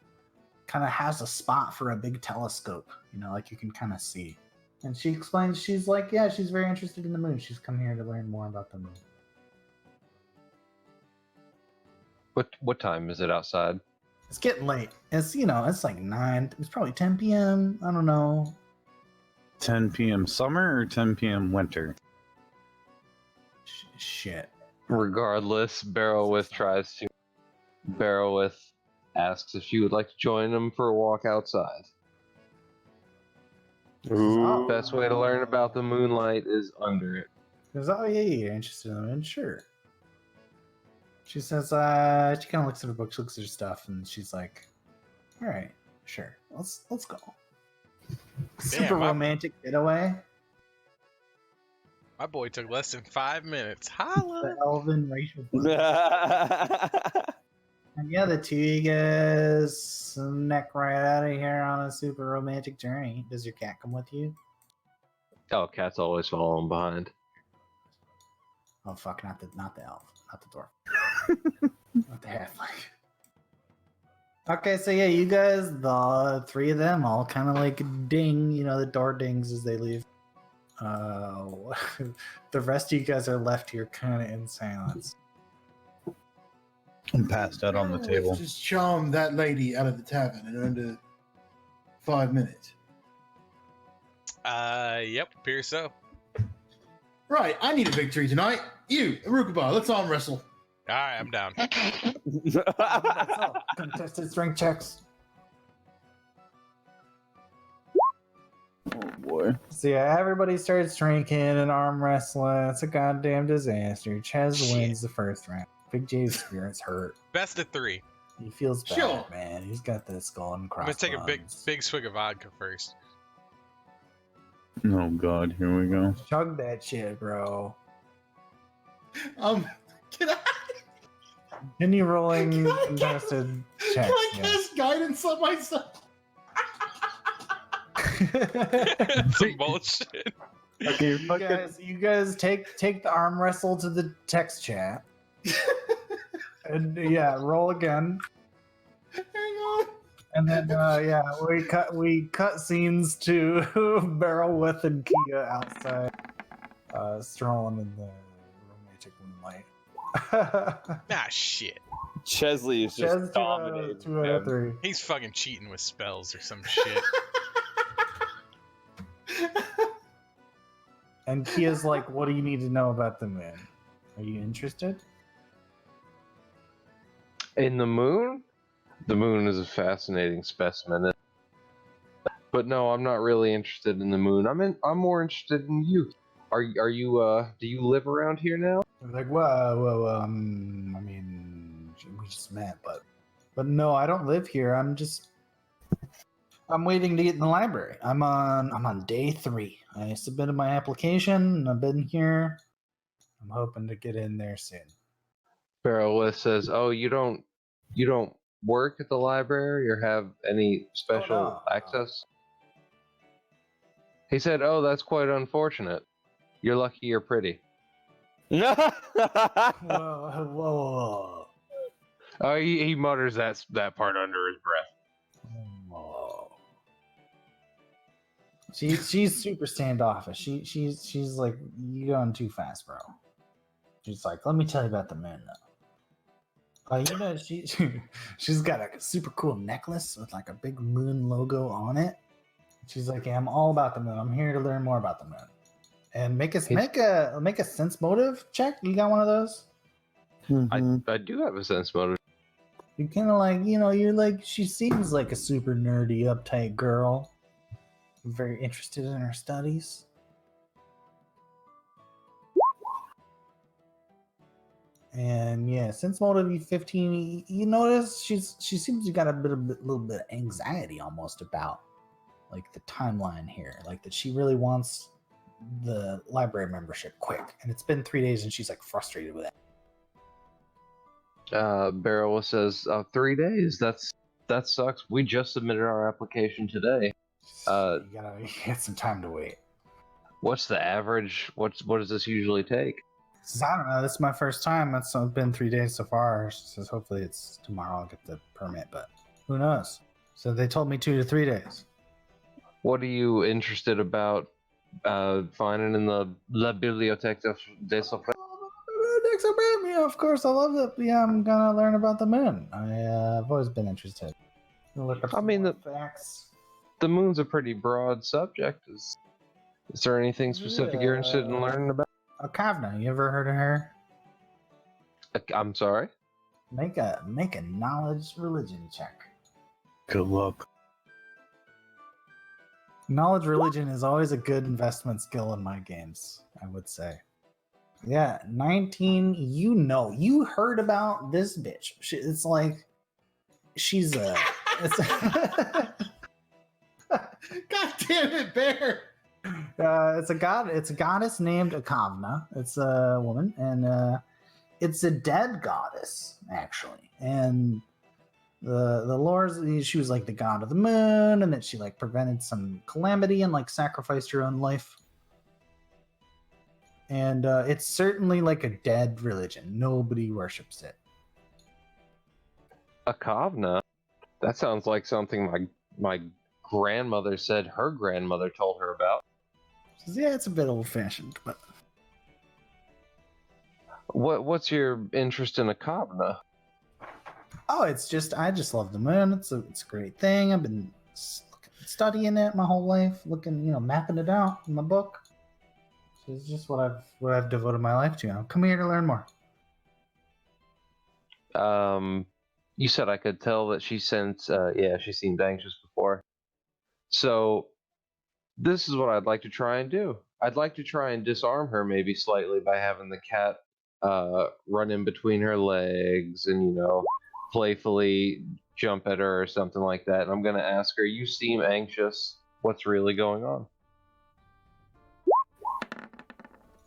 Speaker 1: kind of has a spot for a big telescope, like you can kind of see. And she explains, she's like, yeah, she's very interested in the moon. She's come here to learn more about the moon.
Speaker 4: What time is it outside?
Speaker 1: It's getting late. It's it's like 9. It's probably 10 p.m. I don't know.
Speaker 7: 10 p.m. summer or 10 p.m. winter?
Speaker 1: Shit.
Speaker 4: Regardless, Barrowwith asks if you would like to join him for a walk outside.
Speaker 1: Ooh.
Speaker 4: Best way to learn about the moonlight is under it.
Speaker 1: Goes, oh yeah, you're interested in it, sure. She says, she kind of looks at her books, looks at her stuff, and she's like, all right, sure, let's go. Super romantic getaway.
Speaker 5: My boy took less than 5 minutes. Holla!
Speaker 1: The elven racial. And yeah, the two of you guys sneak right out of here on a super romantic journey. Does your cat come with you?
Speaker 4: Oh, cat's always following behind.
Speaker 1: Oh fuck, not the elf, not the dwarf, not the halfling. Okay, so yeah, you guys, the three of them, all kind of like ding, the door dings as they leave. The rest of you guys are left here kind of in silence.
Speaker 7: I'm passed out on the table.
Speaker 2: Just charm that lady out of the tavern in under 5 minutes.
Speaker 5: Yep, appears so.
Speaker 2: Right, I need a victory tonight. You, Arukuba, let's arm wrestle.
Speaker 5: Alright, I'm down.
Speaker 1: Contested strength checks.
Speaker 7: Oh boy.
Speaker 1: So yeah, everybody starts drinking and arm wrestling. It's a goddamn disaster. Ches wins the first round. Big J's spirit's hurt.
Speaker 5: Best of 3.
Speaker 1: He feels bad,
Speaker 2: Sure.
Speaker 1: man. He's got the skull and
Speaker 5: I'm
Speaker 1: crossbones.
Speaker 5: gonna take a big swig of vodka first.
Speaker 7: Oh god, here we go.
Speaker 1: Chug that shit, bro.
Speaker 2: Can I
Speaker 1: Continue rolling
Speaker 2: Can I
Speaker 1: contested
Speaker 2: can
Speaker 1: checks.
Speaker 2: I cast guidance on myself?
Speaker 5: Some bullshit.
Speaker 1: Okay, you guys take the arm wrestle to the text chat. And yeah, roll again.
Speaker 2: Hang on.
Speaker 1: And then we cut scenes to Barrowwith and Kia outside, strolling in the romantic moonlight.
Speaker 5: Ah, shit.
Speaker 3: Chesley is just
Speaker 1: Ches,
Speaker 3: dominating.
Speaker 1: 2 out of 3.
Speaker 5: He's fucking cheating with spells or some shit.
Speaker 1: And Kia's like, "What do you need to know about the moon? Are you interested?"
Speaker 4: In the moon? The moon is a fascinating specimen. But no, I'm not really interested in the moon. I'm more interested in you. Are you do you live around here now?
Speaker 1: I'm like, well, I mean, we just met, but no, I don't live here. I'm waiting to get in the library. I'm on day 3. I submitted my application and I've been here. I'm hoping to get in there soon.
Speaker 4: Barrowless says, "Oh, you don't work at the library or have any special
Speaker 1: no.
Speaker 4: access?" He said, "Oh, that's quite unfortunate. You're lucky you're pretty."
Speaker 1: Whoa.
Speaker 4: Oh, he mutters that part under his breath.
Speaker 1: Whoa. She's super standoffish. She's like, "You going too fast, bro." She's like, "Let me tell you about the moon, though. She's got a super cool necklace with like a big moon logo on it. She's like, yeah, I'm all about the moon. I'm here to learn more about the moon. And make a sense motive check. You got one of those?
Speaker 8: Mhm.
Speaker 4: I do have a sense motive.
Speaker 1: You're kind of like, you're like, she seems like a super nerdy, uptight girl. Very interested in her studies. And yeah, since motive 15, you notice she seems to got little bit of anxiety almost about like the timeline here, like that she really wants the library membership quick, and it's been 3 days and she's like frustrated with it.
Speaker 4: Beryl says, 3 days. That sucks. We just submitted our application today.
Speaker 1: You gotta get some time to wait.
Speaker 4: What's the average? What does this usually take?
Speaker 1: Says, I don't know. This is my first time. It's been 3 days so far. She says, hopefully it's tomorrow I'll get the permit, but who knows? So they told me 2 to 3 days.
Speaker 4: What are you interested about finding in the La Bibliothèque des Secrets?
Speaker 1: Yeah, of course, I love it. Yeah, I'm gonna learn about the moon. I've always been interested. Look up some more facts.
Speaker 4: The moon's a pretty broad subject. Is there anything specific you're interested in learning about?
Speaker 1: Kavna, you ever heard of her?
Speaker 4: I'm sorry?
Speaker 1: Make a knowledge religion check.
Speaker 7: Good luck.
Speaker 1: Knowledge religion is always a good investment skill in my games, I would say. Yeah, 19. You heard about this bitch. It's like she's a.
Speaker 2: God damn it, Bear!
Speaker 1: It's a god. It's a goddess named Akavna. It's a woman, and it's a dead goddess actually. And the lore, she was like the god of the moon, and that she like prevented some calamity and like sacrificed her own life. And it's certainly like a dead religion. Nobody worships it.
Speaker 4: Akavna? That sounds like something my grandmother said her grandmother told her about.
Speaker 1: Yeah, it's a bit old fashioned, but
Speaker 4: What's your interest in Akavna?
Speaker 1: I just love the moon. It's a great thing. I've been studying it my whole life, looking, mapping it out in my book. So it's just what I've devoted my life to. I'm coming here to learn more.
Speaker 4: You said I could tell that she seemed anxious before. So this is what I'd like to try and do. I'd like to try and disarm her maybe slightly by having the cat run in between her legs and, playfully jump at her or something like that. And I'm going to ask her, you seem anxious. What's really going on?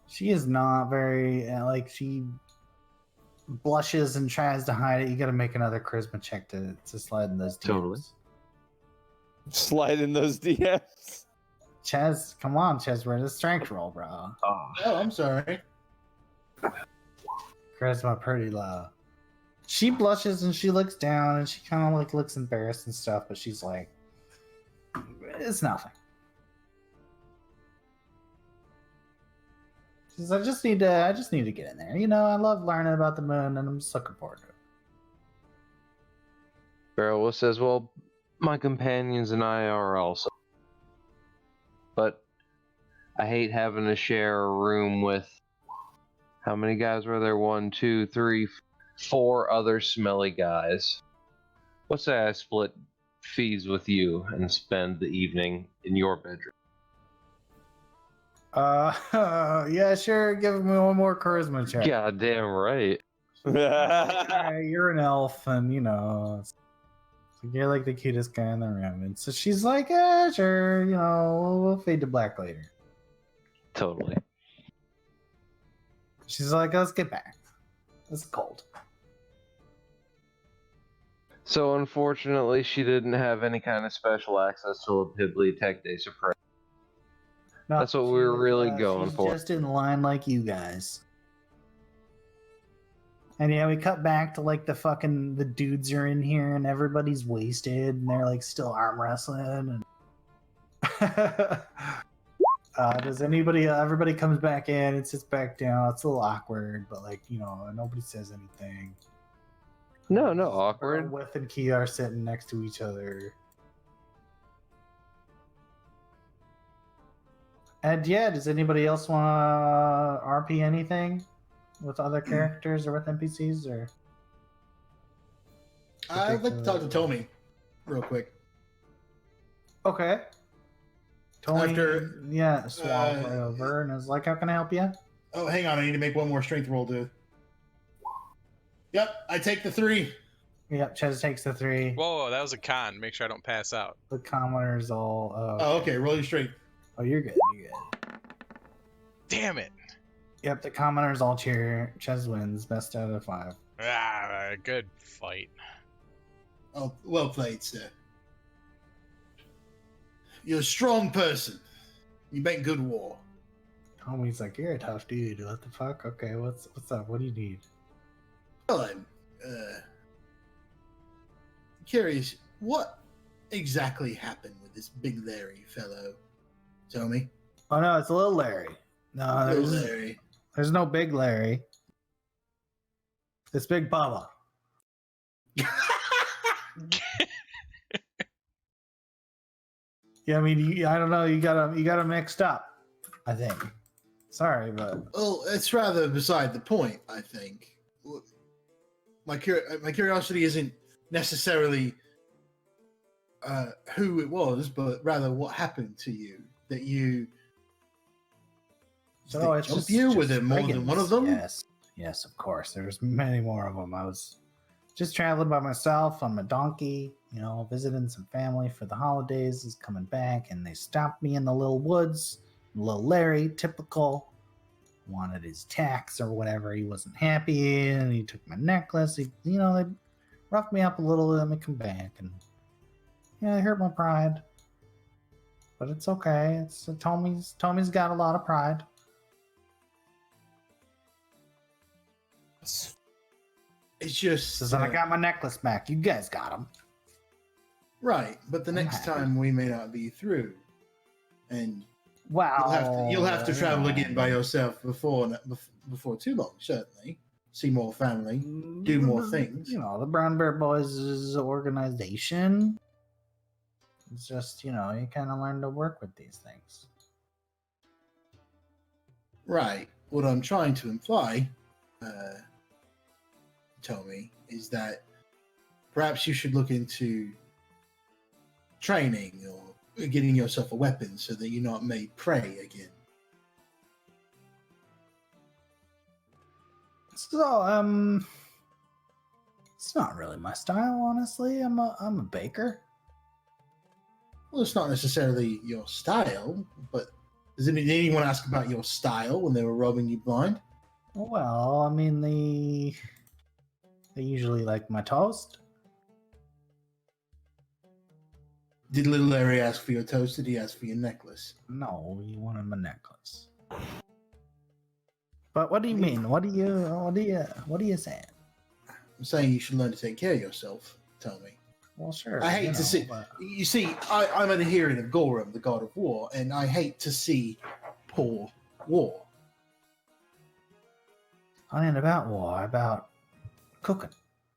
Speaker 1: She is not very, she blushes and tries to hide it. You got to make another charisma check to slide in those DMs.
Speaker 4: Totally.
Speaker 9: Slide in those DMs.
Speaker 1: Chaz, come on, Chaz, we're in a strength roll, bro.
Speaker 2: Oh, I'm sorry.
Speaker 1: Charisma pretty low. She blushes and she looks down and she kind of like looks embarrassed and stuff, but she's like, it's nothing. She says, I just need to get in there. I love learning about the moon and I'm just looking forward to it.
Speaker 4: Beryl says, well, my companions and I are also. But I hate having to share a room with, how many guys were there? 1, 2, 3, 4 other smelly guys. Let's say I split fees with you and spend the evening in your bedroom.
Speaker 1: Yeah, sure. Give me one more charisma check.
Speaker 4: Goddamn right.
Speaker 1: You're an elf, and you're like the cutest guy in the room. And so she's like, yeah, sure, we'll fade to black later.
Speaker 4: Totally.
Speaker 1: She's like, let's get back. It's cold.
Speaker 4: So unfortunately, she didn't have any kind of special access to a Bibliothèque des Secrets.
Speaker 1: No,
Speaker 4: That's what we were really going
Speaker 1: she's
Speaker 4: for.
Speaker 1: Just in line like you guys. And yeah, we cut back to like the dudes are in here and everybody's wasted and they're like still arm wrestling and everybody comes back in and sits back down. It's a little awkward, but nobody says anything.
Speaker 4: No awkward.
Speaker 1: With and Kia are sitting next to each other. And yeah, does anybody else want to RP anything with other characters or with NPCs or?
Speaker 2: I'd like to talk to Tommy real quick.
Speaker 1: Okay. Tony,
Speaker 2: After,
Speaker 1: swallowed right over and is like, "How can I help you?"
Speaker 2: Oh, hang on. I need to make one more strength roll, dude. Yep, I take the 3.
Speaker 1: Yep, Ches takes the 3.
Speaker 5: Whoa, that was a con. Make sure I don't pass out.
Speaker 1: The commoners all.
Speaker 2: Oh, okay. Roll your strength.
Speaker 1: Oh, you're good. You're good.
Speaker 5: Damn it.
Speaker 1: Yep, the commoners all cheer. Ches wins. Best out of 5.
Speaker 5: Ah, good fight.
Speaker 2: Oh, well played, sir. You're a strong person. You make good war.
Speaker 1: Tommy's like, "You're a tough dude. What the fuck? Okay, what's up? What do you need?"
Speaker 2: Well, I'm curious. What exactly happened with this big Larry fellow? Tell me.
Speaker 1: Oh no, it's little Larry. No,
Speaker 2: Little Larry.
Speaker 1: there's no big Larry. It's Big Bubba. Yeah, I mean, I don't know. You got him mixed up. I think. Sorry, but
Speaker 2: Well, it's rather beside the point, I think. My curiosity isn't necessarily who it was, but rather what happened to you. That you...
Speaker 1: so
Speaker 2: Did
Speaker 1: it's
Speaker 2: they jump
Speaker 1: just
Speaker 2: you? Were
Speaker 1: just
Speaker 2: there more than one of them?
Speaker 1: Yes, of course. There's many more of them. I was just traveling by myself on my donkey, visiting some family for the holidays. Is coming back, and they stopped me in the little woods. Little Larry, typical, wanted his tax or whatever. He wasn't happy, and he took my necklace. They roughed me up a little, let me come back, and it hurt my pride. But it's okay. It's Tommy's got a lot of pride.
Speaker 2: It's just...
Speaker 1: Says, I got my necklace back. You guys got him.
Speaker 2: Right, but the
Speaker 1: I'm
Speaker 2: next
Speaker 1: happy.
Speaker 2: time we may not be through. And
Speaker 1: Wow.
Speaker 2: you'll have to travel again by yourself before too long, certainly. See more family, do more things.
Speaker 1: The Brown Bear Boys' organization. It's just, you kind of learn to work with these things.
Speaker 2: Right. What I'm trying to imply, Tommy, is that perhaps you should look into training or getting yourself a weapon so that you're not made prey again.
Speaker 1: So, it's not really my style, honestly. I'm a baker.
Speaker 2: Well, it's not necessarily your style, but did anyone ask about your style when they were robbing you blind?
Speaker 1: Well, I mean, they usually like my toast.
Speaker 2: Did little Larry ask for your toast? Did he ask for your necklace?
Speaker 1: No, you wanted my necklace. But what do you mean? What are you saying?
Speaker 2: I'm saying you should learn to take care of yourself, Tommy.
Speaker 1: Well, sure.
Speaker 2: I hate to see...
Speaker 1: but-
Speaker 2: You see, I'm an adherent of Gorum, the god of war, and I hate to see poor war.
Speaker 1: I ain't about war, about cooking.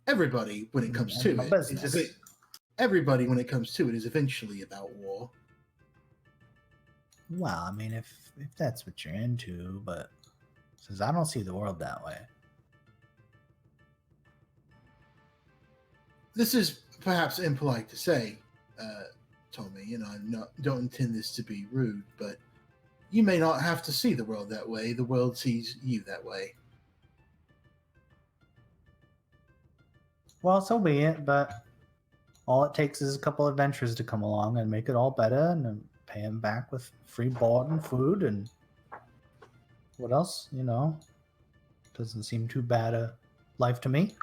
Speaker 2: Everybody, when it comes to
Speaker 1: My
Speaker 2: it,
Speaker 1: business.
Speaker 2: everybody, when it comes to it, is eventually about war.
Speaker 1: Well, I mean, if that's what you're into, but says I don't see the world that way.
Speaker 2: This is perhaps impolite to say, Tommy, and I don't intend this to be rude, but you may not have to see the world that way. The world sees you that way.
Speaker 1: Well, so be it, but all it takes is a couple adventures to come along and make it all better and then pay him back with free board and food and what else, Doesn't seem too bad a life to me.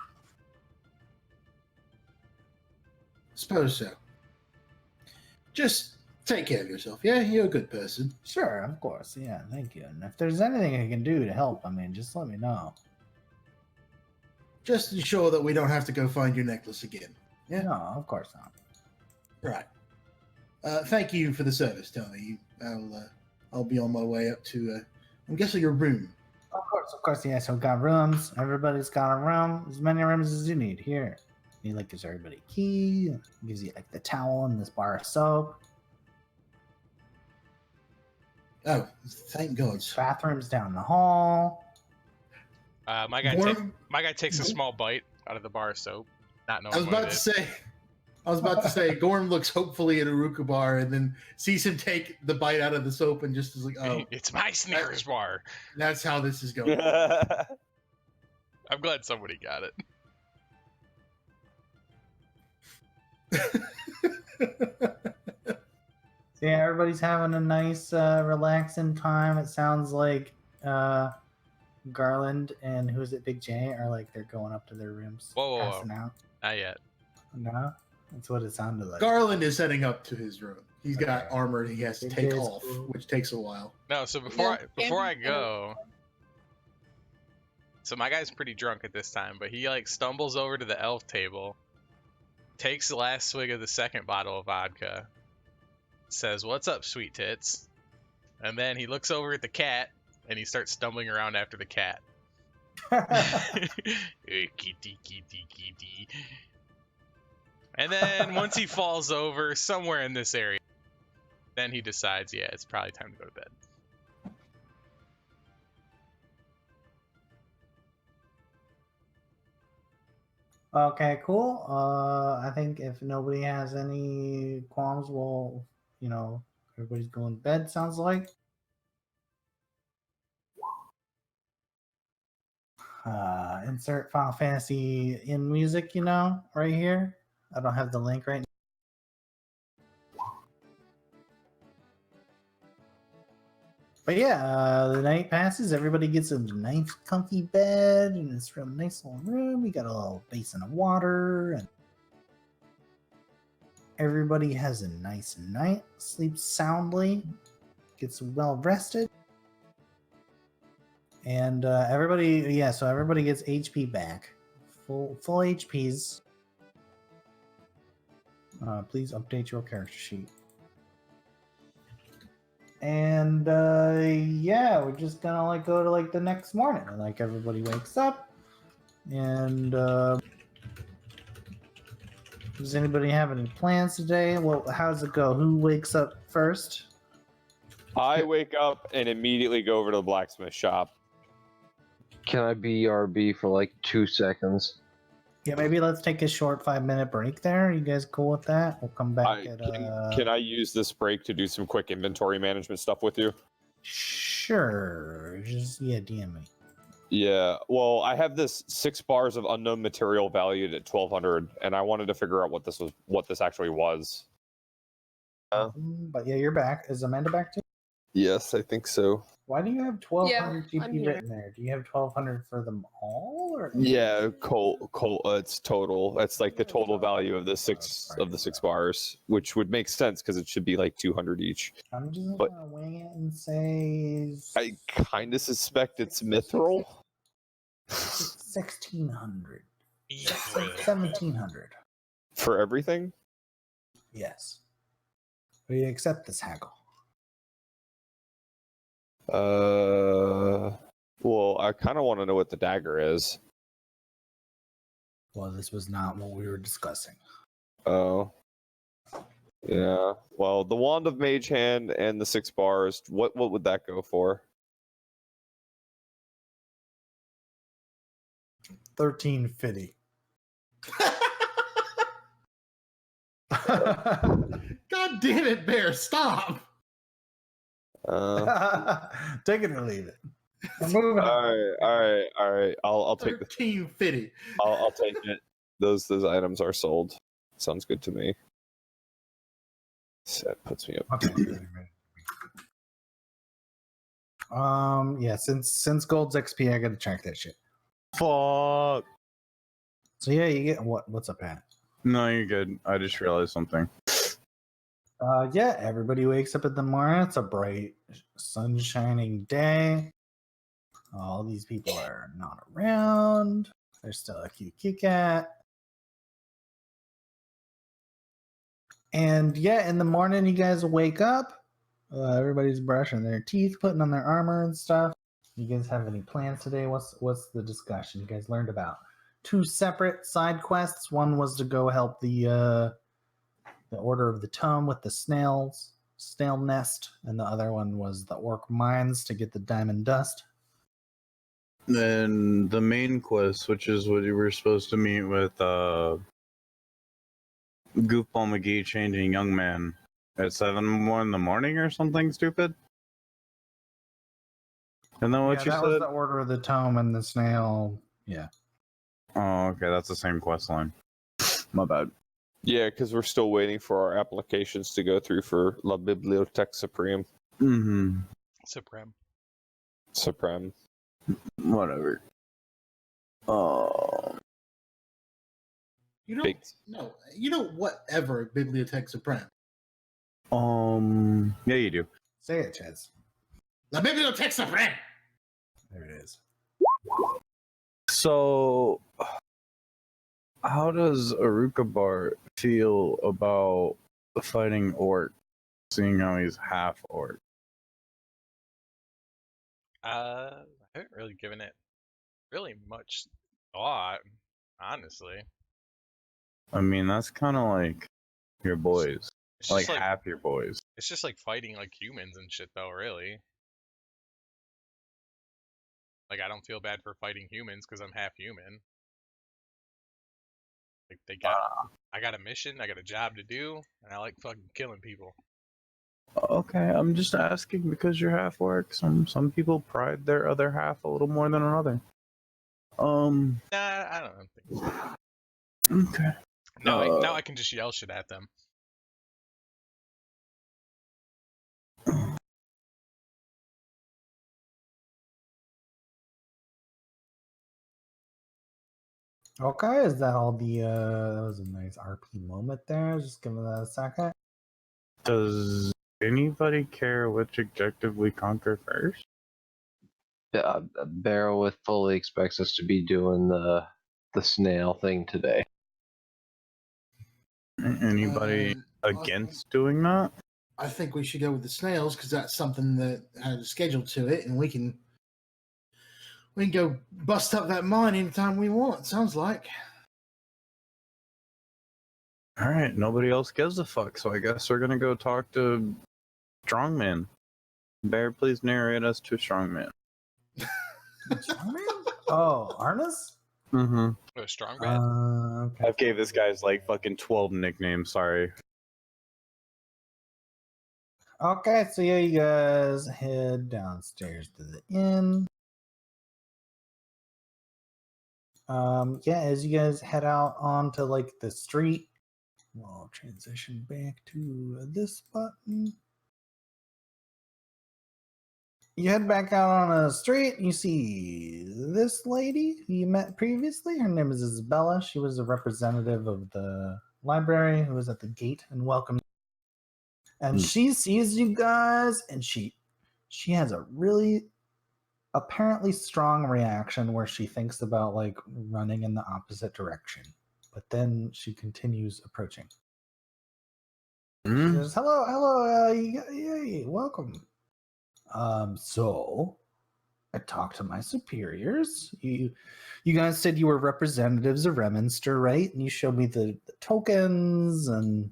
Speaker 2: Suppose so. Just take care of yourself, yeah? You're a good person.
Speaker 1: Sure, of course. Yeah, thank you. And if there's anything I can do to help, just let me know.
Speaker 2: Just ensure that we don't have to go find your necklace again. Yeah?
Speaker 1: No, of course not.
Speaker 2: Right. Thank you for the service, Tony. I'll be on my way up to, I'm guessing your room.
Speaker 1: Of course, yeah. So we got rooms. Everybody's got a room. As many rooms as you need. Here. He gives everybody a key. Gives you the towel and this bar of soap.
Speaker 2: Oh, thank God.
Speaker 1: Bathrooms down the hall.
Speaker 5: My guy
Speaker 2: Gorm,
Speaker 5: takes a small bite out of the bar of soap, not knowing
Speaker 2: I was
Speaker 5: what
Speaker 2: about
Speaker 5: it
Speaker 2: to
Speaker 5: is.
Speaker 2: say. I was about to say, Gorm looks hopefully at Aruka bar and then sees him take the bite out of the soap and just is like, "Oh,
Speaker 5: It's my Snickers bar.
Speaker 2: that's how this is going."
Speaker 5: I'm glad somebody got it.
Speaker 1: Yeah, everybody's having a nice, relaxing time. It sounds like Garland and who's it, Big J, are like they're going up to their rooms,
Speaker 5: Whoa.
Speaker 1: passing out.
Speaker 5: Not yet.
Speaker 1: No, that's what it sounded like.
Speaker 2: Garland is heading up to his room. He's got
Speaker 1: Okay.
Speaker 2: armor he has to
Speaker 1: Big
Speaker 2: take
Speaker 1: J's
Speaker 2: off,
Speaker 1: cool.
Speaker 2: which takes a while.
Speaker 5: No, so before I go, so my guy's pretty drunk at this time, but he like stumbles over to the elf table, takes the last swig of the second bottle of vodka, says, "What's up, sweet tits?" And then he looks over at the cat and he starts stumbling around after the cat. Kitty, kitty, kitty. And then once he falls over somewhere in this area, then he decides, yeah, it's probably time to go to bed.
Speaker 1: Okay, cool. I think if nobody has any qualms, we'll, everybody's going to bed, sounds like. Insert Final Fantasy in music, right here. I don't have the link right now. But yeah, the night passes. Everybody gets a nice, comfy bed, and it's a real nice little room. We got a little basin of water, and everybody has a nice night, sleeps soundly, gets well rested, and everybody gets HP back, full HPs. Please update your character sheet. And we're just gonna go to the next morning, and everybody wakes up. And does anybody have any plans today? Well, how's it go? Who wakes up first?
Speaker 3: I wake up and immediately go over to the blacksmith shop.
Speaker 4: Can I BRB for like 2 seconds?
Speaker 1: Yeah, maybe let's take a short 5-minute break there. You guys cool with that? We'll come back
Speaker 3: Can I use this break to do some quick inventory management stuff with you?
Speaker 1: Sure. Just DM me.
Speaker 3: Yeah, well, I have this 6 bars of unknown material valued at 1,200, and I wanted to figure out what this actually was.
Speaker 1: But yeah, you're back. Is Amanda back too?
Speaker 3: Yes, I think so.
Speaker 1: Why do you have 1,200
Speaker 6: Yeah, I'm
Speaker 1: GP
Speaker 6: here.
Speaker 1: written there? Do you have 1,200 for them all? Or
Speaker 3: Yeah, it's total. It's like the total value of the six bars, which would make sense because it should be like 200 each.
Speaker 1: I'm just
Speaker 3: But-
Speaker 1: gonna wing it and say
Speaker 3: I kind of suspect it's mithril.
Speaker 1: 1,600.
Speaker 5: Yeah.
Speaker 1: 1,700.
Speaker 3: For everything?
Speaker 1: Yes. We accept this haggle.
Speaker 3: Well, I kind of want to know what the dagger is.
Speaker 1: Well, this was not what we were discussing.
Speaker 3: Oh. Yeah. Well, the wand of mage hand and the 6 bars, what would that go for?
Speaker 1: 1,350.
Speaker 2: God damn it, Bear! Stop.
Speaker 1: Take it or leave it. I'm moving on.
Speaker 3: All right. I'll take the
Speaker 2: 1350.
Speaker 3: I'll take it. Those items are sold. Sounds good to me. So that puts me up.
Speaker 1: Okay. Yeah, since gold's XP, I gotta track that shit.
Speaker 7: Fuck.
Speaker 1: So yeah, you get what's up, Pat?
Speaker 7: No, you're good. I just realized something.
Speaker 1: Yeah, everybody wakes up in the morning. It's a bright, sun shining day. All these people are not around. There's still a cute cat. And yeah, in the morning, you guys wake up. Everybody's brushing their teeth, putting on their armor and stuff. You guys have any plans today? What's the discussion? You guys learned about 2 separate side quests. One was to go help the Order of the Tome with the snails. snail nest, and the other one was the orc mines to get the diamond dust.
Speaker 7: Then the main quest, which is what you were supposed to meet with Goofball McGee changing young man at 7 in the morning or something stupid. And then what
Speaker 1: yeah,
Speaker 7: you
Speaker 1: that
Speaker 7: said?
Speaker 1: was the Order of the Tome and the snail. Yeah.
Speaker 7: Oh, okay, that's the same quest line. My bad.
Speaker 3: Yeah, because we're still waiting for our applications to go through for La Bibliothèque Supreme.
Speaker 7: Mm-hmm.
Speaker 5: Supreme.
Speaker 3: Supreme.
Speaker 7: Whatever. Oh.
Speaker 2: You know,
Speaker 3: Big.
Speaker 2: no, you know, whatever Bibliothèque Supreme.
Speaker 7: Yeah, you do.
Speaker 1: Say it, Chaz.
Speaker 2: La Bibliothèque Supreme.
Speaker 1: There it is.
Speaker 7: So, how does Arukabar feel about fighting Orc, seeing how he's half Orc?
Speaker 5: I haven't really given it really much thought, honestly.
Speaker 7: I mean, that's kind of like your boys.
Speaker 5: It's
Speaker 7: Like
Speaker 5: just like
Speaker 7: half your boys.
Speaker 5: it's just like fighting like humans and shit, though. Really, like I don't feel bad for fighting humans because I'm half human. Like I got a mission, I got a job to do, and I like fucking killing people.
Speaker 7: Okay, I'm just asking because you're half Orc. Some people pride their other half a little more than another.
Speaker 5: Nah, I don't think so.
Speaker 7: Okay.
Speaker 5: Now I can just yell shit at them.
Speaker 1: Okay, is that all the that was a nice RP moment there. Just give it a second.
Speaker 7: Does anybody care which objective we conquer first?
Speaker 4: Barrowith fully expects us to be doing the snail thing today.
Speaker 7: Anybody against doing that?
Speaker 2: I think we should go with the snails because that's something that has a schedule to it, and we can go bust up that mine anytime we want. Sounds like.
Speaker 7: All right, nobody else gives a fuck, so I guess we're gonna go talk to Strongman. Bear, please narrate us to Strongman.
Speaker 1: Strongman? Oh, Arnis?
Speaker 7: Mm-hmm.
Speaker 5: Oh, strong man.
Speaker 1: Okay.
Speaker 7: I gave this guy's like fucking 12 nicknames, sorry.
Speaker 1: Okay, so yeah, you guys head downstairs to the inn. Yeah, as you guys head out onto like the street, we'll transition back to this button. You head back out on a street, and you see this lady who you met previously. Her name is Isabella. She was a representative of the library who was at the gate and welcomed. And she sees you guys, and she has a really apparently strong reaction where she thinks about like running in the opposite direction, but then she continues approaching. She says, hello, welcome. So I talked to my superiors. You guys said you were representatives of Reminster, right? And you showed me the tokens and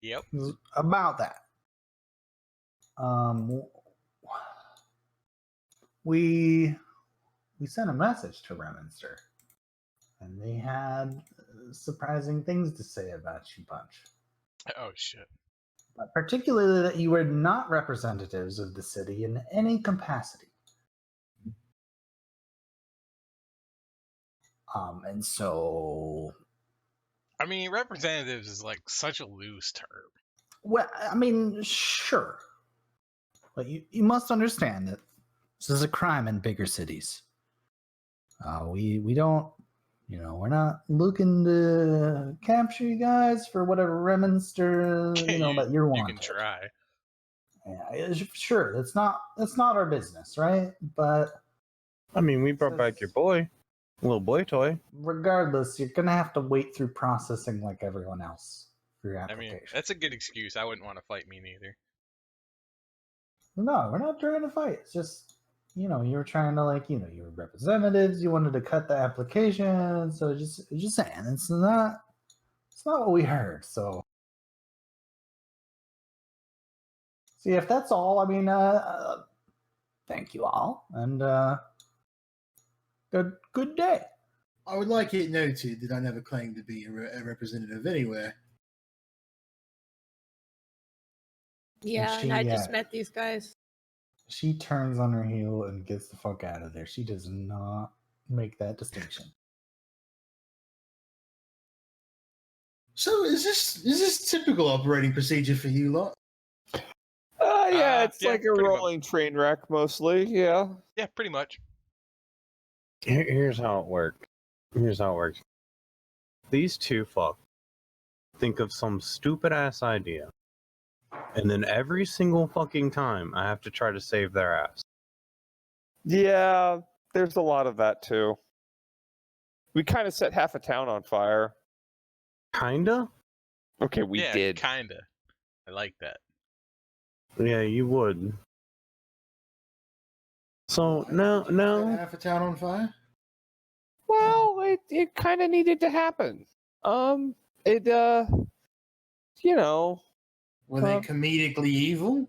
Speaker 5: Yep.
Speaker 1: about that. We sent a message to Reminster, and they had surprising things to say about you bunch.
Speaker 5: Oh shit.
Speaker 1: But particularly that you were not representatives of the city in any capacity. And so,
Speaker 5: I mean, representatives is like such a loose term.
Speaker 1: well, I mean, sure. But you must understand that this is a crime in bigger cities. We don't, we're not looking to capture you guys for whatever Reminster, that you're wanted.
Speaker 5: You can try.
Speaker 1: Yeah, sure. That's not our business, right? But
Speaker 7: I mean, we brought back your boy, little boy toy.
Speaker 1: Regardless, you're gonna have to wait through processing like everyone else for your
Speaker 5: I
Speaker 1: application.
Speaker 5: mean, that's a good excuse. I wouldn't want to fight me neither.
Speaker 1: No, we're not trying to fight. It's just you were trying to you were representatives. You wanted to cut the application. So just saying, it's not what we heard. So see if that's all. I mean, thank you all, and good day.
Speaker 2: I would like it noted that I never claimed to be a representative anywhere.
Speaker 6: Yeah, and I just met these guys.
Speaker 1: She turns on her heel and gets the fuck out of there. She does not make that distinction.
Speaker 2: So is this typical operating procedure for you lot?
Speaker 3: Yeah, it's
Speaker 5: yeah,
Speaker 3: like a
Speaker 5: pretty much.
Speaker 3: rolling train wreck mostly. Yeah.
Speaker 5: Yeah, pretty much.
Speaker 7: Here's how it works. These two think of some stupid ass idea, and then every single fucking time I have to try to save their ass.
Speaker 3: Yeah, there's a lot of that too. We kind of set half a town on fire.
Speaker 7: Kinda?
Speaker 3: Okay, we
Speaker 5: yeah,
Speaker 3: did.
Speaker 5: Kinda. I like that.
Speaker 7: Yeah, you would. So no.
Speaker 2: Half a town on fire?
Speaker 3: Well, it kind of needed to happen. Were
Speaker 2: Were they comedically evil?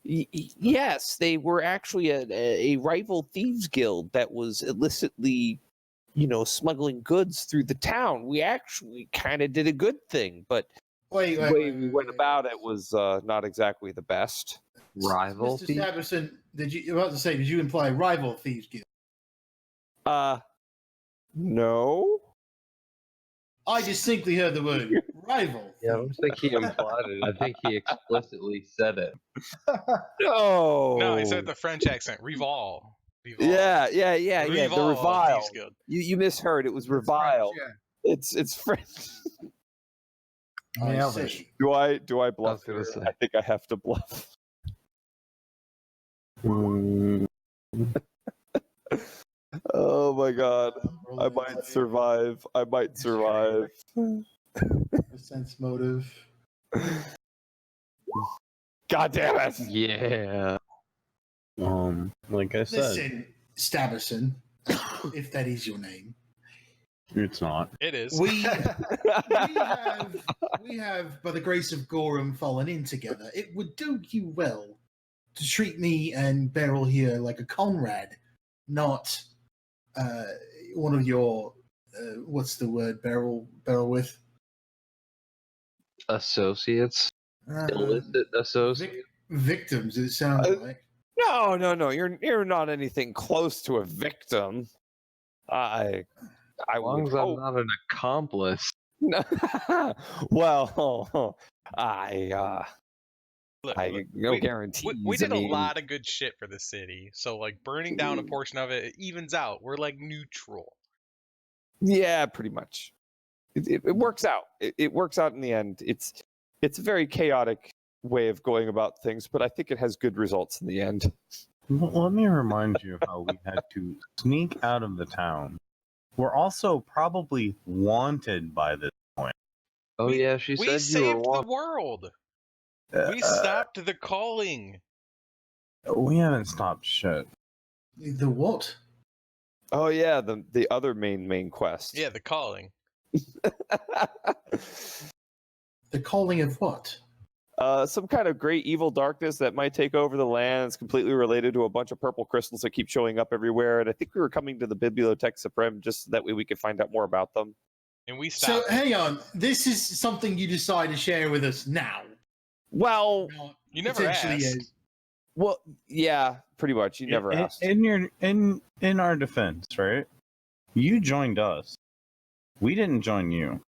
Speaker 9: Yes, they were actually a rival thieves guild that was illicitly, smuggling goods through the town. We actually kind of did a good thing, but
Speaker 2: Wait,
Speaker 3: the way we went about it was not exactly the best.
Speaker 4: Rival
Speaker 2: Mr.
Speaker 4: thief?
Speaker 2: Staverson, did you imply rival thieves guild?
Speaker 3: No.
Speaker 2: I distinctly heard the word rival.
Speaker 4: Yeah, I don't think he implied it. I think he explicitly said it.
Speaker 3: No.
Speaker 5: No, he said with the French accent. Revol.
Speaker 3: Yeah. The
Speaker 5: Revol
Speaker 3: revile.
Speaker 5: Thieves Guild.
Speaker 3: You misheard. It was revile. It's French.
Speaker 2: I
Speaker 1: Nailed it.
Speaker 2: see.
Speaker 3: Do I
Speaker 4: I
Speaker 3: bluff?
Speaker 4: was gonna say.
Speaker 3: I think I have to bluff. Oh my god. I might survive.
Speaker 2: Sense motive.
Speaker 3: God damn it.
Speaker 4: Yeah.
Speaker 7: Like I said,
Speaker 2: Listen, Staverson, if that is your name.
Speaker 7: it's not.
Speaker 5: It is.
Speaker 2: We have, by the grace of Gorham, fallen in together. It would do you well to treat me and Beryl here like a comrade, not one of your what's the word Beryl with?
Speaker 4: Associates? Illicit associates?
Speaker 2: Victims, it sounds like.
Speaker 3: No. You're not anything close to a victim. I
Speaker 4: As long
Speaker 3: would
Speaker 4: as I'm
Speaker 3: hope.
Speaker 4: not an accomplice.
Speaker 3: Well,
Speaker 5: Look,
Speaker 3: no guarantees.
Speaker 5: we did
Speaker 3: I mean,
Speaker 5: a lot of good shit for the city, so like burning down a portion of it evens out. We're like neutral.
Speaker 3: Yeah, pretty much. It works out. It works out in the end. It's a very chaotic way of going about things, but I think it has good results in the end.
Speaker 7: Let me remind you of how we had to sneak out of the town. We're also probably wanted by this point.
Speaker 4: Oh yeah, she
Speaker 5: We
Speaker 4: said you were
Speaker 5: saved the
Speaker 4: wanted.
Speaker 5: world. We stopped the calling.
Speaker 7: We haven't stopped shit.
Speaker 2: The what?
Speaker 3: Oh yeah, the other main quest.
Speaker 5: Yeah, the calling.
Speaker 2: The calling of what?
Speaker 3: Some kind of great evil darkness that might take over the land. It's completely related to a bunch of purple crystals that keep showing up everywhere. And I think we were coming to the Bibliothèque Suprême just so that way we could find out more about them.
Speaker 5: And we
Speaker 2: So
Speaker 5: stopped.
Speaker 2: hang on, this is something you decide to share with us now.
Speaker 3: Well,
Speaker 2: Not
Speaker 5: You never
Speaker 2: potentially
Speaker 5: asked.
Speaker 2: as-
Speaker 3: well, yeah, pretty much. You never asked.
Speaker 7: In our defense, right? You joined us. We didn't join you.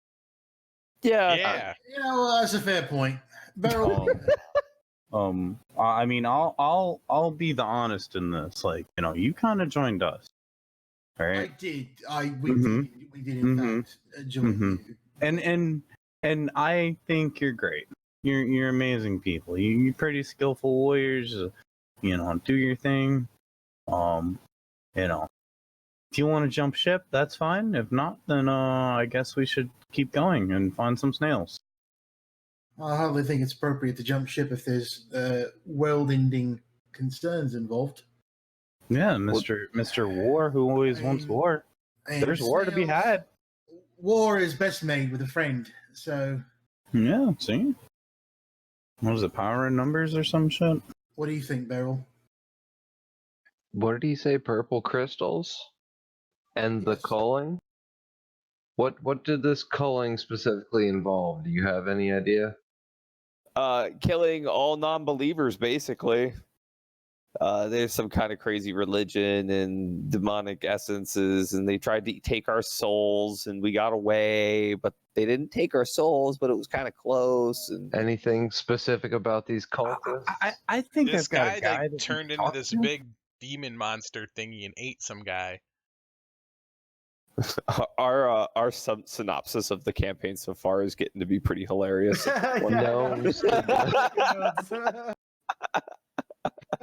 Speaker 5: Yeah.
Speaker 2: You know, that's a fair point. Beryl,
Speaker 7: I mean, I'll be the honest in this. Like, you kind of joined us, all
Speaker 2: I
Speaker 7: right?
Speaker 2: did.
Speaker 7: Mhm.
Speaker 2: We did in fact join you.
Speaker 7: And I think you're great. You're amazing people. You're pretty skillful warriors. Do your thing. If you want to jump ship, that's fine. If not, then I guess we should keep going and find some snails.
Speaker 2: I hardly think it's appropriate to jump ship if there's world-ending concerns involved.
Speaker 7: Yeah, Mr. War, who always wants war.
Speaker 2: And
Speaker 7: There's war to be
Speaker 2: sales-
Speaker 7: had.
Speaker 2: War is best made with a friend. So,
Speaker 7: Yeah, see? What was it, power in numbers or some shit?
Speaker 2: what do you think, Beryl?
Speaker 4: What did he say? Purple crystals? And the
Speaker 2: Yes.
Speaker 4: culling? What did this culling specifically involve? Do you have any idea?
Speaker 9: Killing all non-believers, basically. There's some kind of crazy religion and demonic essences, and they tried to take our souls, and we got away, but they didn't take our souls, but it was kind of close. And
Speaker 4: Anything specific about these cultists?
Speaker 7: I think
Speaker 5: This
Speaker 7: I've got
Speaker 5: guy
Speaker 7: a guy
Speaker 5: like
Speaker 7: that we
Speaker 5: turned
Speaker 7: can
Speaker 5: into
Speaker 7: talk
Speaker 5: this
Speaker 7: to.
Speaker 5: big demon monster thingy and ate some guy.
Speaker 9: our synopsis of the campaign so far is getting to be pretty hilarious.
Speaker 4: Gnomes.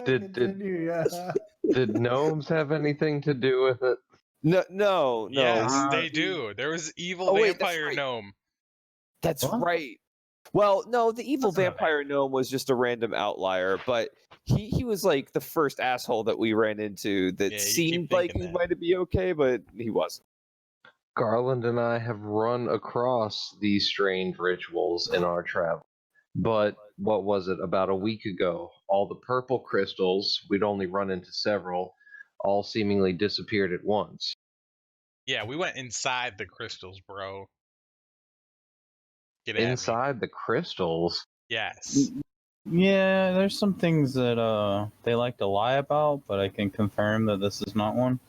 Speaker 4: Did gnomes have anything to do with it?
Speaker 9: No.
Speaker 5: Yes,
Speaker 7: we-
Speaker 5: they do. There was evil
Speaker 9: Oh, wait, that's
Speaker 5: vampire
Speaker 9: right.
Speaker 5: gnome.
Speaker 9: That's
Speaker 7: What?
Speaker 9: right. Well, no, the evil
Speaker 2: That's not
Speaker 9: vampire gnome was just a random outlier, but he was like the first asshole that we ran into that
Speaker 5: Yeah, you keep
Speaker 9: seemed like
Speaker 5: thinking
Speaker 9: he
Speaker 5: that.
Speaker 9: might be okay, but he wasn't.
Speaker 4: Garland and I have run across these strange rituals in our travel. But what was it, about a week ago? All the purple crystals, we'd only run into several, all seemingly disappeared at once.
Speaker 5: Yeah, we went inside the crystals, bro. Get at me.
Speaker 4: Inside the crystals?
Speaker 5: Yes.
Speaker 7: Yeah, there's some things that they like to lie about, but I can confirm that this is not one.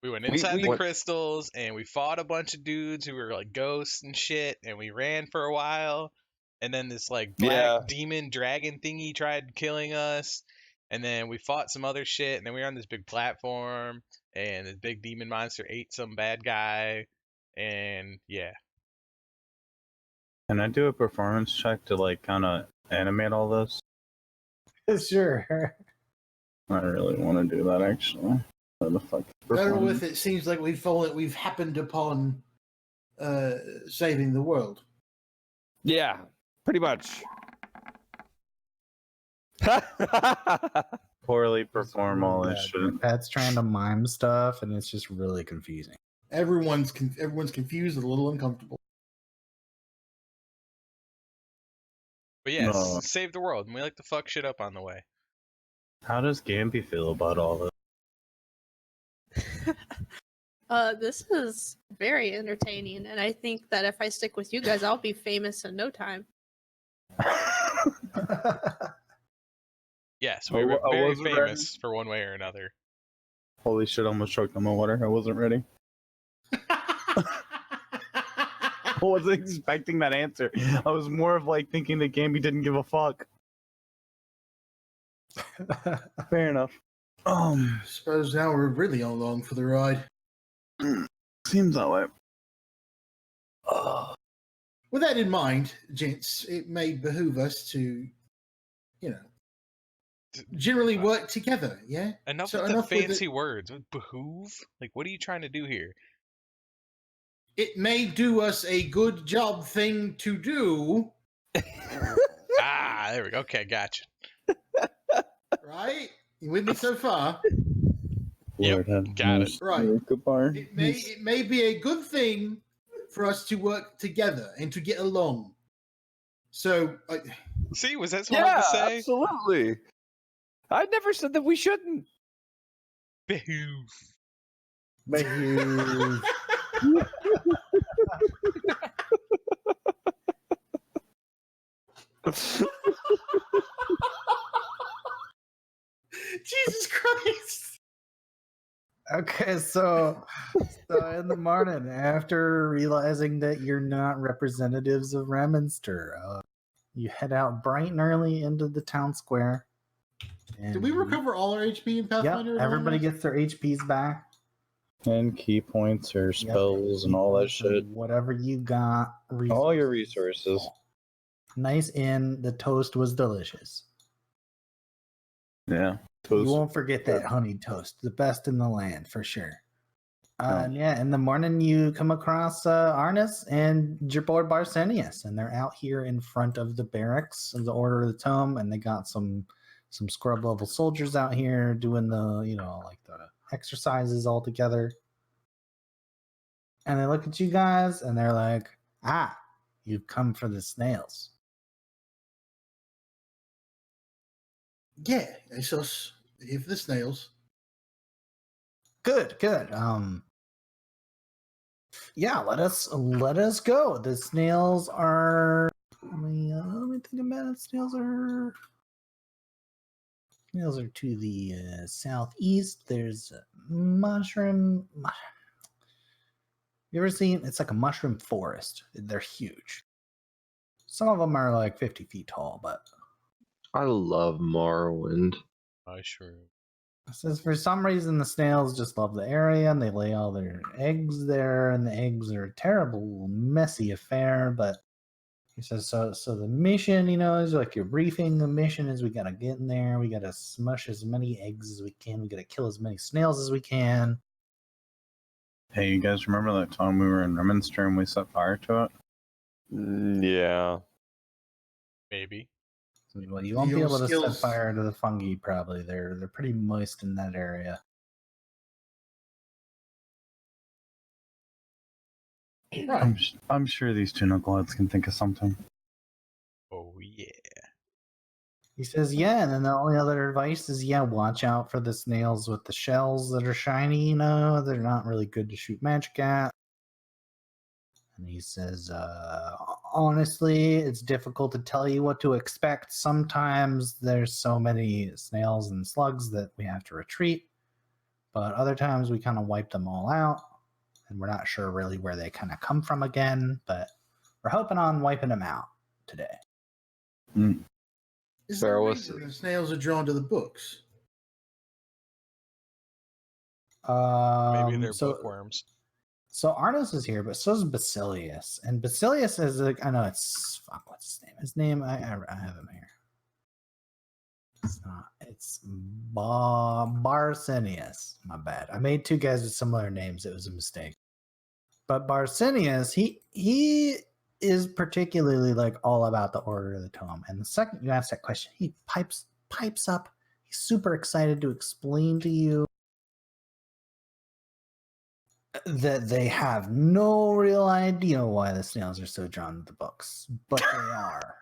Speaker 5: We went inside the
Speaker 4: what-
Speaker 5: crystals and we fought a bunch of dudes who were like ghosts and shit, and we ran for a while. And then this like black
Speaker 9: Yeah.
Speaker 5: demon dragon thingy tried killing us. And then we fought some other shit, and then we were on this big platform, and this big demon monster ate some bad guy. And yeah.
Speaker 7: Can I do a performance check to like kind of animate all this?
Speaker 1: Sure.
Speaker 7: I really want to do that actually. What the fuck?
Speaker 2: Beryl, with it seems like we've happened upon saving the world.
Speaker 9: Yeah, pretty much.
Speaker 7: Poorly perform all this shit.
Speaker 1: Pat's trying to mime stuff, and it's just really confusing.
Speaker 2: Everyone's confused and a little uncomfortable.
Speaker 5: But yes,
Speaker 7: No.
Speaker 5: save the world, and we like to fuck shit up on the way.
Speaker 7: How does Gamby feel about all this?
Speaker 6: This is very entertaining, and I think that if I stick with you guys, I'll be famous in no time.
Speaker 5: Yes, we
Speaker 7: I
Speaker 5: were
Speaker 7: wa- I
Speaker 5: very
Speaker 7: wasn't ready.
Speaker 5: famous for one way or another.
Speaker 7: Holy shit, I almost choked on my water. I wasn't ready. I wasn't expecting that answer. I was more of like thinking that Gamby didn't give a fuck. Fair enough.
Speaker 2: Suppose now we're really along for the ride.
Speaker 7: Seems that way.
Speaker 2: With that in mind, gents, it may behoove us to, generally work together, yeah?
Speaker 5: Enough
Speaker 2: So
Speaker 5: with the
Speaker 2: enough with
Speaker 5: fancy words. Behoove? Like, what are you trying to do here?
Speaker 2: It may do us a good job thing to do,
Speaker 5: Ah, there we go. Okay, gotcha.
Speaker 2: right? You with me so far?
Speaker 5: Yep, got it.
Speaker 2: Right.
Speaker 7: Goodbye.
Speaker 2: It may be a good thing for us to work together and to get along. So,
Speaker 5: See, was that smart
Speaker 9: Yeah,
Speaker 5: to say?
Speaker 9: absolutely. I never said that we shouldn't.
Speaker 5: Behoove.
Speaker 2: Jesus Christ!
Speaker 1: Okay, so in the morning, after realizing that you're not representatives of Remonster, you head out bright and early into the town square. And
Speaker 2: Did we recover all our HP in
Speaker 1: Yep,
Speaker 2: Pathfinder?
Speaker 1: everybody gets their HPs back.
Speaker 7: And key points or spells and all that
Speaker 1: So
Speaker 7: shit.
Speaker 1: whatever you got.
Speaker 7: All your resources.
Speaker 1: Nice inn. The toast was delicious.
Speaker 7: Yeah.
Speaker 1: You won't forget that honey toast. The best in the land, for sure. And yeah, in the morning you come across Arnis and your boy Barsenius, and they're out here in front of the barracks of the Order of the Tome, and they got some some scrub level soldiers out here doing the, like the exercises all together. And they look at you guys and they're like, "Ah, you've come for the snails."
Speaker 2: Yeah, it's us. Here for the snails.
Speaker 1: Good. Yeah, let us go. The snails are. Let me think about it. Snails are to the southeast. There's a mushroom. You ever seen? It's like a mushroom forest. They're huge. Some of them are like 50 feet tall, but
Speaker 4: I love Morrowind.
Speaker 5: Mushroom.
Speaker 1: it says for some reason the snails just love the area and they lay all their eggs there, and the eggs are a terrible, messy affair. But he says so the mission, is like your briefing. The mission is we gotta get in there, we gotta smush as many eggs as we can, we gotta kill as many snails as we can.
Speaker 7: Hey, you guys remember that time we were in Reminster and we set fire to it?
Speaker 3: Yeah.
Speaker 5: Maybe.
Speaker 1: Well, you won't be
Speaker 2: Your
Speaker 1: able to set
Speaker 2: skills-
Speaker 1: fire to the fungi. Probably they're pretty moist in that area.
Speaker 2: Right.
Speaker 7: I'm sure these two knuckleheads can think of something.
Speaker 5: Oh yeah.
Speaker 1: He says, yeah, and then the only other advice is, watch out for the snails with the shells that are shiny, they're not really good to shoot magic at. And he says, honestly, it's difficult to tell you what to expect. Sometimes there's so many snails and slugs that we have to retreat, but other times we kind of wipe them all out, and we're not sure really where they kind of come from again, but we're hoping on wiping them out today.
Speaker 2: Is there a
Speaker 4: There
Speaker 2: reason the snails are drawn to the books?
Speaker 5: Maybe they're
Speaker 1: So
Speaker 5: bookworms.
Speaker 1: So Arnos is here, but so is Basilius. And Basilius is like, I know it's what's his name? His name I have him here. It's not. It's Barsinius. My bad. I made two guys with similar names. It was a mistake. But Barsinius, he is particularly like all about the Order of the Tome. And the second you ask that question, he pipes up. He's super excited to explain to you that they have no real idea why the snails are so drawn to the books, but they are.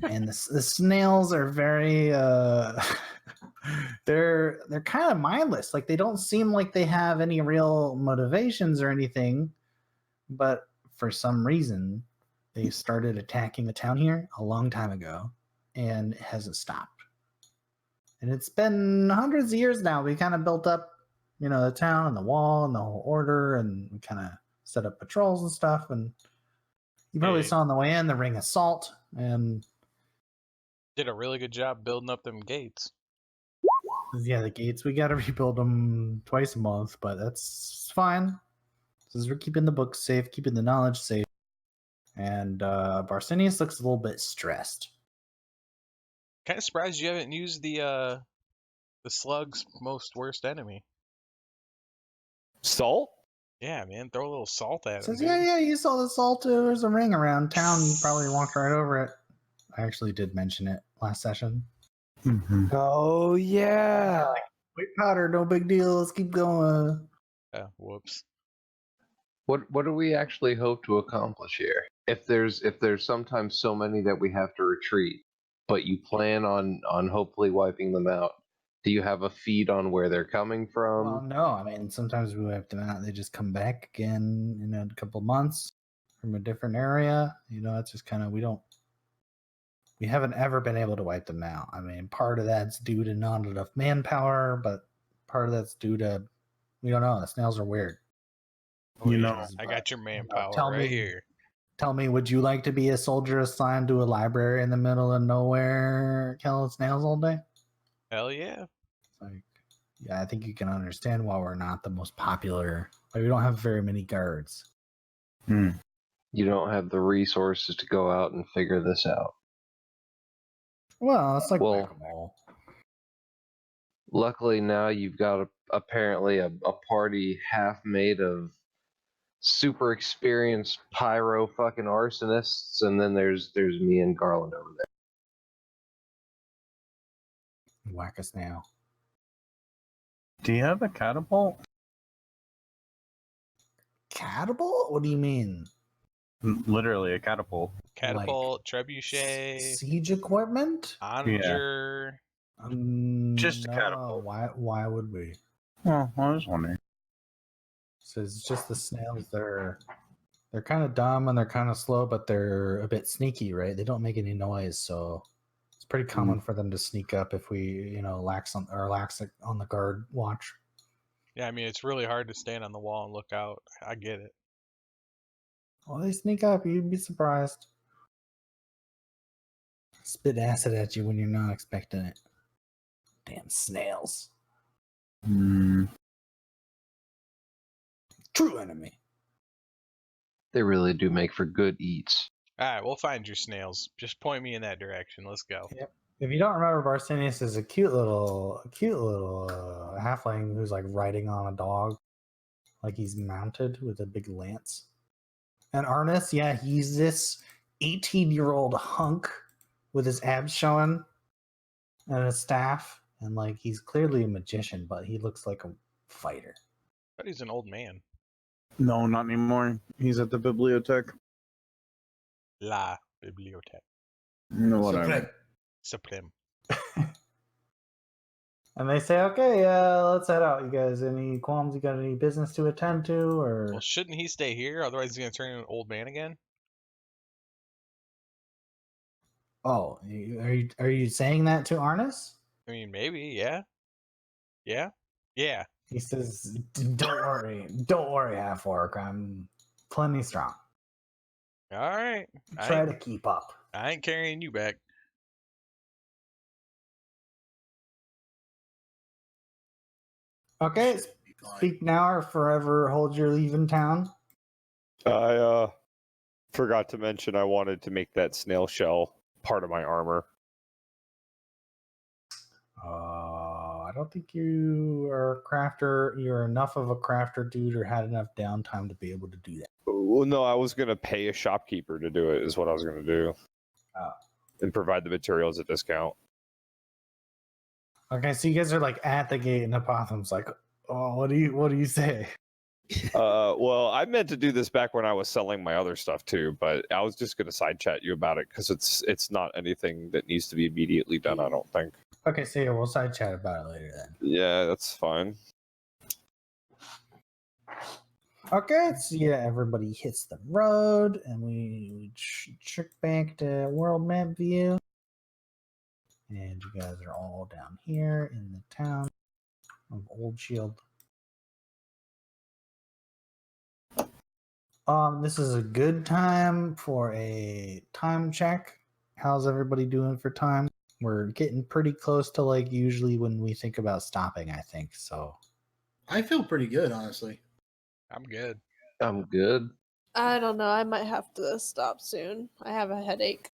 Speaker 1: And the snails are very they're kind of mindless. Like, they don't seem like they have any real motivations or anything, but for some reason they started attacking the town here a long time ago and it hasn't stopped. And it's been hundreds of years now. We kind of built up the town and the wall and the whole order, and we kind of set up patrols and stuff. And you probably
Speaker 5: Hey.
Speaker 1: saw on the way in the ring of salt, and
Speaker 5: Did a really good job building up them gates.
Speaker 1: the gates, we got to rebuild them twice a month, but that's fine. Because we're keeping the books safe, keeping the knowledge safe. And Barsinius looks a little bit stressed.
Speaker 5: Kind of surprised you haven't used the slug's most worst enemy.
Speaker 3: Salt?
Speaker 5: Yeah, man, throw a little salt at him.
Speaker 1: Says,
Speaker 5: Dude.
Speaker 1: yeah, you saw the salt. There's a ring around town. You probably walked right over it. I actually did mention it last session.
Speaker 7: Mm-hmm.
Speaker 9: Oh yeah.
Speaker 1: White powder, no big deal. Let's keep going.
Speaker 5: Whoops.
Speaker 4: What do we actually hope to accomplish here? If there's sometimes so many that we have to retreat, but you plan on hopefully wiping them out, do you have a feed on where they're coming from?
Speaker 1: Well, no. I mean, sometimes we wipe them out. They just come back again in a couple months from a different area. It's just kind of, we haven't ever been able to wipe them out. I mean, part of that's due to not enough manpower, but part of that's due to, we don't know. The snails are weird.
Speaker 5: I got your manpower
Speaker 1: tell
Speaker 5: right
Speaker 1: me-
Speaker 5: here.
Speaker 1: Tell me, would you like to be a soldier assigned to a library in the middle of nowhere killing snails all day?
Speaker 5: Hell yeah.
Speaker 1: Like, yeah, I think you can understand why we're not the most popular. Like, we don't have very many guards.
Speaker 4: You don't have the resources to go out and figure this out.
Speaker 1: Well, it's like
Speaker 4: Well-
Speaker 1: whack-a-mole.
Speaker 4: Luckily now you've got apparently a party half made of super experienced pyro fucking arsonists, and then there's me and Garland over there.
Speaker 1: Whack a snail.
Speaker 7: Do you have a catapult?
Speaker 1: Catapult? What do you mean?
Speaker 7: Literally a catapult.
Speaker 5: Catapult, trebuchet,
Speaker 1: Siege equipment?
Speaker 5: onager.
Speaker 7: Just a
Speaker 1: no.
Speaker 7: catapult.
Speaker 1: Why would we?
Speaker 7: Well, I was wondering.
Speaker 1: So it's just the snails. They're kind of dumb and they're kind of slow, but they're a bit sneaky, right? They don't make any noise, so it's pretty common for them to sneak up if we, lax on the guard watch.
Speaker 5: Yeah, I mean it's really hard to stand on the wall and look out. I get it.
Speaker 1: Well, they sneak up. You'd be surprised. Spit acid at you when you're not expecting it. Damn snails.
Speaker 7: Hmm.
Speaker 1: True enemy.
Speaker 4: They really do make for good eats.
Speaker 5: All right, we'll find your snails. Just point me in that direction. Let's go.
Speaker 1: Yep. If you don't remember, Barsinius is a cute little halfling who's like riding on a dog, like he's mounted with a big lance. And Arnis, yeah, he's this 18-year-old hunk with his abs showing and a staff, and like he's clearly a magician, but he looks like a fighter.
Speaker 5: But he's an old man.
Speaker 7: No, not anymore. He's at the bibliothèque.
Speaker 5: La bibliothèque.
Speaker 7: No, whatever.
Speaker 5: Supreme.
Speaker 1: And they say, okay, let's head out. You guys, any qualms? You got any business to attend to? Or
Speaker 5: Well, shouldn't he stay here? Otherwise, he's gonna turn into an old man again.
Speaker 1: oh, are you saying that to Arnis?
Speaker 5: I mean, maybe. Yeah. Yeah. Yeah.
Speaker 1: He says, don't worry, half orc. I'm plenty strong.
Speaker 5: All right.
Speaker 1: Try to keep up.
Speaker 5: I ain't carrying you back.
Speaker 1: Okay, speak now or forever hold your leave in town.
Speaker 3: I forgot to mention I wanted to make that snail shell part of my armor.
Speaker 1: I don't think you are a crafter. You're enough of a crafter dude or had enough downtime to be able to do that.
Speaker 3: Well, no, I was gonna pay a shopkeeper to do it. Is what I was gonna do, and provide the materials at discount.
Speaker 1: Okay, so you guys are like at the gate, and Apothem's like, "Oh, what do you say?"
Speaker 3: Well, I meant to do this back when I was selling my other stuff too, but I was just gonna side chat you about it because it's not anything that needs to be immediately done. I don't think.
Speaker 1: Okay, so yeah, we'll side chat about it later then.
Speaker 3: Yeah, that's fine.
Speaker 1: Okay, so yeah, everybody hits the road, and we trick back to world map view, and you guys are all down here in the town of Old Shield. This is a good time for a time check. How's everybody doing for time? We're getting pretty close to like usually when we think about stopping, I think. So
Speaker 2: I feel pretty good, honestly.
Speaker 5: I'm good.
Speaker 4: I'm good.
Speaker 6: I don't know. I might have to stop soon. I have a headache.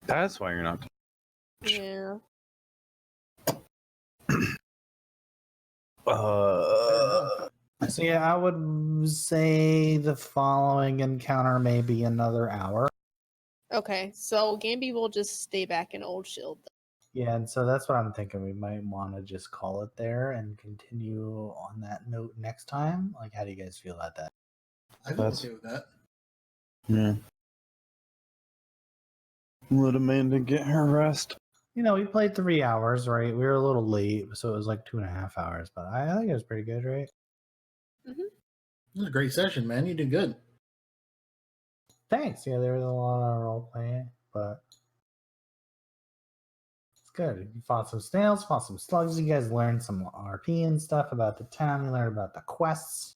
Speaker 7: That's why you're not.
Speaker 6: Yeah.
Speaker 1: So yeah, I would say the following encounter may be another hour.
Speaker 6: Okay, so Gamby will just stay back in Old Shield.
Speaker 1: Yeah, and so that's what I'm thinking. We might want to just call it there and continue on that note next time. Like, how do you guys feel about that?
Speaker 2: I feel okay with that.
Speaker 7: Yeah. Let Amanda get her rest.
Speaker 1: You know, we played 3 hours, right? We were a little late, so it was like 2.5 hours, but I think it was pretty good, right?
Speaker 2: It was a great session, man. You did good.
Speaker 1: Thanks. Yeah, there was a lot of role playing, but it's good. You fought some snails, fought some slugs. You guys learned some RP and stuff about the town. You learned about the quests,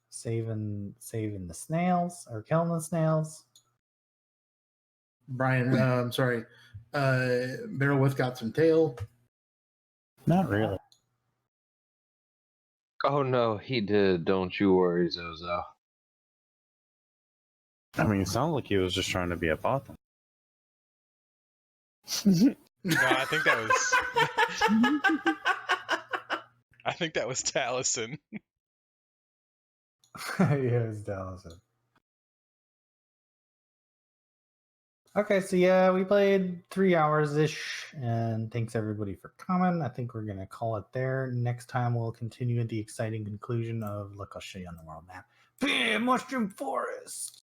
Speaker 1: saving the snails or killing the snails.
Speaker 2: Brian, I'm sorry. Barrelwith got some tail.
Speaker 7: Not really.
Speaker 4: Oh no, he did. Don't you worry, Zozo.
Speaker 7: I mean, it sounds like he was just trying to be a bot.
Speaker 5: No, I think that was. I think that was Taliesin.
Speaker 1: Yeah, it was Dallison. Okay, so yeah, we played 3 hours ish, and thanks everybody for coming. I think we're gonna call it there. Next time we'll continue the exciting conclusion of look, I'll show you on the world map. Bam, Mushroom Forest.